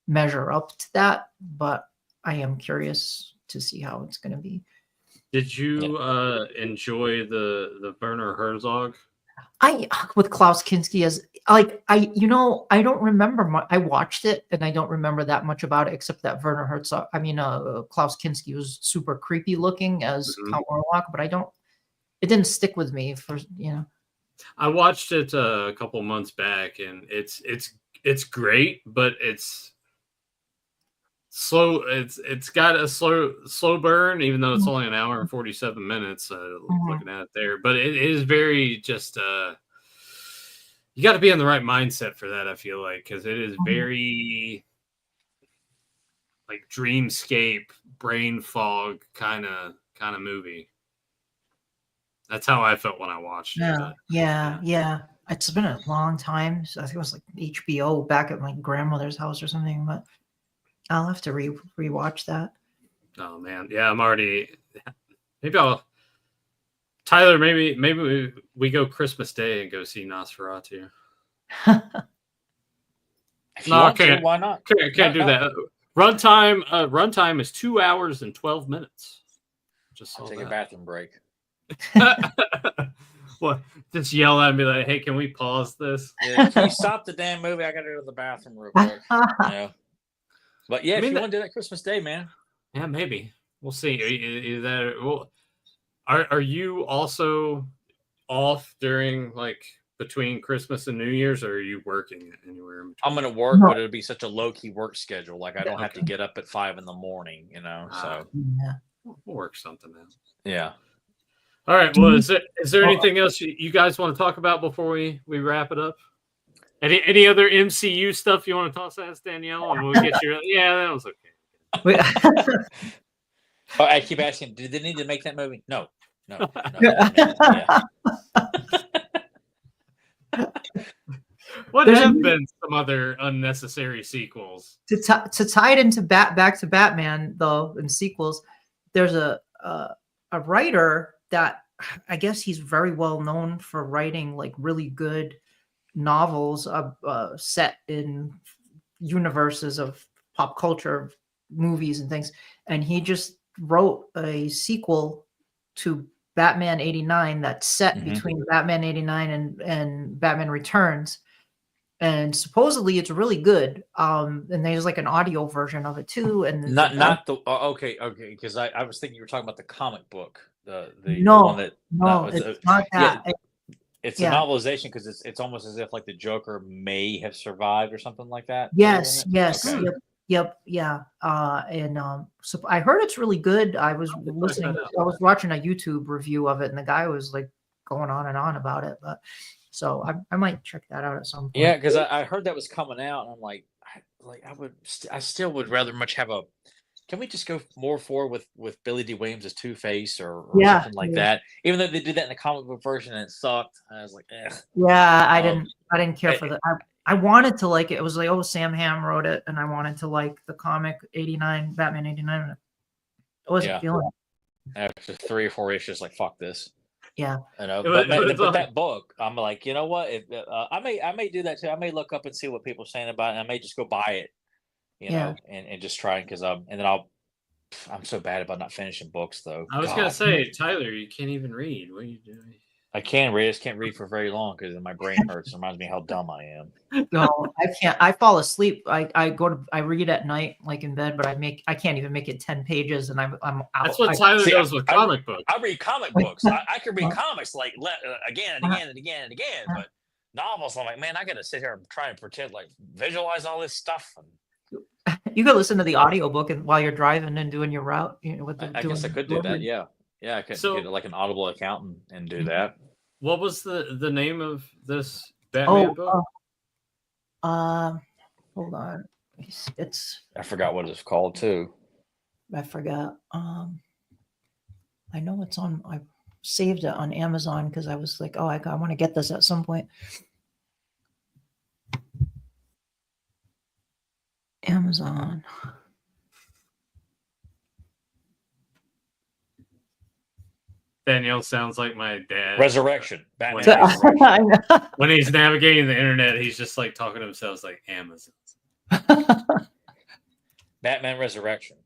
measure up to that. But I am curious to see how it's going to be. Did you enjoy the Werner Herzog? With Klaus Kinski as like I don't remember I watched it and I don't remember that much about it except that Werner Herzog. I mean, Klaus Kinski was super creepy looking as Count Orlok, but I don't it didn't stick with me for I watched it a couple months back, and it's great, but it's slow. It's got a slow burn, even though it's only an hour and 47 minutes. Looking at it there, but it is very just. You got to be in the right mindset for that. I feel like because it is very like dreamscape, brain fog kind of movie. That's how I felt when I watched it. Yeah, But, yeah. It's been a long time. So I think it was like HBO back at my grandmother's house or something. But I'll have to rewatch that. Oh man, yeah, I'm already. Maybe I'll. Tyler, maybe we go Christmas Day and go see Nosferatu. If you want to, why not? Can't do that. Runtime is 2 hours and 12 minutes. Just I'll take a bathroom break. Well, just yell at me like, "Hey, can we pause this?" Yeah, can you stop the damn movie? I got to go to the bathroom real quick. Yeah. But yeah, if you want to do that Christmas Day, man. Yeah, maybe we'll see. Are you also off during like between Christmas and New Year's, or are you working anywhere? I'm gonna work, but it'll be such a low key work schedule. Like I don't have to get up at 5 a.m. So we'll work something out. Yeah. All right. Well, is there anything else you guys want to talk about before we wrap it up? Any other MCU stuff you want to toss at us, Danielle? And we'll get you. Yeah, that was okay. I keep asking, did they need to make that movie? No. Yeah. What have been some other unnecessary sequels? To tie it into back to Batman though, in sequels, there's a writer that I guess he's very well known for writing like really good novels set in universes of pop culture, movies and things, and he just wrote a sequel to Batman 89 that's set between Batman 89 and Batman Returns, and supposedly it's really good. And there's like an audio version of it too. And not the okay, because I was thinking you were talking about the comic book, the one that it's not that. Yeah, it's a novelization because it's almost as if like the Joker may have survived or something like that. Yes. Yep. Yeah. So I heard it's really good. I was watching a YouTube review of it, and the guy was like going on and on about it. But so I might check that out at some point. Yeah, because I heard that was coming out, and I'm like I still would rather much have a. Can we just go more forward with Billy D. Williams as Two-Face or something like that? Even though they did that in the comic book version and it sucked, I was like, eh. Yeah, I didn't care for that. I wanted to like it. It was like, oh, Sam Hamm wrote it, and I wanted to like the comic 89, Batman 89. I wasn't feeling it. After 3 or 4 issues, like fuck this. Yeah, but that book, I'm like, you know what? I may do that too. I may look up and see what people are saying about it. And I may just go buy it, you know, and just try because I'm so bad about not finishing books though. I was gonna say, Tyler, you can't even read. What are you doing? I can read. I just can't read for very long because my brain hurts. It reminds me how dumb I am. No, I can't. I fall asleep. I read at night, like in bed, but I can't even make it 10 pages, and I'm out. That's what Tyler does with comic books. I read comic books. I can read comics like again and again and again and again, but novels, I'm like, man, I got to sit here and try and pretend like visualize all this stuff. You could listen to the audiobook while you're driving and doing your route. You know, I guess I could do that. Yeah. Yeah, I could get like an Audible account and do that. What was the name of this Batman book? Hold on. It's I forgot what it's called too. I forgot. I know it's on. I saved it on Amazon because I was like, oh, I want to get this at some point. Amazon. Danielle sounds like my dad. Resurrection. When he's navigating the internet, he's just like talking to himself like Amazon. Batman Resurrection.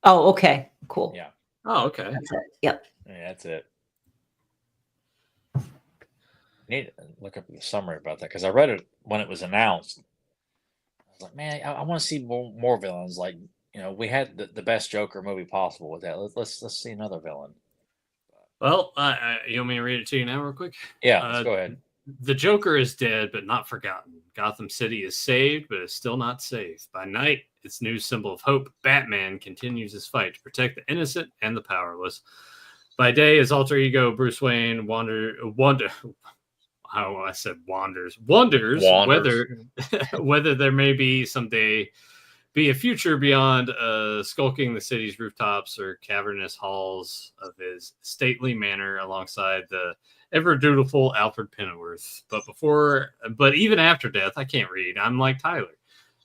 Oh, okay. Cool. Yeah. Oh, okay. That's it. Yep. Yeah, that's it. I need to look up the summary about that because I read it when it was announced. I was like, man, I want to see more villains. Like, you know, we had the best Joker movie possible with that. Let's see another villain. Well, you want me to read it to you now, real quick? Yeah, let's go ahead. The Joker is dead, but not forgotten. Gotham City is saved, but is still not safe. By night, its new symbol of hope, Batman continues his fight to protect the innocent and the powerless. By day, his alter ego, Bruce Wayne, wonders whether there may be someday be a future beyond skulking the city's rooftops or cavernous halls of his stately manor alongside the ever dutiful Alfred Pennyworth. But even after death, I can't read. I'm like Tyler.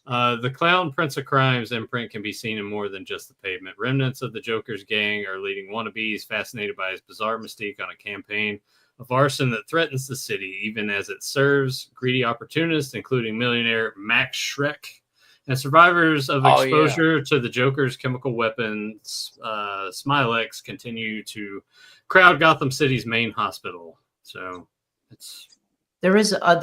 The Clown Prince of Crime's imprint can be seen in more than just the pavement. Remnants of the Joker's gang are leading wannabes fascinated by his bizarre mystique on a campaign of arson that threatens the city, even as it serves greedy opportunists, including millionaire Max Schreck, and survivors of exposure to the Joker's chemical weapons. Smilex continue to crowd Gotham City's main hospital. So there is a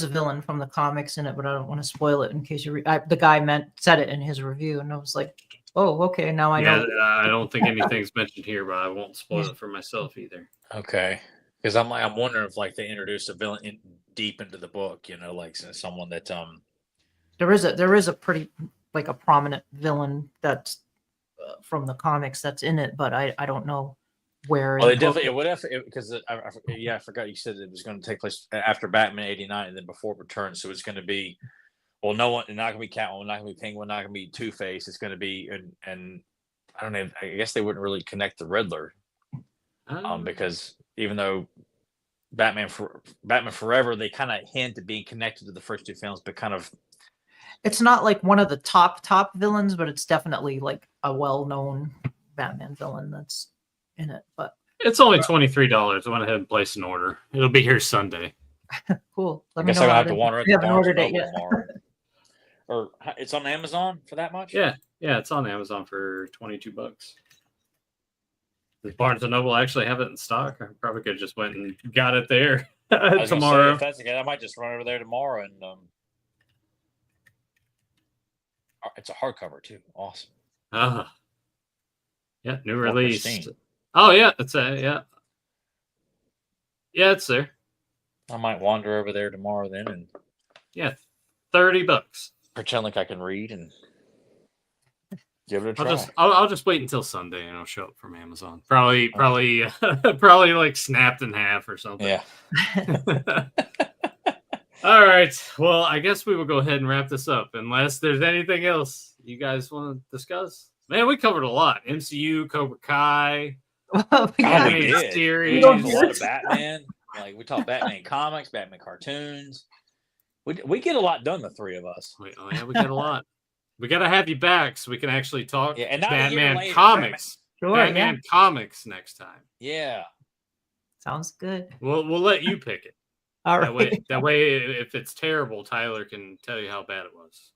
villain from the comics in it, but I don't want to spoil it in case you read. The guy said it in his review, and I was like, oh, okay, now I know. I don't think anything's mentioned here, but I won't spoil it for myself either. Okay, because I'm wondering if like they introduced a villain deep into the book, like someone that There is a pretty like a prominent villain that's from the comics that's in it, but I don't know where. Well, it would have because I forgot you said it was going to take place after Batman '89 and then before Return, so it's going to be not going to be Catwoman, not going to be Penguin, not going to be Two-Face. It's going to be and I don't know. I guess they wouldn't really connect the Riddler, because even though Batman Forever, they kind of hint at being connected to the first two films, but kind of. It's not like one of the top villains, but it's definitely like a well-known Batman villain that's in it. But it's only $23. I went ahead and placed an order. It'll be here Sunday. Cool. I guess I'll have to wander. I haven't ordered it yet. Or it's on Amazon for that much? Yeah, it's on Amazon for $22. Does Barnes & Noble actually have it in stock? I probably could have just went and got it there tomorrow. If that's okay, I might just run over there tomorrow and. It's a hardcover too. Awesome. Yeah, new release. Oh yeah, it's yeah, it's there. I might wander over there tomorrow then, and $30. Pretend like I can read and give it a try. I'll just wait until Sunday and it'll show up from Amazon. Probably like snapped in half or something. Yeah. All right. Well, I guess we will go ahead and wrap this up unless there's anything else you guys want to discuss. Man, we covered a lot. MCU, Cobra Kai, series. We talked a lot of Batman. Like we talked Batman comics, Batman cartoons. We get a lot done, the three of us. We get a lot. We got to have you back so we can actually talk and Batman comics. Batman comics next time. Yeah. Sounds good. We'll let you pick it. All right. That way, if it's terrible, Tyler can tell you how bad it was.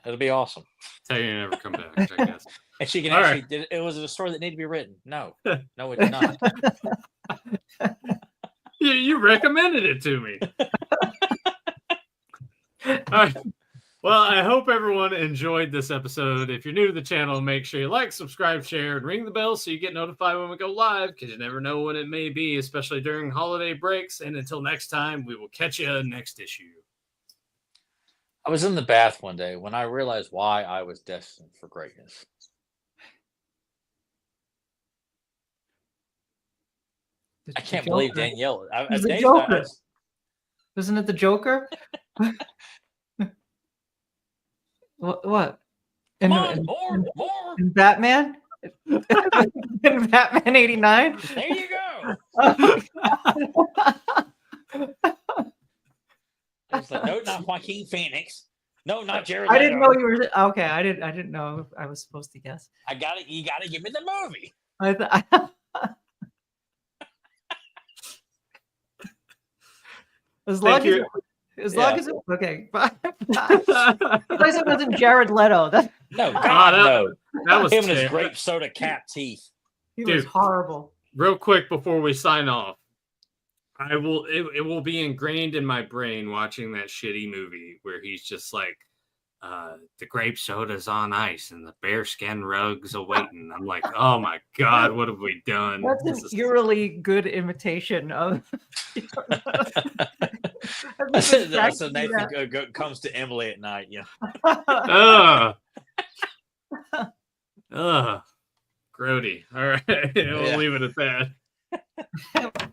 It'll be awesome. Tell you never come back, I guess. And she can it was a story that needed to be written. No, it did not. You recommended it to me. All right. Well, I hope everyone enjoyed this episode. If you're new to the channel, make sure you like, subscribe, share, and ring the bell so you get notified when we go live, because you never know when it may be, especially during holiday breaks. And until next time, we will catch you next issue. I was in the bath one day when I realized why I was destined for greatness. I can't believe Danielle. Wasn't it the Joker? What? More. In Batman? In Batman '89? There you go. It's like, no, not Joaquin Phoenix. No, not Jared Leto. I didn't know you were okay. I didn't know I was supposed to guess. You gotta give me the movie. As long as it okay. Because it wasn't Jared Leto. No. That was him and his grape soda cap teeth. He was horrible. Real quick before we sign off, it will be ingrained in my brain watching that shitty movie where he's just like the grape soda's on ice and the bearskin rug's awaiting. I'm like, oh my God, what have we done? That's an eerily good imitation of. So Nathan comes to Emily at night. Yeah. Grody. All right. We'll leave it at that.